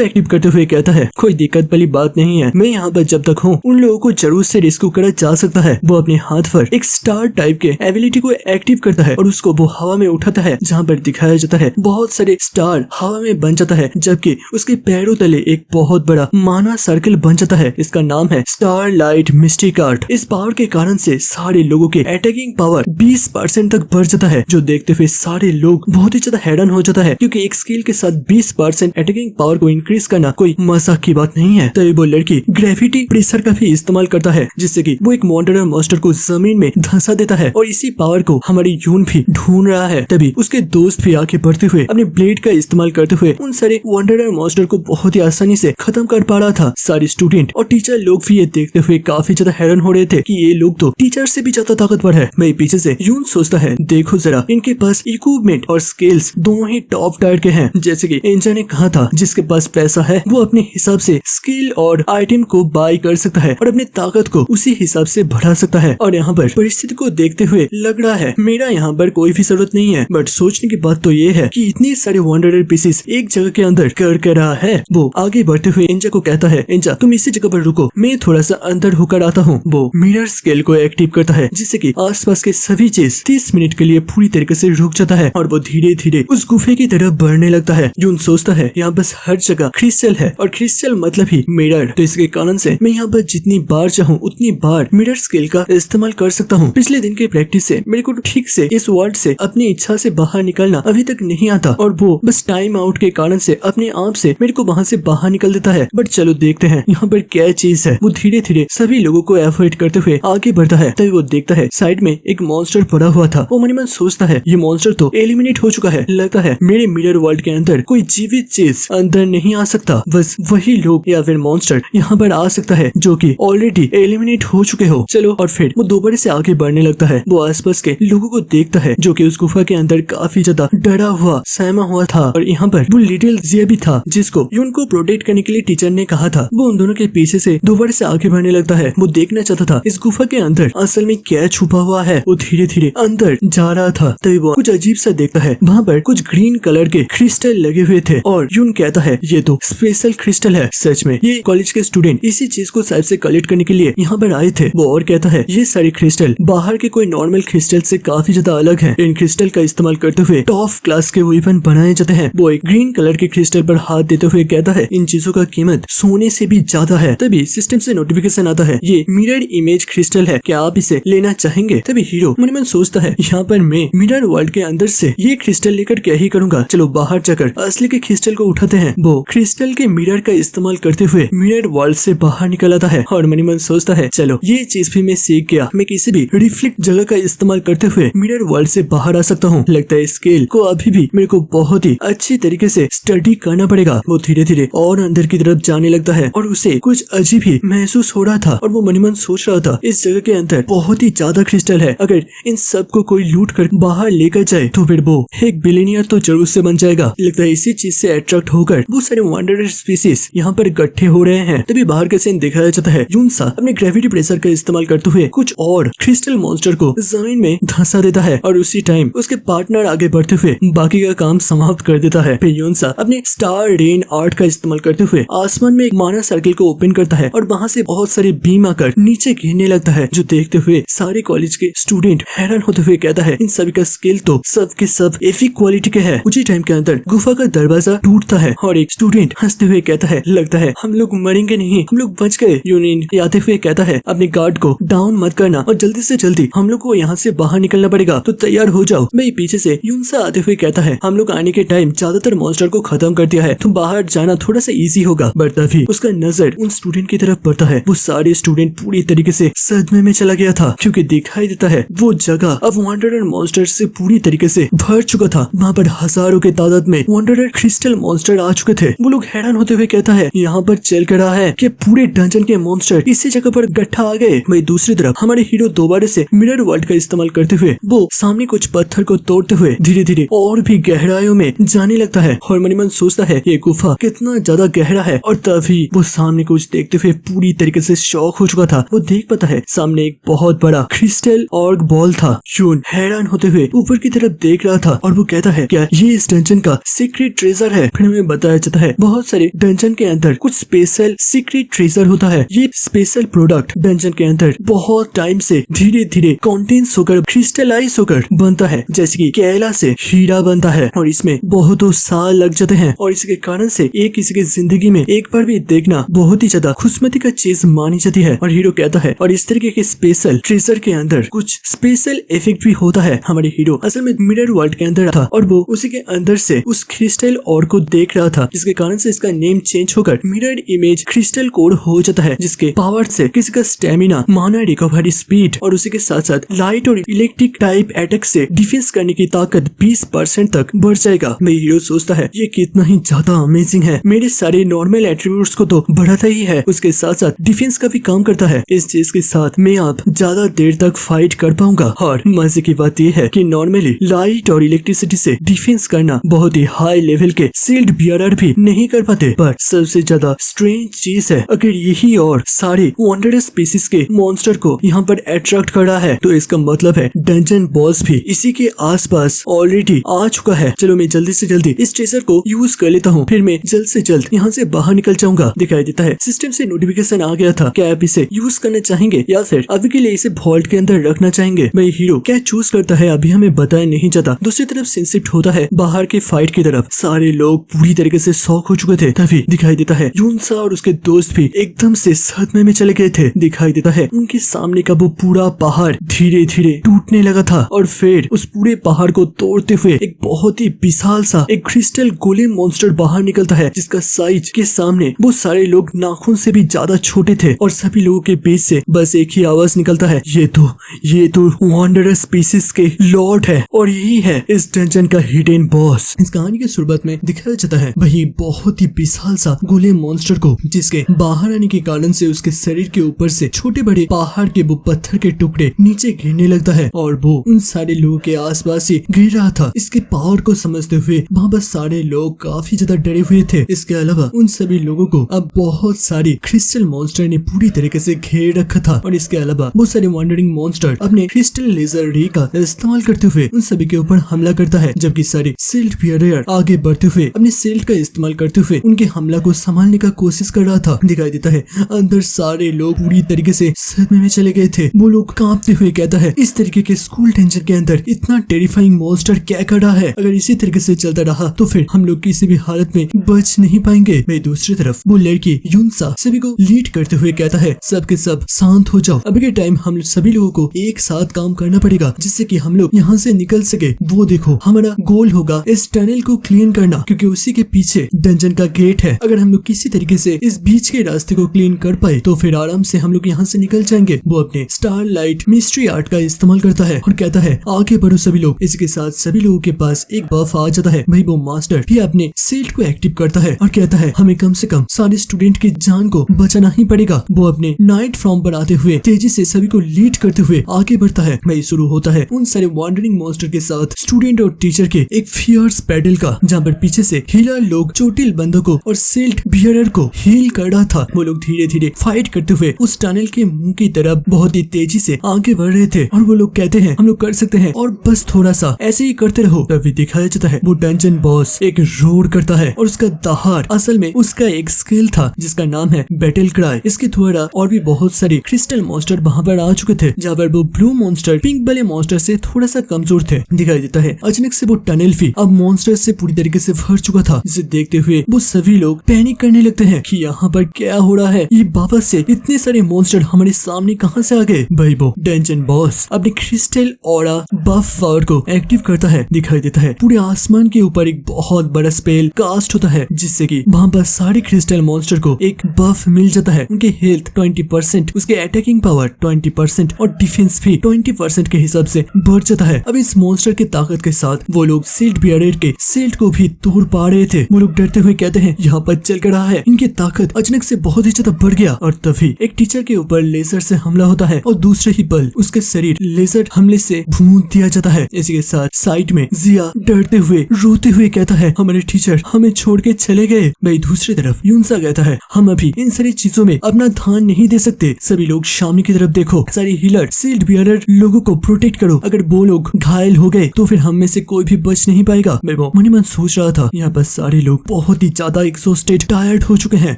एक्टिव करते हुए कहता है कोई दिक्कत वाली बात नहीं है, मैं यहाँ पर जब तक हूँ उन लोगों को जरूर से रेस्क्यू करा जा सकता है। वो अपने हाथ पर एक स्टार टाइप के एबिलिटी को एक्टिव करता है और उसको वो हवा में उठाता है, जहाँ पर दिखाया जाता है बहुत सारे स्टार हवा में बन जाता है, जबकि उसके पैरों तले एक बहुत बड़ा माना सर्कल बन जाता है। इसका नाम है स्टार लाइट मिस्टिक आर्ट। इस पावर के कारण से सारे लोगों के अटैकिंग पावर 20% तक बढ़ जाता है, जो देखते हुए सारे लोग बहुत ही ज्यादा हैरान हो जाता है, क्योंकि एक स्किल के साथ 20% अटैकिंग पावर को इंक्रीज करना कोई मजाक की बात नहीं है। तभी वो लड़की ग्रेविटी प्रेशर का भी इस्तेमाल करता है, जिससे कि वो एक वंडरर मॉन्स्टर को जमीन में धंसा देता है और इसी पावर को हमारी यून भी ढूंढ रहा है। तभी उसके दोस्त भी आगे बढ़ते हुए अपने ब्लेड का इस्तेमाल करते हुए उन सारे वंडरर मॉन्स्टर को बहुत ही आसानी से खत्म कर पा रहा था। सारे स्टूडेंट और टीचर लोग भी ये देखते हुए काफी ज्यादा हैरान हो रहे थे कि ये लोग तो टीचर से भी ज्यादा ताकतवर है। मैं पीछे से यून सोचता है देखो जरा, इनके पास इक्विपमेंट और स्किल्स दोनों ही टॉप टायर के हैं। जैसे कि एंजा ने कहा था, जिसके पास पैसा है वो अपने हिसाब से स्किल और आइटम को बाय कर सकता है और अपनी ताकत को उसी हिसाब से बढ़ा सकता है। और यहाँ पर परिस्थिति को देखते हुए लग रहा है मेरा यहाँ पर कोई भी जरूरत नहीं है, बट सोचने की बात तो ये है कि इतने सारे वंडरर पीसेस एक जगह के अंदर कर रहा है। वो आगे बढ़ते हुए एंजा को कहता है एंजा तुम इसी जगह पर रुको, मैं थोड़ा सा अंदर होकर आता हूँ। वो मिरर स्केल को एक्टिव करता है, जिससे कि आसपास के सभी चीज 30 मिनट के लिए पूरी तरीके से रुक जाता है और वो धीरे धीरे उस गुफे की तरफ बढ़ने लगता है। यून सोचता है यहाँ बस हर जगह क्रिस्टल है और क्रिस्टल मतलब ही मिरर, तो इसके कारण से मैं यहाँ पर जितनी बार चाहूँ उतनी बार मिरर स्केल का इस्तेमाल कर सकता हूँ। पिछले दिन के प्रैक्टिस से मेरे को ठीक से इस वर्ल्ड से अपनी इच्छा से बाहर निकलना अभी तक नहीं आता और वो बस टाइम आउट के कारण से अपने आप से मेरे को वहाँ से बाहर निकल देता है। बट चलो देखते हैं यहाँ पर क्या चीज है। वो धीरे धीरे सभी लोगों को एवॉइड करते हुए आगे बढ़ता है। तभी वो देखता है साइड में एक मॉन्स्टर पड़ा हुआ था। वो मन ही मन सोचता है ये मॉन्स्टर तो एलिमिनेट हो चुका है, लगता है मेरे मिरर वर्ल्ड के अंदर कोई जीवित चीज अंदर नहीं आ सकता, बस वही लोग या फिर मॉन्स्टर यहाँ पर आ सकता है जो कि ऑलरेडी एलिमिनेट हो चुके हो। चलो, और फिर वो दोबारा से आगे बढ़ने लगता है। वो आसपास के लोगों को देखता है जो कि उस गुफा के अंदर काफी ज्यादा डरा हुआ सहमा हुआ था और यहाँ पर वो लिटिल जिया भी था, जिसको यून को प्रोटेक्ट करने के लिए टीचर ने कहा था। वो उन दोनों के पीछे से दोबारा से आगे बढ़ने लगता है। वो देखना चाहता था इस गुफा के अंदर असल में क्या छुपा हुआ है। वो धीरे धीरे अंदर जा रहा था। तभी वो कुछ अजीब सा देखता है, वहाँ पर कुछ ग्रीन कलर के क्रिस्टल लगे हुए थे और यून कहता है ये तो स्पेशल क्रिस्टल है। सच में ये कॉलेज के स्टूडेंट इसी चीज को शायद से कलेक्ट करने के लिए यहाँ पर आए थे। वो और कहता है ये सारे क्रिस्टल बाहर के कोई नॉर्मल क्रिस्टल से काफी ज्यादा अलग है। इन क्रिस्टल का इस्तेमाल करते हुए टॉप क्लास के वेपन बनाए जाते हैं। वो एक ग्रीन कलर के क्रिस्टल पर हाथ देते हुए कहता है इन चीजों का कीमत सोने से भी ज्यादा है। तभी सिस्टम से नोटिफिकेशन आता है ये मिरर इमेज क्रिस्टल है, क्या आप इसे लेना चाहेंगे? तभी हीरो मन मन सोचता है यहाँ पर मैं मिरर वर्ल्ड के अंदर से ये क्रिस्टल लेकर क्या ही करूंगा, चलो बाहर जाकर असली के क्रिस्टल को उठाते हैं। वो क्रिस्टल के मिरर का इस्तेमाल करते हुए मिरर वर्ल्ड से बाहर निकल आता है और मन मन सोचता है चलो ये चीज भी मैं सीख गया, मैं किसी भी रिफ्लेक्ट जगह का इस्तेमाल करते हुए मिरर वर्ल्ड से बाहर आ सकता हूँ। लगता है स्केल को अभी भी मेरे को बहुत ही अच्छी तरीके से स्टडी करना पड़ेगा। वो धीरे धीरे और अंदर की तरफ जाने लगता है और उसे कुछ अजीब ही महसूस हो रहा था और वो मन ही मन सोच रहा था इस जगह के अंदर बहुत ही ज्यादा क्रिस्टल है, अगर इन सब को कोई लूट कर बाहर लेकर जाए तो फिर वो एक बिलियनियर तो जरूर से बन जाएगा। लगता है इसी चीज से अट्रैक्ट होकर वो सारे वंडरर स्पीसीज यहाँ पर इकट्ठे हो रहे हैं। तभी बाहर का सीन दिखाया जाता है। यूनसा अपने ग्रेविटी प्रेशर का इस्तेमाल करते हुए कुछ और क्रिस्टल मॉन्स्टर को जमीन में धंसा देता है और उसी टाइम उसके पार्टनर आगे बढ़ते हुए बाकी का काम समाप्त कर देता है। फिर यूनसा अपने स्टार रेन आर्ट का इस्तेमाल करते हुए आसमान में एक माना सर्किल को ओपन करता है और वहाँ से बहुत सारे बीम आकर नीचे गिरने लगता है, जो देखते हुए सारे कॉलेज के स्टूडेंट हैरान होते हुए कहता है इन सभी का स्किल तो सब के सब एफिक क्वालिटी के है। उसी टाइम के अंदर गुफा का दरवाजा टूटता है और एक स्टूडेंट हंसते हुए कहता है लगता है हम लोग मरेंगे नहीं, हम लोग बच गए। यूनियन आते हुए कहता है अपने गार्ड को डाउन मत करना और जल्दी से जल्दी हम लोग को यहाँ से बाहर निकलना पड़ेगा, तो तैयार हो जाओ। मैं पीछे से यूनसा आते हुए कहता है हम लोग आने के टाइम ज्यादातर मॉन्स्टर को खत्म कर दिया है, तो बाहर जाना थोड़ा सा इजी होगा। बट तभी उसका नजर उन स्टूडेंट की तरफ पड़ता है। वो सारे स्टूडेंट पूरी तरीके से सदमे में चला गया था, क्योंकि दिखाई देता है वो जगह अब वंडरर मॉन्स्टर से पूरी तरीके से भर चुका था। वहाँ पर हजारों के तादाद में वंडरर क्रिस्टल मॉन्स्टर आ चुके थे। वो लोग हैरान होते हुए कहता है यहाँ पर चल कर रहा है कि पूरे डंजन के मॉन्स्टर इसी जगह पर इकट्ठा आ गए। वही दूसरी तरफ हमारे हीरो दोबारा से मिरर वर्ल्ड का इस्तेमाल करते हुए वो सामने कुछ पत्थर को तोड़ते हुए धीरे धीरे और भी गहराइयों में जाने लगता है और मन ही मन सोचता है ये गुफा कितना ज्यादा गहरा है। और तभी वो सामने कुछ देखते हुए पूरी तरीके से शॉक हो चुका था। वो देख पाता है सामने एक बहुत बड़ा क्रिस्टल ऑर्ग बॉल था। जून हैरान होते हुए ऊपर की तरफ देख रहा था और वो कहता है क्या ये इस डंजन का सीक्रेट ट्रेजर है। फिर हमें बताया जाता है बहुत सारे डंजन के अंदर कुछ स्पेशल सीक्रेट ट्रेजर होता है। ये स्पेशल प्रोडक्ट डंजन के अंदर बहुत टाइम से धीरे धीरे कॉन्टेंस होकर क्रिस्टलाइज होकर बनता है, जैसे कि केला से हीरा बनता है और इसमें बहुतों साल लग जाते हैं और इसके कारण से एक किसी की जिंदगी में एक बार भी देखना बहुत ही ज्यादा खुशमती का चीज मानी जाती है। और हीरो कहता है और इस तरीके के स्पेशल ट्रेजर के अंदर कुछ स्पेशल इफेक्ट भी होता है। हमारे हीरो असल में मिरर वर्ल्ड के अंदर था और वो उसी के अंदर से उस क्रिस्टल और को देख रहा था, जिसके कारण से इसका नेम चेंज होकर मिरर इमेज क्रिस्टल कोड हो जाता है, जिसके पावर से किसी का स्टेमिना, माना रिकवरी स्पीड और उसी के साथ साथ लाइट और इलेक्ट्रिक टाइप अटैक से डिफेंस करने की ताकत 20% तक बढ़ जाएगा। मेरे हीरो सोचता है ये कितना ही ज्यादा अमेजिंग है, मेरे सारे नॉर्मल एट्रीब्यूट्स को तो बढ़ाता ही है, उसके साथ साथ डिफेंस का भी काम करता है। इस चीज के साथ मैं अब ज्यादा देर तक फाइट कर पाऊंगा। और मजे की बात यह है कि नॉर्मली लाइट और इलेक्ट्रिसिटी से डिफेंस करना बहुत ही हाई लेवल के सील्ड बियरर भी नहीं कर पाते। पर सबसे ज्यादा स्ट्रेंज चीज है अगर यही और सारे वंडरस स्पीसीज के मॉन्स्टर को यहाँ पर अट्रैक्ट कर रहा है तो इसका मतलब है डंजन बॉस भी इसी के आसपास ऑलरेडी आ चुका है। चलो मैं जल्दी से जल्दी इस ट्रेजर को यूज कर लेता हूँ, फिर मैं जल्द से जल्द यहाँ से बाहर निकल जाऊंगा। दिखाई देता है सिस्टम से नोटिफिकेशन आ गया था, क्या आप इसे यूज करना चाहेंगे या फिर अभी के लिए इसे वॉल्ट के अंदर रखना चाहेंगे। मैं हीरो क्या चूज करता है अभी हमें बताया नहीं जाता। दूसरी तरफ सीन शिफ्ट होता है बाहर के फाइट की तरफ। सारे लोग पूरी तरीके से शॉक हो चुके थे। तभी दिखाई देता है यूनसा और उसके दोस्त भी एकदम से सदमे में चले गए थे। दिखाई देता है उनके सामने का वो पूरा पहाड़ धीरे धीरे टूटने लगा था और फिर उस पूरे पहाड़ को तोड़ते हुए एक बहुत ही विशाल सा एक क्रिस्टल गोलेम मॉन्स्टर बाहर निकलता है, जिसका साइज के सामने वो सारे लोग नाखून से भी ज्यादा छोटे थे और सभी लोगों के बीच से बस एक ही आवाज निकलता है ये तो वंडरस स्पीसीज के लॉर्ड है और यही है इस डंजन का हिडन बॉस। इस कहानी की शुरुआत में दिखाया जाता है वही बहुत ही विशाल सा गोलेम मॉन्स्टर को, जिसके बाहर आने के कारण से उसके शरीर के ऊपर से छोटे बड़े पहाड़ के वो पत्थर के टुकड़े नीचे गिरने लगता है और वो उन सारे लोगों के आसपास ही गिर रहा था। इसके पावर को समझते हुए वहाँ पर सारे लोग काफी ज्यादा डरे हुए थे। इसके अलावा उन सभी लोगों को अब बहुत सारी क्रिस्टल मॉन्स्टर ने पूरी तरीके से घेर रखा था और इसके अलावा बहुत सारे वॉन्डरिंग मॉन्स्टर अपने क्रिस्टल लेजर रे का इस्तेमाल करते हुए उन सभी के ऊपर हमला करता है, जबकि सारे सील्ड बियरर आगे बढ़ते हुए अपने सील्ड का इस्तेमाल करते हुए उनके हमला को संभालने का कोशिश कर रहा था। दिखाई देता है अंदर सारे लोग पूरी तरीके से सदमे में चले गए थे। वो लोग कांपते हुए कहता है इस तरीके के स्कूल टेंशन के अंदर इतना टेरिफाइंग मॉन्स्टर क्या कर रहा है, अगर इसी तरीके से चलता रहा तो फिर हम लोग किसी भी हालत में बच नहीं पाएंगे। मैं दूसरी तरफ वो लड़की यूनसा सभी को लीड करते हुए कहता है सबके सब शांत हो जाओ, अभी के टाइम हम सभी लोगों को एक साथ काम करना पड़ेगा जिससे कि हम लोग यहाँ से निकल सके। वो देखो हमारा गोल होगा इस टनल को क्लीन करना, क्योंकि उसी के पीछे डंजन का गेट है। अगर हम लोग किसी तरीके से इस बीच के रास्ते को क्लीन कर पाए तो फिर आराम से हम लोग यहाँ से निकल जाएंगे। वो अपने स्टार लाइट मिस्ट्री आर्ट का इस्तेमाल करता है और कहता है आगे बढ़ो सभी लोग। इसके साथ सभी लोगों के पास एक बफ आ जाता है। वही वो मास्टर भी अपने सील्ड को एक्टिव करता है और कहता है हमें कम से कम सारे स्टूडेंट की जान को बचाना ही पड़ेगा। वो अपने नाइट फॉर्म पर आते हुए तेजी से सभी को लीड करते हुए आगे बढ़ता है। वही शुरू होता है उन सारे वॉन्डरिंग मॉन्स्टर के साथ स्टूडेंट और टीचर के एक फियर्स बैटल का, जहाँ पर पीछे से हीलर लोग चोटिल बंदूकों और सील्ड बियरर को हील कर रहा था। वो लोग धीरे धीरे फाइट करते हुए उस टनल के मुंह की तरफ बहुत ही तेजी से आगे बढ़ रहे थे और वो लोग कहते हैं हम लोग कर सकते हैं और बस थोड़ा सा ऐसे ही करते रहो। तभी दिखाया जाता है वो डंजन बॉस एक रोर करता है और उसका दहाड़ असल में उसका एक स्किल था जिसका नाम है बैटल क्राई। इसके द्वारा और भी बहुत सारे क्रिस्टल मॉन्स्टर वहाँ पर आ चुके थे, जहाँ पर वो ब्लू मॉन्स्टर पिंक वाले मॉन्स्टर से थोड़ा सा कमजोर थे। दिखाई देता है अचानक से वो टनल भी अब मॉन्स्टर से पूरी तरीके से भर चुका था, जिसे देखते हुए वो सभी लोग पैनिक करने लगते हैं कि यहाँ पर क्या हो रहा है, ये वापस से इतने सारे मॉन्स्टर हमारे सामने कहाँ से आ गए। भाई वो डंजन बॉस अपने क्रिस्टल ऑरा बफ पावर को एक्टिव करता है। दिखाई देता है पूरे आसमान के ऊपर एक बहुत बड़ा स्पेल कास्ट होता है, जिससे कि वहाँ पर सारे क्रिस्टल मॉन्स्टर को एक बफ मिल जाता है। उनके हेल्थ 20%, उसके अटैकिंग पावर 20% और डिफेंस भी 20% के हिसाब से बढ़ जाता है। अब इस मॉन्स्टर की ताकत के साथ वो लोग सील्ड बियरर के सील्ड को भी तोड़ पा रहे थे। वो लोग डरते हुए कहते हैं यहाँ पर चल कर रहा है। इनकी ताकत अचानक से बहुत ही ज्यादा बढ़ गया और तभी एक टीचर के ऊपर लेजर से हमला होता है और दूसरे ही पल उसके शरीर लेजर हमले से भून दिया जाता है। इसी के साथ साइड में जिया डरते हुए रोते हुए कहता है हमारे टीचर हमें छोड़ के चले गए। भाई दूसरी तरफ यूनसा कहता है हम अभी इन सारी चीजों में अपना ध्यान नहीं दे सकते, सभी लोग सामने की तरफ देखो, सारी हीलर सील्ड बियरर लोगों को प्रोटेक्ट करो, अगर वो लोग घायल हो गए तो फिर हम में से कोई भी बच नहीं पाएगा। मैं वो मन ही मन सोच रहा था यहाँ पर सारे लोग बहुत ही ज्यादा एक्सॉस्टेड टायर्ड हो चुके हैं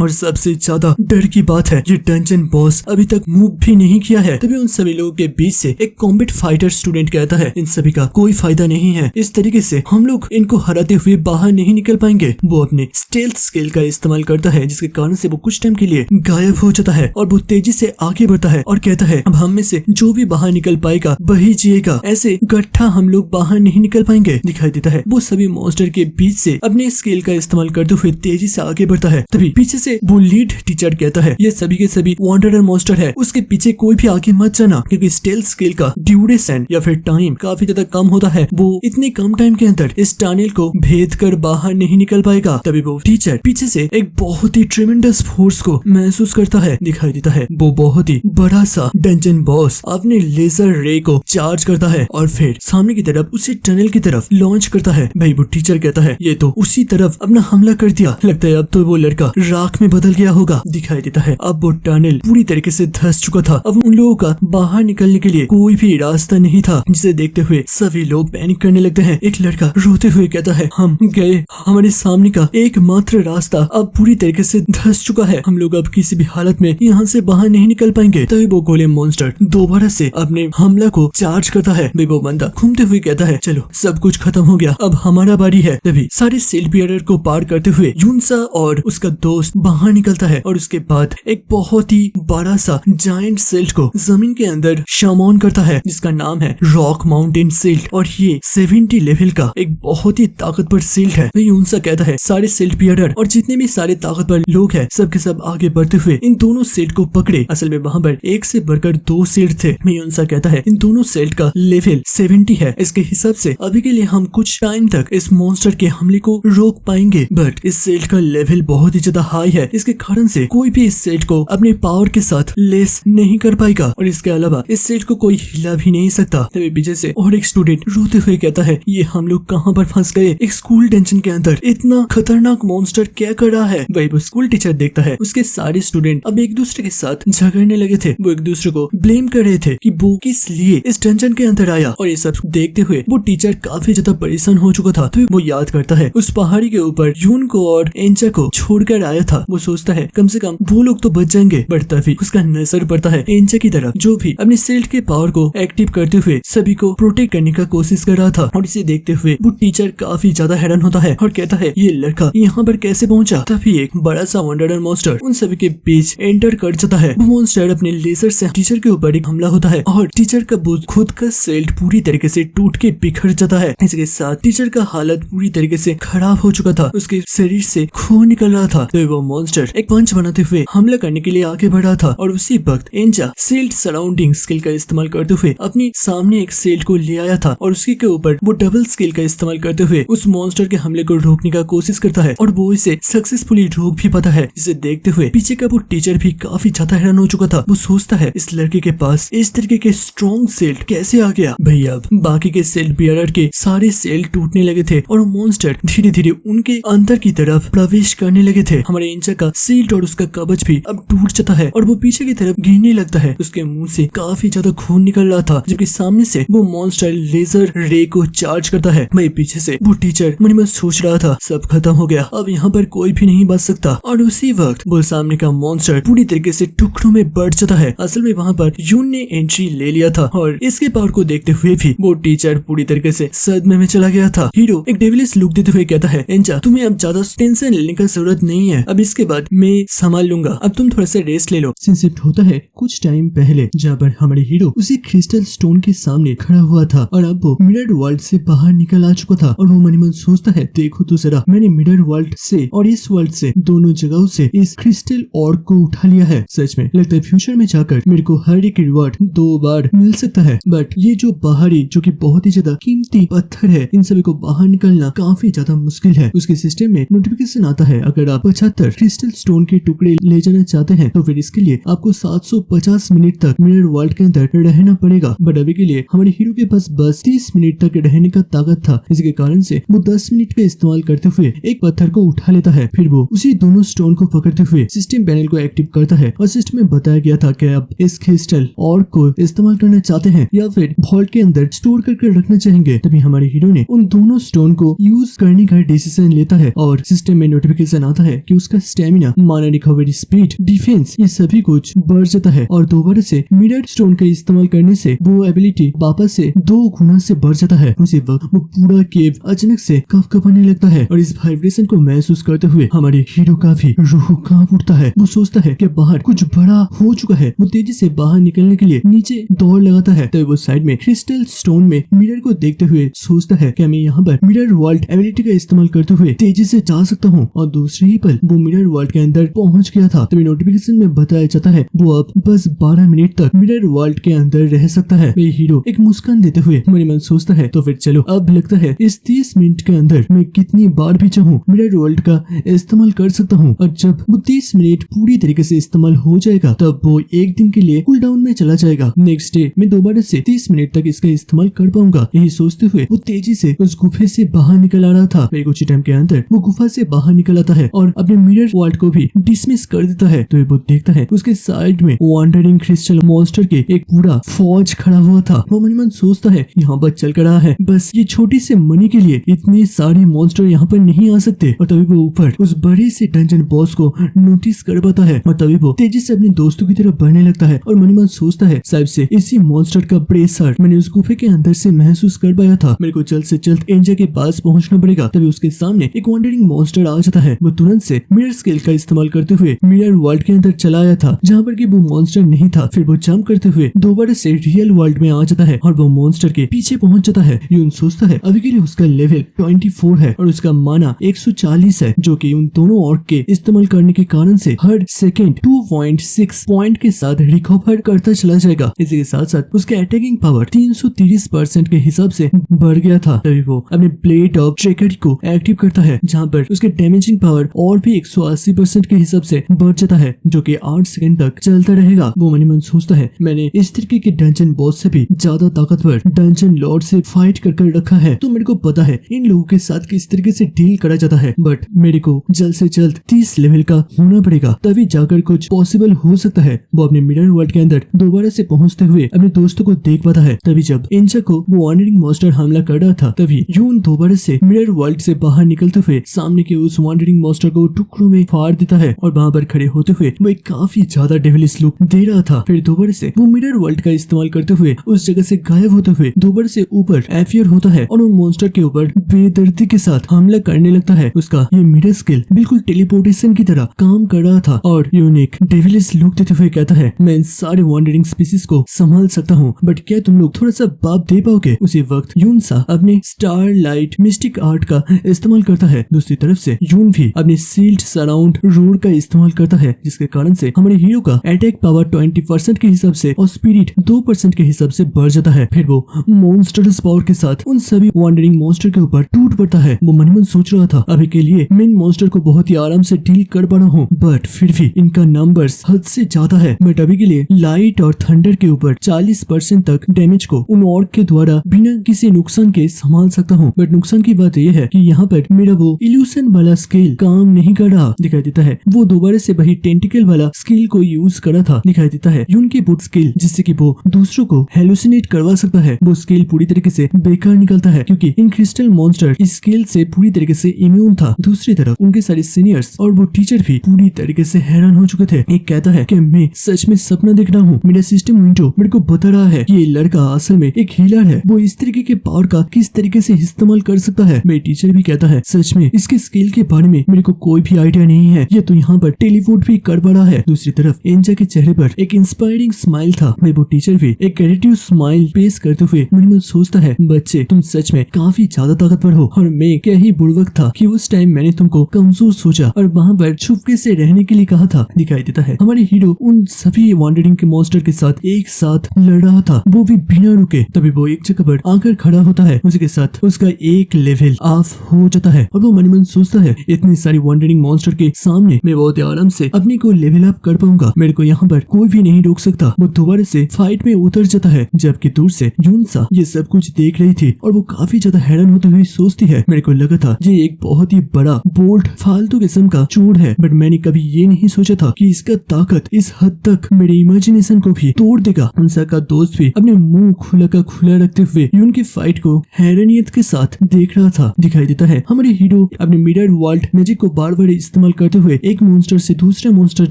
और सबसे ज्यादा डर की बात है ये डंजन बॉस अभी तक मूव भी नहीं किया है। तभी उन सभी लोगों के बीच से एक कॉम्बैट फाइटर स्टूडेंट कहता है इन सभी का कोई फायदा नहीं है, इस तरीके से हम लोग इनको हराते हुए बाहर नहीं निकल पाएंगे। वो अपने स्टेल्थ स्किल का इस्तेमाल करता है जिसके कारण से वो कुछ टाइम के लिए गायब हो जाता है और वो तेजी से आगे बढ़ता है और कहता है अब हम में से जो भी बाहर निकल पाएगा वही जिएगा, ऐसे गट्ठा हम लोग बाहर नहीं निकल पाएंगे। दिखाई देता है वो सभी मॉन्स्टर के बीच से अपने स्किल का इस्तेमाल करते हुए तेजी से आगे बढ़ता है। तभी पीछे से वो लीड टीचर कहता है ये सभी के सभी वांडरर मॉन्स्टर है, उसके पीछे कोई भी आगे मत जाना क्योंकि स्टेल्थ स्किल का ड्यूरेशन या फिर टाइम काफी ज्यादा कम होता है, वो इतने कम टाइम के अंदर इस टनल को भेद कर बाहर नहीं निकल पाएगा। तभी वो टीचर पीछे से एक बहुत ही ट्रेमेंडस फोर्स को महसूस करता है। दिखाई देता है वो बहुत ही बड़ा सा डंजन बॉस अपने लेजर रे को चार्ज करता है और फिर सामने की तरफ उसी टनल की तरफ लॉन्च करता है। भाई वो टीचर कहता है ये तो उसी तरफ अपना हमला कर दिया, लगता है अब तो वो लड़का राख में बदल गया होगा। दिखाई देता है अब वो टनल पूरी तरीके से धंस चुका था, अब उन लोगों का बाहर निकलने के लिए कोई भी रास्ता नहीं था, जिसे देखते हुए सभी लोग पैनिक करने लगते हैं। एक लड़का रोते हुए कहता है हम गए, हमारे सामने का एकमात्र रास्ता अब पूरी तरीके से धंस चुका है, हम लोग अब किसी भी हालत में यहाँ से बाहर नहीं निकल पाएंगे। तभी वो गोलेम मॉन्स्टर दोबारा से अपने हमला को चार्ज करता है। वो बंदा घूमते हुए कहता है चलो सब कुछ खत्म हो गया, अब हमारा बारी है। तभी सारे सील्ड बियरर को पार करते हुए यूनसा और उसका दोस्त बाहर निकलता है और उसके बाद एक बहुत ही बड़ा सा जायंट सिल्ट को जमीन के अंदर शामॉन करता है जिसका नाम है रॉक माउंटेन सिल्ट और ये 70 लेवल का एक बहुत ही ताकतवर सिल्ट है। यूनसा कहता है सारे सील्ड बियरर और जितने भी सारे ताकतवर लोग हैं सब के सब आगे बढ़ते हुए इन दोनों सिल्ट को पकड़े। असल में वहाँ पर एक से बढ़कर 2 सिल्ट थे। यूनसा कहता है इन दोनों सिल्ट का लेवल 70 है, इसके हिसाब से अभी के लिए हम कुछ टाइम तक इस मॉन्स्टर के हमले को रोक पाएंगे, बट इस सिल्ट का लेवल बहुत ही ज्यादा हाई है, इसके कारण से कोई भी इस सिल्ट को अपने पावर के साथ लेस नहीं कर पाएगा और इसके अलावा इस सिल्ट को कोई हिला भी नहीं सकता। तभी पीछे से और एक स्टूडेंट रोते हुए कहता है ये हम लोग कहाँ पर फंस गए, एक स्कूल टेंशन के अंदर इतना खतरनाक मॉन्स्टर क्या कर रहा है। वही वो स्कूल टीचर देखता है उसके सारे स्टूडेंट अब एक दूसरे के साथ झगड़ने लगे थे, वो एक दूसरे को ब्लेम कर रहे थे कि वो किस लिए इस टेंशन के अंदर आया और ये सब देखते हुए वो टीचर काफी ज्यादा परेशान हो चुका था। तो वो याद करता है उस पहाड़ी के ऊपर यून को और एंचा को छोड़कर आया था, वो सोचता है कम से कम वो लोग तो बच जाएंगे, बट तभी उसका नजर पड़ता है एंचा की तरफ जो भी अपने सिल्ट के पावर को एक्टिव करते हुए सभी को प्रोटेक्ट करने का कोशिश कर रहा था और इसे देखते हुए वो टीचर काफी ज्यादा हैरान होता है और कहता है ये लड़का यहाँ पर कैसे पहुंचा। तभी एक बड़ा सा वंडरर मॉन्स्टर उन सभी के बीच एंटर कर जाता है। वो मॉन्स्टर अपने लेजर से टीचर के ऊपर एक हमला होता है और टीचर का खुद का सिल्ट पूरी तरीके से टूट के बिखर जाता है। इसके साथ टीचर का हालत पूरी तरीके से खराब हो चुका था, उसके शरीर से खून निकल रहा था। तो वो मॉन्स्टर एक पंच बनाते हुए हमला करने के लिए आगे बढ़ा था और उसी वक्त एंजा सिल्ट सराउंडिंग स्किल का इस्तेमाल करते हुए अपने सामने एक सिल्ट को ले आया था और उसके ऊपर वो डबल स्किल का इस्तेमाल करते हुए उस मॉन्स्टर के हमले को रोकने का कोशिश करता है और वो इसे सक्सेसफुली रोक भी पाता है। जिसे देखते हुए पीछे का वो टीचर भी काफी ज्यादा हैरान हो चुका था। वो सोचता है इस लड़के के पास इस तरीके के स्ट्रॉन्ग सिल्ट कैसे आ गया। भैया अब बाकी के सिल्ट बियरर के सारे सेल टूटने लगे थे और मॉन्स्टर धीरे धीरे उनके अंदर की तरफ प्रवेश करने लगे थे। हमारे इंचा का सील्ट और उसका कवच भी अब टूट जाता है और वो पीछे की तरफ गिरने लगता है। उसके मुंह से काफी ज्यादा खून निकल रहा था जबकि सामने से वो मॉन्स्टर लेजर रे को चार्ज करता है। वही पीछे से वो टीचर मन में सोच रहा था सब खत्म हो गया, अब यहाँ पर कोई भी नहीं बच सकता। और उसी वक्त वो सामने का मॉन्स्टर पूरी तरीके से टुकड़ों में बढ़ जाता है। असल में वहाँ पर यून ने एंट्री ले लिया था और इसके पावर को देखते हुए भी वो टीचर पूरी तरीके से सदमे में चला गया था। हीरो एक डेविलिश लुक देते हुए कहता है एंजा तुम्हें अब ज्यादा टेंशन लेने की जरूरत नहीं है, अब इसके बाद मैं संभाल लूंगा, अब तुम थोड़ा सा रेस्ट ले लो। शिफ्ट होता है कुछ टाइम पहले जहाँ पर हमारे हीरो उसी क्रिस्टल स्टोन के सामने खड़ा हुआ था और अब वो मिरर वर्ल्ड से बाहर निकल आ चुका था और वो मन ही मन सोचता है देखो तो जरा मैंने मिरर वर्ल्ड से और इस वर्ल्ड से दोनों जगहों से इस क्रिस्टल ऑर्ब को उठा लिया है। सच में लगता है फ्यूचर में जाकर मेरे को हर एक रिवॉर्ड 2 बार मिल सकता है, बट ये जो बाहरी जो कि बहुत ही ज्यादा कीमती पत्थर है इन सभी को बाहर निकलना काफी ज्यादा मुश्किल है। उसके सिस्टम में नोटिफिकेशन आता है अगर आप 75 क्रिस्टल स्टोन के टुकड़े ले जाना चाहते हैं तो फिर इसके लिए आपको 750 मिनट तक मिरर वर्ल्ड के अंदर रहना पड़ेगा, बट अभी के लिए हमारे हीरो के पास बस 30 मिनट तक रहने का ताकत था। इसके कारण कारण से वो 10 मिनट का इस्तेमाल करते हुए एक पत्थर को उठा लेता है। फिर वो उसी दोनों स्टोन को पकड़ते हुए सिस्टम पैनल को एक्टिव करता है और सिस्टम में बताया गया था कि अब इस क्रिस्टल और को इस्तेमाल करना चाहते हैं या फिर वॉल्ट के अंदर स्टोर करके रखना चाहेंगे। तभी हमारे हीरो ने उन दोनों स्टोन को यूज करने का डिसीजन लेता है और सिस्टम में नोटिफिकेशन आता है कि उसका स्टेमिना, माना रिकवरी स्पीड, डिफेंस, ये सभी कुछ बढ़ जाता है और दोबारा से मिरर स्टोन का इस्तेमाल करने से वो एबिलिटी वापस से 2 गुना से बढ़ जाता है। उसी वक्त वो पूरा केव अचानक से कँपने लगता है और इस वाइब्रेशन को महसूस करते हुए हमारे हीरो का भी रूह कांप उठता है। वो सोचता है कि बाहर कुछ बड़ा हो चुका है। वो तेजी से बाहर निकलने के लिए नीचे दौड़ लगाता है। तो वो साइड में क्रिस्टल स्टोन में मिरर को देखते हुए सोचता है कि मैं यहाँ पर मिरर वर्ल्ड एबिलिटी का इस्तेमाल करते हुए तेजी से जा सकता हूँ और दूसरे ही पल वो मिरर वर्ल्ड के अंदर पहुंच गया था। तभी नोटिफिकेशन में बताया जाता है वो अब बस 12 मिनट तक मिरर वर्ल्ड के अंदर रह सकता है। वे हीरो एक मुस्कान देते हुए मन मन सोचता है तो फिर चलो अब लगता है इस 30 मिनट के अंदर मैं कितनी बार भी चाहूँ मिरर वर्ल्ड का इस्तेमाल कर सकता हूँ और जब वो 30 मिनट पूरी तरीके से इस्तेमाल हो जाएगा तब वो एक दिन के लिए कूल डाउन में चला जाएगा। नेक्स्ट डे मैं दोबारा से 30 मिनट तक इसका इस्तेमाल कर पाऊंगा। यही सोचते हुए वो तेजी से उस गुफे से बाहर निकल आ रहा था। फिर कुछ टाइम के अंदर वो गुफा से बाहर निकल आता है और अपने मिरर वर्ल्ड को भी डिसमिस कर देता है। तो वो देखता है उसके साइड में वॉन्डरिंग क्रिस्टल मॉन्स्टर के एक पूरा फौज खड़ा हुआ था। वो मन मन सोचता है यहाँ पर चल कर रहा है, बस ये छोटी से मनी के लिए इतने सारे मॉन्स्टर यहाँ पर नहीं आ सकते। और तभी वो ऊपर उस बड़े से डंजन बॉस को नोटिस कर पाता है और तभी वो तेजी से अपने दोस्तों की तरफ बढ़ने लगता है और मन मन सोचता है शायद से इसी मॉन्स्टर का प्रेशर मैंने उस गुफे के अंदर से महसूस कर पाया था। मेरे को जल्द से जल्द एंजा के पास पहुंचना पड़ेगा। तभी उसके सामने एक वॉन्डरिंग मॉन्स्टर आ जाता है। वो तुरंत से मिरर स्केल का इस्तेमाल करते हुए मिरर वर्ल्ड के अंदर चला आया था जहाँ पर कि वो मॉन्स्टर नहीं था। फिर वो जंप करते हुए दोबारा से रियल वर्ल्ड में आ जाता है और वो मॉन्स्टर के पीछे पहुंच जाता है। यून सोचता है अभी के लिए उसका लेवल 24 है और उसका माना 140 है, जो कि उन दोनों ऑर्क के इस्तेमाल करने के कारण से हर सेकेंड 2.6 पॉइंट के साथ रिकवर करता चला जाएगा। इसी के साथ साथ उसका अटैकिंग पावर 330% के हिसाब से बढ़ गया था। तभी वो अपने ब्लेड ऑफ ट्रेकरी को एक्टिव करता है जहाँ पर उसके डैमेजिंग पावर और भी 180% के हिसाब से बढ़ जाता है, जो कि 8 सेकंड तक चलता रहेगा। वो मन मन सोचता है मैंने इस तरीके के डंजन बॉस से भी ज्यादा ताकतवर डंजन लॉर्ड से फाइट कर रखा है, तो मेरे को पता है इन लोगों के साथ किस तरीके से डील करा जाता है। बट मेरे को जल्द से जल्द 30 लेवल का होना पड़ेगा, तभी जाकर कुछ पॉसिबल हो सकता है। वो अपने मिरर वर्ल्ड के अंदर दोबारा से पहुंचते हुए अपने दोस्तों को देख पाता है। तभी जब इंचा को वो वॉन्डरिंग मॉन्स्टर हमला कर रहा था तभी यून दोबारा से मिरर वर्ल्ड से बाहर निकलते हुए सामने के उस वॉन्डरिंग मॉन्स्टर को टुकड़ों में फाड़ देता है और वहाँ पर खड़े होते हुए वो एक काफी ज्यादा डेविलिश लुक दे रहा था। फिर दोबारा से वो मिरर वर्ल्ड का इस्तेमाल करते हुए उस जगह से गायब होते हुए दोबारा से ऊपर एफियर होता है और उन मॉन्स्टर के ऊपर बेदर्दी के साथ हमला करने लगता है। उसका ये मिरर स्किल बिल्कुल टेलीपोर्टेशन की तरह काम कर रहा था और यूनिक डेविलिश लुक देते हुए कहता है मैं इन सारे वॉन्डरिंग स्पीसीज को संभाल सकता हूँ, बट क्या तुम लोग थोड़ा सा बाप दे पाओगे। उसी वक्त यून सा अपने स्टार लाइट मिस्टिक आर्ट का इस्तेमाल करता है। दूसरी तरफ से यून भी अपने सील्ड सराउंड रोड का इस्तेमाल करता है, जिसके कारण से हमारे हीरो का अटैक पावर 20% के हिसाब से और स्पिरिट 2% के हिसाब से बढ़ जाता है। फिर वो मॉन्स्टर्स पावर के साथ उन सभी वॉन्डरिंग मॉन्स्टर के ऊपर टूट पड़ता है। वो मन मन सोच रहा था अभी के लिए मेन मॉन्स्टर को बहुत ही आराम से डील कर पा रहा हूँ, बट फिर भी इनका नंबर्स हद से ज्यादा है। बट अभी के लिए लाइट और थंडर के ऊपर 40% तक डैमेज को उन ऑर्क के द्वारा बिना किसी नुकसान के संभाल सकता हूँ। बट नुकसान की बात यह है कि यहाँ पर मेरा वो इल्यूशन वाला स्किल काम नहीं कर रहा दिखाई देता है। वो दोबारा से वही टेंटिकल वाला स्किल को यूज करा था दिखाई देता है। यून की बुट स्किल जिससे कि वो दूसरों को हेलुसिनेट करवा सकता है, वो स्किल पूरी तरीके से बेकार निकलता है क्योंकि इन क्रिस्टल मॉन्स्टर इस स्किल से पूरी तरीके से इम्यून था। दूसरी तरफ उनके सारे सीनियर्स और वो टीचर भी पूरी तरीके से हैरान हो चुके थे। एक कहता है कि मैं सच में सपना देख रहा हूँ, मेरा सिस्टम विंडो मेरे को बता रहा है कि ये लड़का असल में एक हीलर है, वो इस तरीके के पावर का किस तरीके से इस्तेमाल कर सकता है। मेरे टीचर भी कहता है सच में इसके स्किल के बारे में मेरे को कोई भी आइडिया नहीं है, ये तो यहाँ पर टेलीपोर्ट भी कर पा रहा है। दूसरी तरफ एंजा के चेहरे पर एक इंस्पायरिंग स्माइल था। वो टीचर भी एक ग्रेटिव स्माइल पेश करते हुए मन में सोचता है बच्चे तुम सच में काफी ज्यादा ताकतवर हो और मैं क्या ही बुड़वक था कि उस टाइम मैंने तुमको कमजोर सोचा और वहाँ पर छुपके से रहने के लिए कहा था। दिखाई देता है हमारे हीरो उन सभी वॉन्डरिंग के मॉन्स्टर के साथ एक साथ लड़ रहा था, वो भी बिना रुके। तभी वो एक जगह पर आकर खड़ा होता है, उसी के साथ उसका एक लेवल ऑफ हो जाता है और वो मन मन सोचता है इतनी सारी वॉन्डरिंग मॉन्स्टर के सामने मैं बहुत आराम से अपने को लेवल अप कर पाऊंगा, मेरे को यहाँ पर कोई भी नहीं रोक सकता। वो दोबारा से फाइट में उतर जाता है, जबकि दूर से यूनसा ये सब कुछ देख रही थी और वो काफी ज्यादा हैरान होते हुए सोचती है, मेरे को लगा था ये एक बहुत ही बड़ा बोल्ट फालतू किस्म का चोर है, बट मैंने कभी ये नहीं सोचा था कि इसका ताकत इस हद तक मेरे इमेजिनेशन को भी तोड़ देगा। उनसा का दोस्त भी अपने मुंह खुला का खुला रखते हुए यून की फाइट को हैरानियत के साथ देख रहा था। दिखाई देता है हमारे हीरो अपने मिरर वर्ल्ड मैजिक को बार बार इस्तेमाल करते हुए एक मॉन्स्टर से दूसरे मॉन्स्टर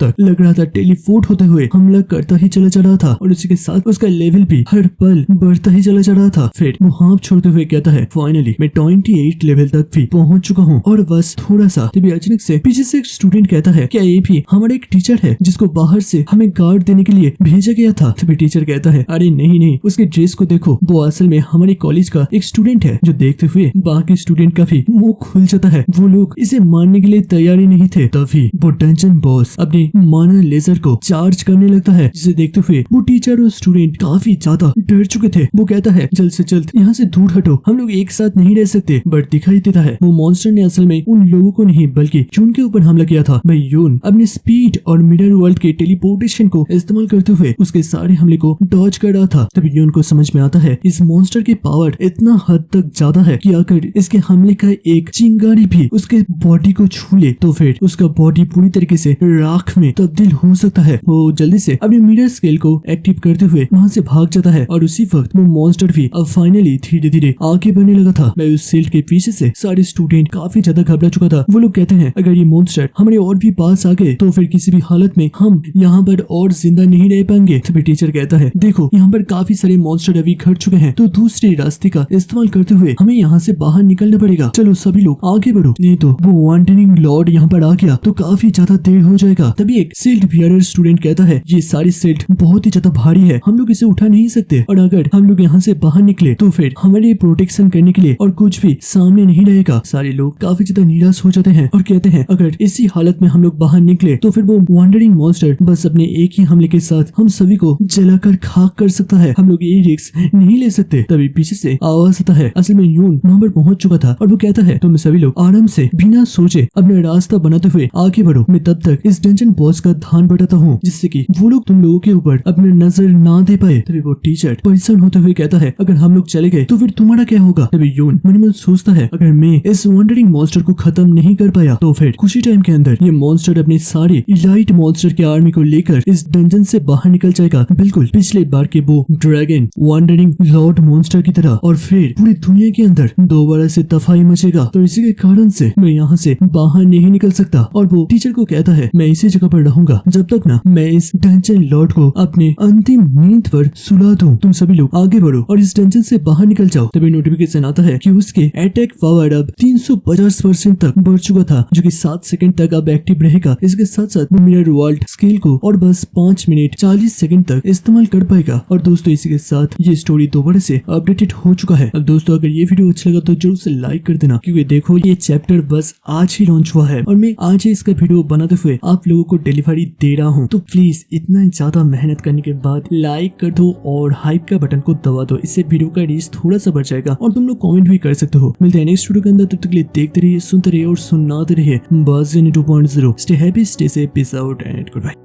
तक लग रहा था टेलीपोर्ट होते हुए हमला करता ही चला जा रहा था और उसी के साथ उसका लेवल भी हर पल बढ़ता ही चला जा रहा था। फिर वो हाथ छोड़ते हुए कहता है, फाइनली मैं 28 लेवल तक भी पहुंच चुका हूँ और बस थोड़ा सा। तभी अचानक से पीछे से एक स्टूडेंट कहता है, क्या ये भी हमारा एक टीचर है जिसको बाहर से हमें गार्ड देने के लिए भेजा गया था? तभी टीचर कहता है, अरे नहीं, उसके ड्रेस को देखो, वो असल में हमारे कॉलेज का एक स्टूडेंट है। जो देखते हुए बाकी स्टूडेंट का भी मुंह खुल जाता है। वो लोग इसे मारने के लिए तैयार ही नहीं थे। तभी वो डंजन बॉस अपने माना लेजर को चार्ज करने लगता है, जिसे देखते हुए वो टीचर और स्टूडेंट काफी ज्यादा डर चुके थे। वो कहता है, जल्द से जल्द यहाँ से दूर हटो, हम लोग एक साथ नहीं रह सकते। बट दिखाई देता है वो मॉन्स्टर ने असल में उन लोगों को नहीं बल्कि यून के ऊपर हमला किया था। भाई यून अपने स्पीड और मिरर वर्ल्ड के टेलीपोर्टेशन को इस्तेमाल करते हुए उसके सारे हमले को डॉज कर रहा था। तभी यून को समझ में आता है इस मॉन्स्टर की पावर इतना हद तक ज्यादा है कि अगर इसके हमले का एक चिंगारी भी उसके बॉडी को छू ले तो फिर उसका बॉडी पूरी तरीके से राख में तब्दील हो सकता है। वो जल्दी से अपने मिरर स्केल को एक्टिव करते हुए वहाँ से भाग जाता है और उसी वक्त वो मॉन्स्टर भी अब फाइनली धीरे धीरे आगे बढ़ने लगा था। मैं उस शील्ड के पीछे से सारे स्टूडेंट काफी ज्यादा घबरा चुका था। वो लोग कहते हैं, अगर ये मॉन्स्टर हमारे और भी पास आ गए तो फिर किसी भी हालत में हम यहाँ पर और जिंदा नहीं रह पाएंगे। तभी टीचर कहता है, देखो यहाँ पर काफी सारे मॉन्स्टर अभी घर चुके हैं, तो दूसरे रास्ते का इस्तेमाल करते हुए हमें यहाँ से बाहर निकलना पड़ेगा। चलो सभी लोग आगे बढ़ो, नहीं तो वो वॉन्डरिंग लॉर्ड यहाँ पर आ गया तो काफी ज्यादा देर हो जाएगा। तभी एक शील्ड बियरर स्टूडेंट कहता है, ये सारी शील्ड बहुत ही ज्यादा भारी है, हम लोग इसे उठा नहीं सकते, और अगर हम लोग यहाँ से बाहर निकले तो फिर हमारे प्रोटेक्शन करने के लिए और कुछ भी सामने नहीं रहेगा। सारे लोग काफी ज्यादा निराश हो जाते हैं और कहते हैं, अगर इसी हालत में हम लोग बाहर निकले तो फिर वो वॉन्डरिंग मॉन्स्टर बस अपने एक ही हमले के साथ हम सभी को जलाकर खाक कर सकता है, हम लोग ये रिस्क नहीं ले सकते। तभी पीछे से आवाज आता है, असल में यून वहाँ पर पहुंच चुका था और वो कहता है, तुम सभी लोग आराम से बिना सोचे अपना रास्ता बनाते हुए आगे बढ़ो, मैं तब तक इस डंजन बॉस का ध्यान बढ़ाता हूँ जिससे कि वो लोग तुम लोगों के ऊपर अपना नजर ना दे पाए। तभी वो टीचर परेशान होते हुए कहता है, अगर हम लोग चले गए तो फिर तुम्हारा क्या होगा? तभी यून मन में सोचता है, अगर मैं इस वॉन्डरिंग मॉन्स्टर को खत्म नहीं कर पाया तो फिर कुछ ही टाइम के अंदर ये मॉन्स्टर अपने सारे इलाइट मॉन्स्टर के आर्मी को लेकर इस डंजन से बाहर निकल जाएगा, बिल्कुल पिछले बार के वो ड्रैगन वॉन्डरिंग लॉर्ड मॉन्स्टर की तरह, और फिर पूरी दुनिया के अंदर दोबारा से तफाई मचेगा। तो इसी के कारण से मैं यहाँ से बाहर नहीं निकल सकता। और वो टीचर को कहता है, मैं इसी जगह पर रहूंगा जब तक ना मैं इस डंजन लॉर्ड को अपने अंतिम नींद पर सुला दूं। तुम सभी लोग आगे बढ़ो और इस डंजन से बाहर निकल जाओ। तभी नोटिफिकेशन आता है कि उसके अटैक पावर अब 350% तक बढ़ चुका था, जो कि 7 सेकंड तक अब एक्टिव रहेगा। इसके साथ साथ मिरर वर्ल्ड स्किल को और बस 5 मिनट 40 सेकंड तक इस्तेमाल कर पाएगा। और दोस्तों इसी के साथ ये स्टोरी दोबारा से अपडेटेड हो चुका है। अब दोस्तों अगर ये वीडियो अच्छा लगा तो जरूर से लाइक कर देना, क्योंकि देखो ये चैप्टर बस आज ही लॉन्च हुआ है और मैं आज ही इसका वीडियो बनाते हुए आप लोगों को डिलीवरी दे रहा हूँ। तो प्लीज इतना ज्यादा मेहनत करने के बाद लाइक कर दो और हाइप का बटन को दबा दो, इससे वीडियो का रीच थोड़ा सा बढ़ जाएगा। और तुम लोग कमेंट भी कर सकते हो। मिलते हैं नेक्स्ट वीडियो के अंदर, तब तक के लिए देखते रहिए, सुनते रहिए और सुनाते रहिए बाज़ 2.0। Stay happy, stay safe, peace out and good bye.